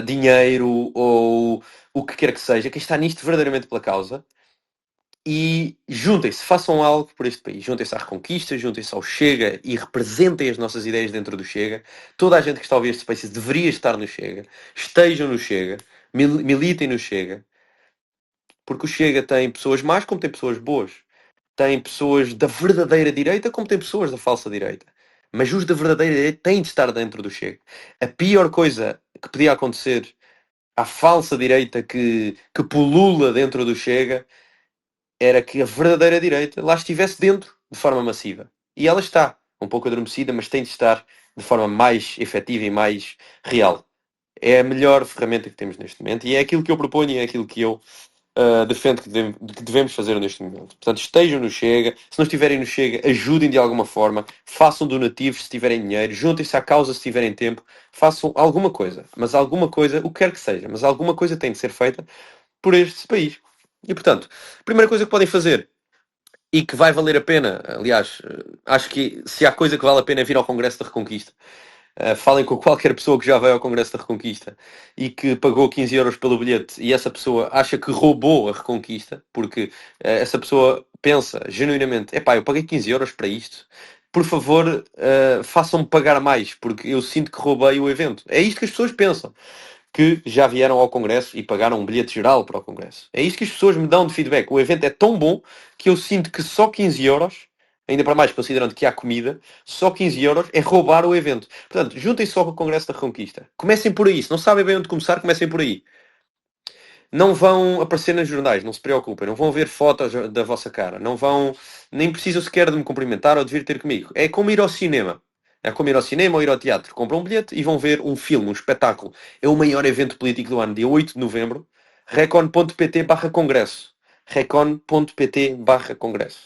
dinheiro ou o que quer que seja. Quem está nisto verdadeiramente pela causa. E juntem-se, façam algo por este país. Juntem-se à Reconquista, juntem-se ao Chega e representem as nossas ideias dentro do Chega. Toda a gente que está a ouvir este Spaces deveria estar no Chega. Estejam no Chega. Militem no Chega. Porque o Chega tem pessoas más como tem pessoas boas. Tem pessoas da verdadeira direita como tem pessoas da falsa direita. Mas os da verdadeira direita têm de estar dentro do Chega. A pior coisa que podia acontecer à falsa direita que pulula dentro do Chega era que a verdadeira direita lá estivesse dentro de forma massiva. E ela está, um pouco adormecida, mas tem de estar de forma mais efetiva e mais real. É a melhor ferramenta que temos neste momento e é aquilo que eu proponho e é aquilo que eu defendo que devemos fazer neste momento. Portanto, estejam no Chega. Se não estiverem no Chega, ajudem de alguma forma. Façam donativos se tiverem dinheiro. Juntem-se à causa se tiverem tempo. Façam alguma coisa. Mas alguma coisa, o que quer que seja, mas alguma coisa tem de ser feita por este país. E, portanto, a primeira coisa que podem fazer e que vai valer a pena, aliás, acho que se há coisa que vale a pena é vir ao Congresso da Reconquista. Falem com qualquer pessoa que já veio ao Congresso da Reconquista e que pagou 15 euros pelo bilhete e essa pessoa acha que roubou a Reconquista, porque essa pessoa pensa genuinamente, epá, eu paguei 15 euros para isto, por favor, façam-me pagar mais, porque eu sinto que roubei o evento. É isto que as pessoas pensam, que já vieram ao Congresso e pagaram um bilhete geral para o Congresso. É isto que as pessoas me dão de feedback. O evento é tão bom que eu sinto que só 15 euros, ainda para mais considerando que há comida, só 15 euros é roubar o evento. Portanto, juntem-se só com o Congresso da Reconquista. Comecem por aí. Se não sabem bem onde começar, comecem por aí. Não vão aparecer nos jornais, não se preocupem. Não vão ver fotos da vossa cara. Não vão... Nem precisam sequer de me cumprimentar ou de vir ter comigo. É como ir ao cinema. É como ir ao cinema ou ir ao teatro. Compram um bilhete e vão ver um filme, um espetáculo. É o maior evento político do ano, dia 8 de novembro. recon.pt/congresso. recon.pt/congresso.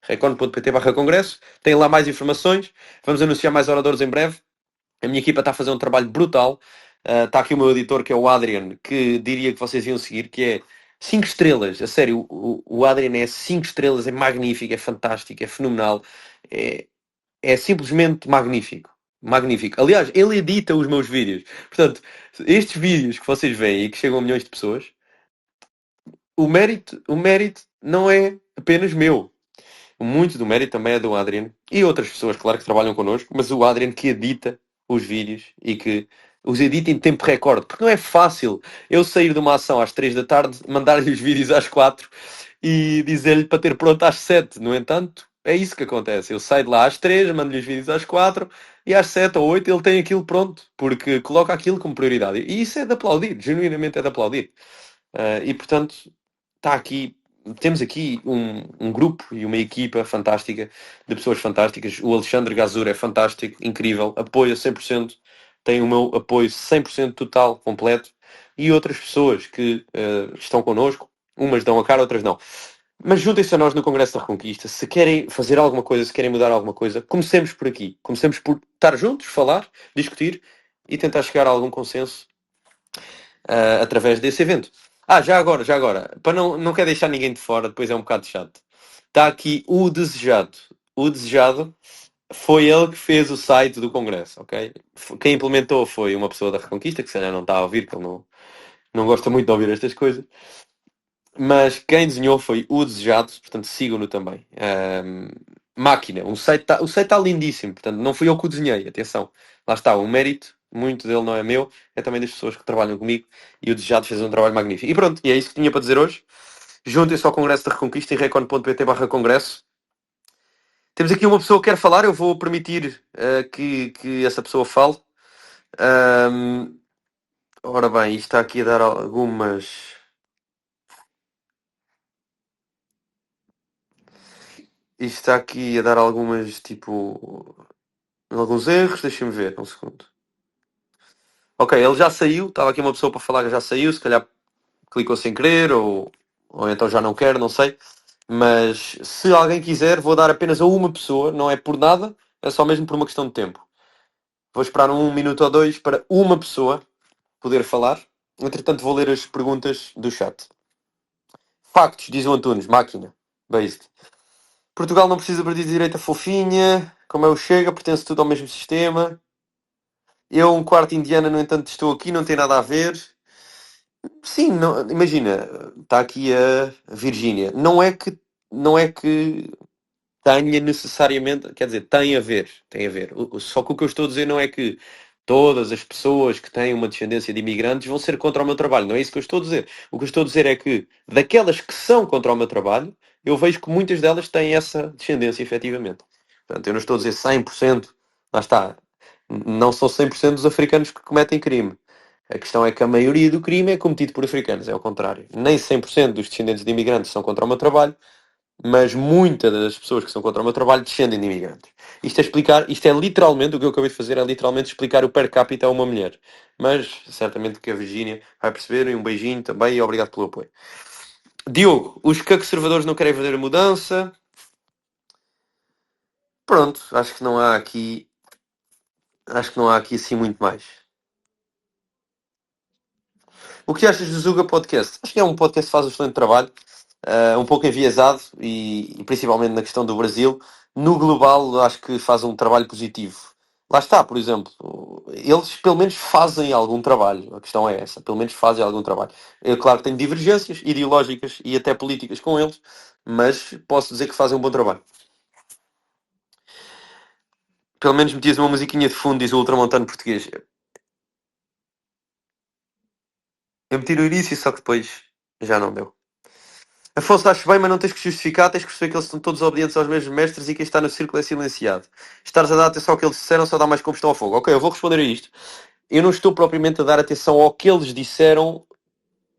recon.pt/congresso. Tem lá mais informações. Vamos anunciar mais oradores em breve. A minha equipa está a fazer um trabalho brutal. Está aqui o meu editor, que é o Adrian, que diria que vocês iam seguir, que é 5 estrelas. A sério, o Adrian é 5 estrelas, é magnífico, é fantástico, é fenomenal. É, é simplesmente magnífico. Magnífico. Aliás, ele edita os meus vídeos. Portanto, estes vídeos que vocês veem e que chegam a milhões de pessoas, o mérito não é apenas meu. Muito do mérito também é do Adrian e outras pessoas, claro, que trabalham connosco, mas o Adrian que edita os vídeos e que os edita em tempo recorde, porque não é fácil eu sair de uma ação às 3 da tarde, mandar-lhe os vídeos às 4 e dizer-lhe para ter pronto às 7. No entanto, é isso que acontece. Eu saio de lá às 3, mando-lhe os vídeos às 4 e às 7 ou 8 ele tem aquilo pronto, porque coloca aquilo como prioridade. E isso é de aplaudir, genuinamente é de aplaudir. E portanto, está aqui, temos aqui um grupo e uma equipa fantástica de pessoas fantásticas. O Alexandre Gazur é fantástico, incrível, apoia 100%, tem o meu apoio 100% total, completo, e outras pessoas que estão connosco, umas dão a cara, outras não. Mas juntem-se a nós no Congresso da Reconquista. Se querem fazer alguma coisa, se querem mudar alguma coisa, comecemos por aqui. Comecemos por estar juntos, falar, discutir e tentar chegar a algum consenso através desse evento. Já agora, para não quer deixar ninguém de fora, depois é um bocado chato. Está aqui o Desejado. O Desejado foi ele que fez o site do Congresso, ok? Quem implementou foi uma pessoa da Reconquista, que se calhar não está a ouvir, que ele não gosta muito de ouvir estas coisas. Mas quem desenhou foi o Desejado, portanto sigam-no também. Máquina, o site está lindíssimo, portanto não fui eu que o desenhei, atenção. Lá está, o mérito, muito dele não é meu, é também das pessoas que trabalham comigo e o Desejado fez um trabalho magnífico. E pronto, e é isso que tinha para dizer hoje. Juntem-se ao Congresso da Reconquista em recon.pt/congresso. Temos aqui uma pessoa que quer falar, eu vou permitir que essa pessoa fale. Ora bem, isto está aqui a dar algumas. Isto está aqui a dar algumas, tipo, alguns erros. Deixa-me ver, um segundo. Ok, ele já saiu. Estava aqui uma pessoa para falar que já saiu. Se calhar clicou sem querer ou então já não quer, não sei. Mas se alguém quiser, vou dar apenas a uma pessoa. Não é por nada, é só mesmo por uma questão de tempo. Vou esperar 1 minuto ou 2 para uma pessoa poder falar. Entretanto, vou ler as perguntas do chat. Factos, diz o Antunes, máquina. Based. Portugal não precisa de partido de direita fofinha. Como é o Chega, pertence tudo ao mesmo sistema. Eu, um quarto indiana, no entanto, estou aqui, não tem nada a ver. Sim, imagina, está aqui a Virgínia. Não é que tenha necessariamente, quer dizer, tem a ver. Só que o que eu estou a dizer não é que todas as pessoas que têm uma descendência de imigrantes vão ser contra o meu trabalho. Não é isso que eu estou a dizer. O que eu estou a dizer é que daquelas que são contra o meu trabalho, eu vejo que muitas delas têm essa descendência, efetivamente. Portanto, eu não estou a dizer 100%, lá está. Não são 100% dos africanos que cometem crime. A questão é que a maioria do crime é cometido por africanos, é ao contrário. Nem 100% dos descendentes de imigrantes são contra o meu trabalho, mas muitas das pessoas que são contra o meu trabalho descendem de imigrantes. Isto é literalmente, o que eu acabei de fazer é literalmente explicar o per capita a uma mulher. Mas certamente que a Virgínia vai perceber, e um beijinho também e obrigado pelo apoio. Diogo, os conservadores não querem fazer a mudança. Pronto, acho que não há aqui assim muito mais. O que achas do Zuga Podcast? Acho que é um podcast que faz um excelente trabalho, um pouco enviesado e principalmente na questão do Brasil. No global, acho que faz um trabalho positivo. Lá está, por exemplo, eles pelo menos fazem algum trabalho. A questão é essa, pelo menos fazem algum trabalho. Eu, claro que tenho divergências ideológicas e até políticas com eles, mas posso dizer que fazem um bom trabalho. Pelo menos metias uma musiquinha de fundo, diz o ultramontano português. Eu meti no início, só que depois já não deu. Afonso, acho bem, mas não tens que justificar, tens que perceber que eles estão todos obedientes aos mesmos mestres e quem está no círculo é silenciado. Estares a dar atenção ao que eles disseram só dá mais combustão ao fogo. Ok, eu vou responder a isto. Eu não estou propriamente a dar atenção ao que eles disseram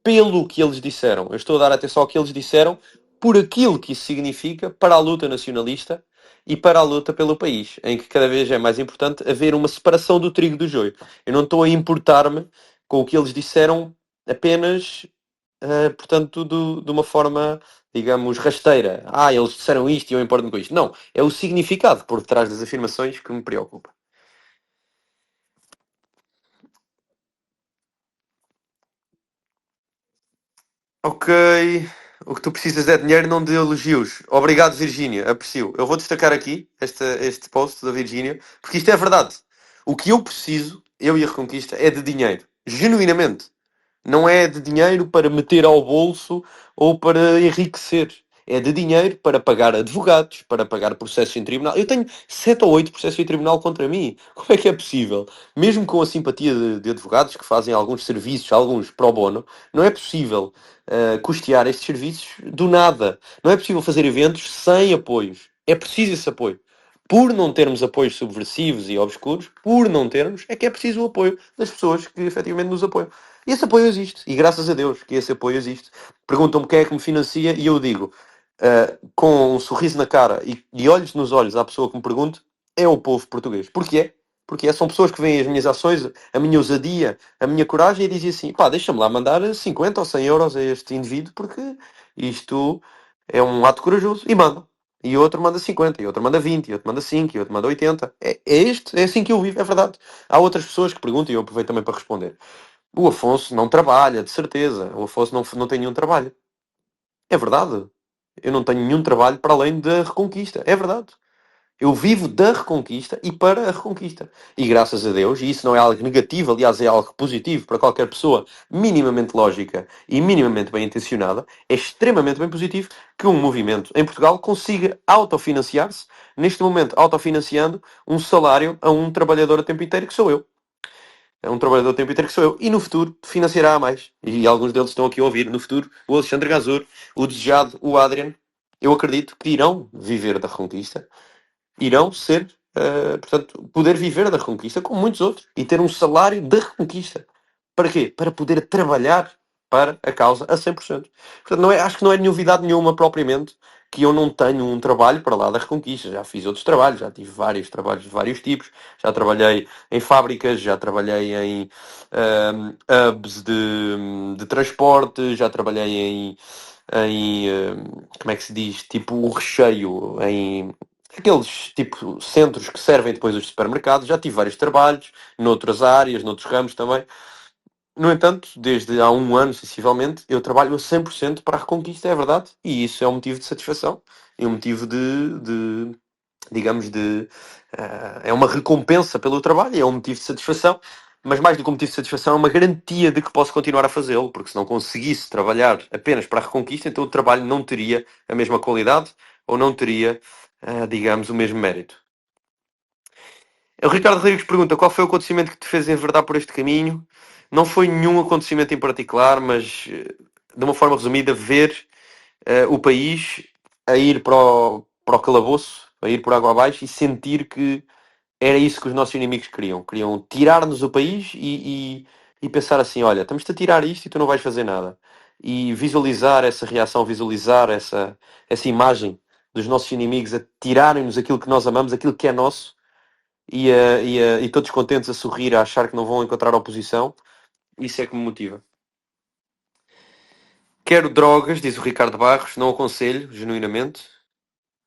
pelo que eles disseram. Eu estou a dar atenção ao que eles disseram por aquilo que isso significa para a luta nacionalista e para a luta pelo país, em que cada vez é mais importante haver uma separação do trigo do joio. Eu não estou a importar-me com o que eles disseram apenas, portanto, de uma forma digamos, rasteira. Eles disseram isto e eu importo-me com isto. Não, é o significado por detrás das afirmações que me preocupa. Ok. O que tu precisas é de dinheiro, não de elogios. Obrigado, Virgínia. Aprecio. Eu vou destacar aqui este post da Virgínia, porque isto é verdade. O que eu preciso, eu e a Reconquista, é de dinheiro. Genuinamente. Não é de dinheiro para meter ao bolso ou para enriquecer. É de dinheiro para pagar advogados, para pagar processos em tribunal. Eu tenho 7 ou 8 processos em tribunal contra mim. Como é que é possível? Mesmo com a simpatia de advogados que fazem alguns serviços, alguns pro bono, não é possível custear estes serviços do nada. Não é possível fazer eventos sem apoios. É preciso esse apoio. Por não termos apoios subversivos e obscuros, por não termos, é que é preciso o apoio das pessoas que efetivamente nos apoiam. E esse apoio existe. E graças a Deus que esse apoio existe. Perguntam-me quem é que me financia e eu digo, com um sorriso na cara e olhos nos olhos à pessoa que me pergunte, é o povo português. Porquê? Porque são pessoas que veem as minhas ações, a minha ousadia, a minha coragem e dizem assim, pá, deixa-me lá mandar 50 ou 100 euros a este indivíduo porque isto é um ato corajoso. E mandam. E outro manda 50, e outro manda 20, e outro manda 5, e outro manda 80. É assim que eu vivo, é verdade. Há outras pessoas que perguntam e eu aproveito também para responder. O Afonso não trabalha, de certeza. O Afonso não tem nenhum trabalho. É verdade. Eu não tenho nenhum trabalho para além da Reconquista. É verdade. Eu vivo da Reconquista e para a Reconquista. E graças a Deus, e isso não é algo negativo, aliás, é algo positivo para qualquer pessoa minimamente lógica e minimamente bem intencionada, é extremamente bem positivo que um movimento em Portugal consiga autofinanciar-se, neste momento autofinanciando um salário a um trabalhador a tempo inteiro, que sou eu. É um trabalhador a tempo inteiro que sou eu. E no futuro financiará a mais. E alguns deles estão aqui a ouvir. No futuro, o Alexandre Gazur, o Desejado, o Adrian, eu acredito que irão viver da Reconquista, irão ser, portanto, poder viver da Reconquista como muitos outros e ter um salário da Reconquista. Para quê? Para poder trabalhar para a causa a 100%. Portanto, acho que não é novidade nenhuma propriamente que eu não tenho um trabalho para lá da Reconquista. Já fiz outros trabalhos, já tive vários trabalhos de vários tipos, já trabalhei em fábricas, já trabalhei em hubs de transporte, já trabalhei como é que se diz? Tipo o recheio, em aqueles tipo centros que servem depois os supermercados. Já tive vários trabalhos, noutras áreas, noutros ramos também. No entanto, desde há um ano, sensivelmente, eu trabalho a 100% para a Reconquista, é verdade, e isso é um motivo de satisfação, é um motivo digamos, é uma recompensa pelo trabalho, é um motivo de satisfação, mas mais do que um motivo de satisfação, é uma garantia de que posso continuar a fazê-lo, porque se não conseguisse trabalhar apenas para a Reconquista, então o trabalho não teria a mesma qualidade, ou não teria, digamos, o mesmo mérito. O Ricardo Rodrigues pergunta qual foi o acontecimento que te fez enverdar por este caminho. Não foi nenhum acontecimento em particular, mas de uma forma resumida, ver o país a ir para o calabouço, a ir por água abaixo e sentir que era isso que os nossos inimigos queriam. Queriam tirar-nos o país e pensar assim: olha, estamos-te a tirar isto e tu não vais fazer nada. E visualizar essa reação, visualizar essa imagem dos nossos inimigos a tirarem-nos aquilo que nós amamos, aquilo que é nosso e todos contentes a sorrir, a achar que não vão encontrar oposição, isso é que me motiva. Quero drogas, diz o Ricardo Barros, não aconselho, genuinamente.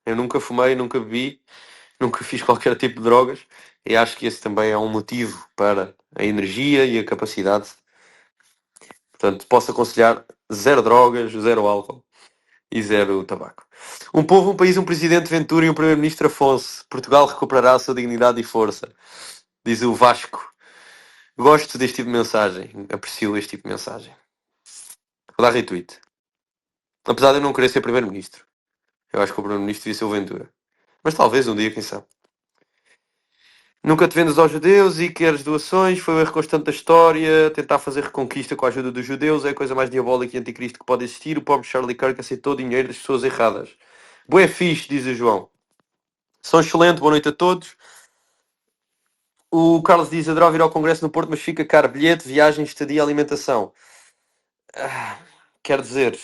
Eu nunca fumei, nunca bebi, nunca fiz qualquer tipo de drogas e acho que esse também é um motivo para a energia e a capacidade. Portanto, posso aconselhar zero drogas, zero álcool e zero tabaco. Um povo, um país, um presidente Ventura e um primeiro-ministro Afonso. Portugal recuperará a sua dignidade e força, diz o Vasco. Gosto deste tipo de mensagem. Aprecio este tipo de mensagem. Vou dar retweet. Apesar de eu não querer ser primeiro-ministro. Eu acho que o primeiro-ministro devia ser o Ventura. Mas talvez um dia, quem sabe. Nunca te vendas aos judeus e queres doações. Foi o erro constante da história. Tentar fazer reconquista com a ajuda dos judeus é a coisa mais diabólica e anticristo que pode existir. O pobre Charlie Kirk aceitou o dinheiro das pessoas erradas. Bué fixe, diz o João. São excelente, boa noite a todos. O Carlos diz, adorava ir ao Congresso no Porto, mas fica caro. Bilhete, viagem, estadia, alimentação. Quer dizer,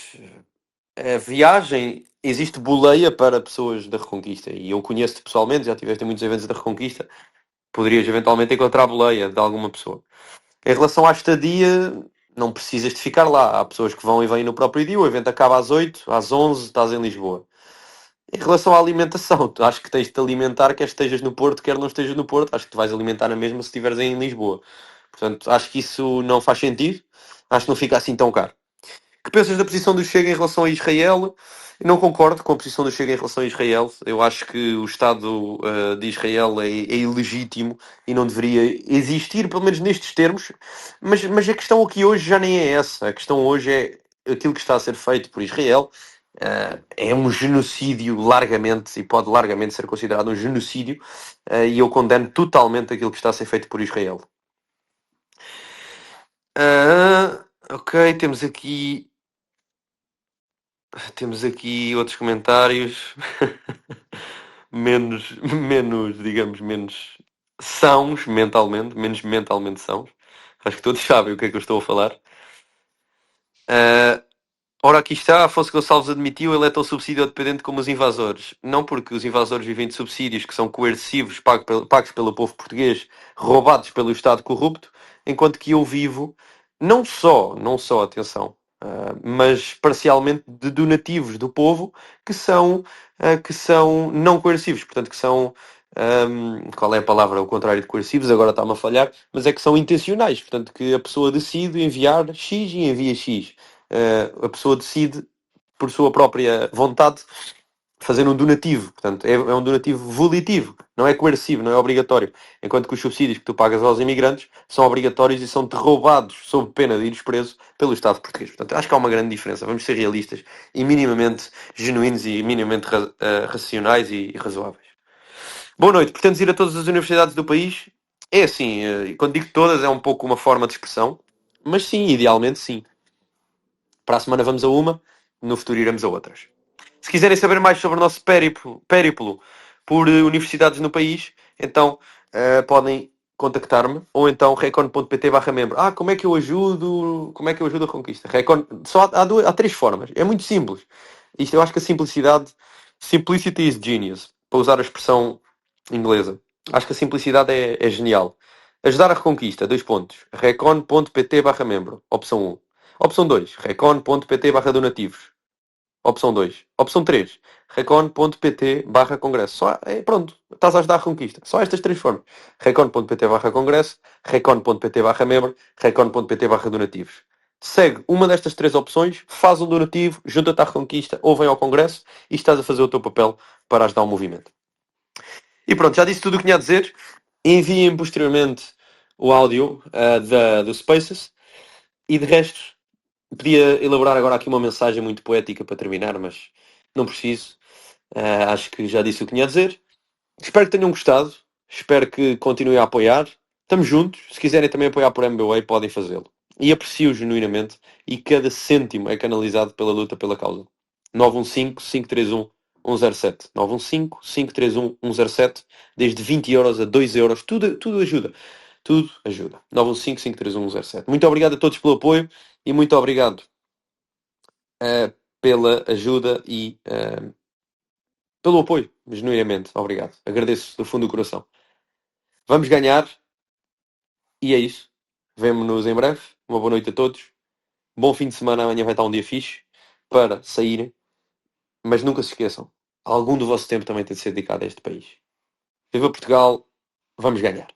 a viagem, existe boleia para pessoas da Reconquista. E eu conheço-te pessoalmente, já tiveste em muitos eventos da Reconquista. Poderias eventualmente encontrar boleia de alguma pessoa. Em relação à estadia, não precisas de ficar lá. Há pessoas que vão e vêm no próprio dia, o evento acaba às 8, às 11 estás em Lisboa. Em relação à alimentação, tu acho que tens de te alimentar, quer estejas no Porto, quer não estejas no Porto, acho que te vais alimentar na mesma se estiveres em Lisboa. Portanto, acho que isso não faz sentido, acho que não fica assim tão caro. Que pensas da posição do Chega em relação a Israel? Eu não concordo com a posição do Chega em relação a Israel. Eu acho que o Estado de Israel é ilegítimo e não deveria existir, pelo menos nestes termos. Mas a questão aqui hoje já nem é essa. A questão hoje é aquilo que está a ser feito por Israel. É um genocídio largamente, e pode largamente ser considerado um genocídio, e eu condeno totalmente aquilo que está a ser feito por Israel. Ok, temos aqui outros comentários menos, digamos, menos sãos mentalmente, menos mentalmente sãos. Acho que todos sabem o que é que eu estou a falar. Ah, ora, aqui está, Afonso Gonçalves admitiu, ele é tão subsídio dependente como os invasores. Não, porque os invasores vivem de subsídios que são coercivos, pagos pelo povo português, roubados pelo Estado corrupto, enquanto que eu vivo, não só, atenção, mas parcialmente de donativos do povo que são não coercivos, portanto que são, qual é a palavra, o contrário de coercivos, agora está-me a falhar, mas é que são intencionais, portanto que a pessoa decide enviar X e envia X. A pessoa decide, por sua própria vontade, fazer um donativo. Portanto, é um donativo volitivo, não é coercivo, não é obrigatório. Enquanto que os subsídios que tu pagas aos imigrantes são obrigatórios e são roubados sob pena de ires preso pelo Estado português. Portanto, acho que há uma grande diferença. Vamos ser realistas e minimamente genuínos e minimamente racionais e razoáveis. Boa noite. Pretendes ir a todas as universidades do país? É assim, quando digo todas é um pouco uma forma de expressão, mas sim, idealmente sim. Para a semana vamos a uma, no futuro iremos a outras. Se quiserem saber mais sobre o nosso périplo por universidades no país, então podem contactar-me ou então recon.pt/membro. Como é que eu ajudo? Como é que eu ajudo a conquista? Recon, só há três formas. É muito simples. Isto eu acho que a simplicidade, simplicity is genius, para usar a expressão inglesa. Acho que a simplicidade é genial. Ajudar a reconquista, dois pontos. recon.pt/membro, opção 1. Opção 2, recon.pt/donativos. Opção 2. Opção 3, recon.pt/congresso. Pronto, estás a ajudar a reconquista. Só estas três formas. recon.pt/congresso, recon.pt/membro, recon.pt/donativos. Segue uma destas três opções, faz um donativo, junta-te à reconquista ou vem ao congresso e estás a fazer o teu papel para ajudar o movimento. E pronto, já disse tudo o que tinha a dizer. Enviem posteriormente o áudio do Spaces e de resto podia elaborar agora aqui uma mensagem muito poética para terminar, mas não preciso. Acho que já disse o que tinha a dizer. Espero que tenham gostado. Espero que continuem a apoiar. Estamos juntos. Se quiserem também apoiar por MBWay, podem fazê-lo. E aprecio genuinamente. E cada cêntimo é canalizado pela luta pela causa. 915-531-107. 915-531-107. Desde 20 € a 2 €. Tudo ajuda. Tudo ajuda. 915-531-107. Muito obrigado a todos pelo apoio. E muito obrigado pela ajuda e pelo apoio, genuinamente. Obrigado. Agradeço do fundo do coração. Vamos ganhar e é isso. Vemo-nos em breve. Uma boa noite a todos. Bom fim de semana. Amanhã vai estar um dia fixe para saírem. Mas nunca se esqueçam. Algum do vosso tempo também tem de ser dedicado a este país. Viva Portugal. Vamos ganhar.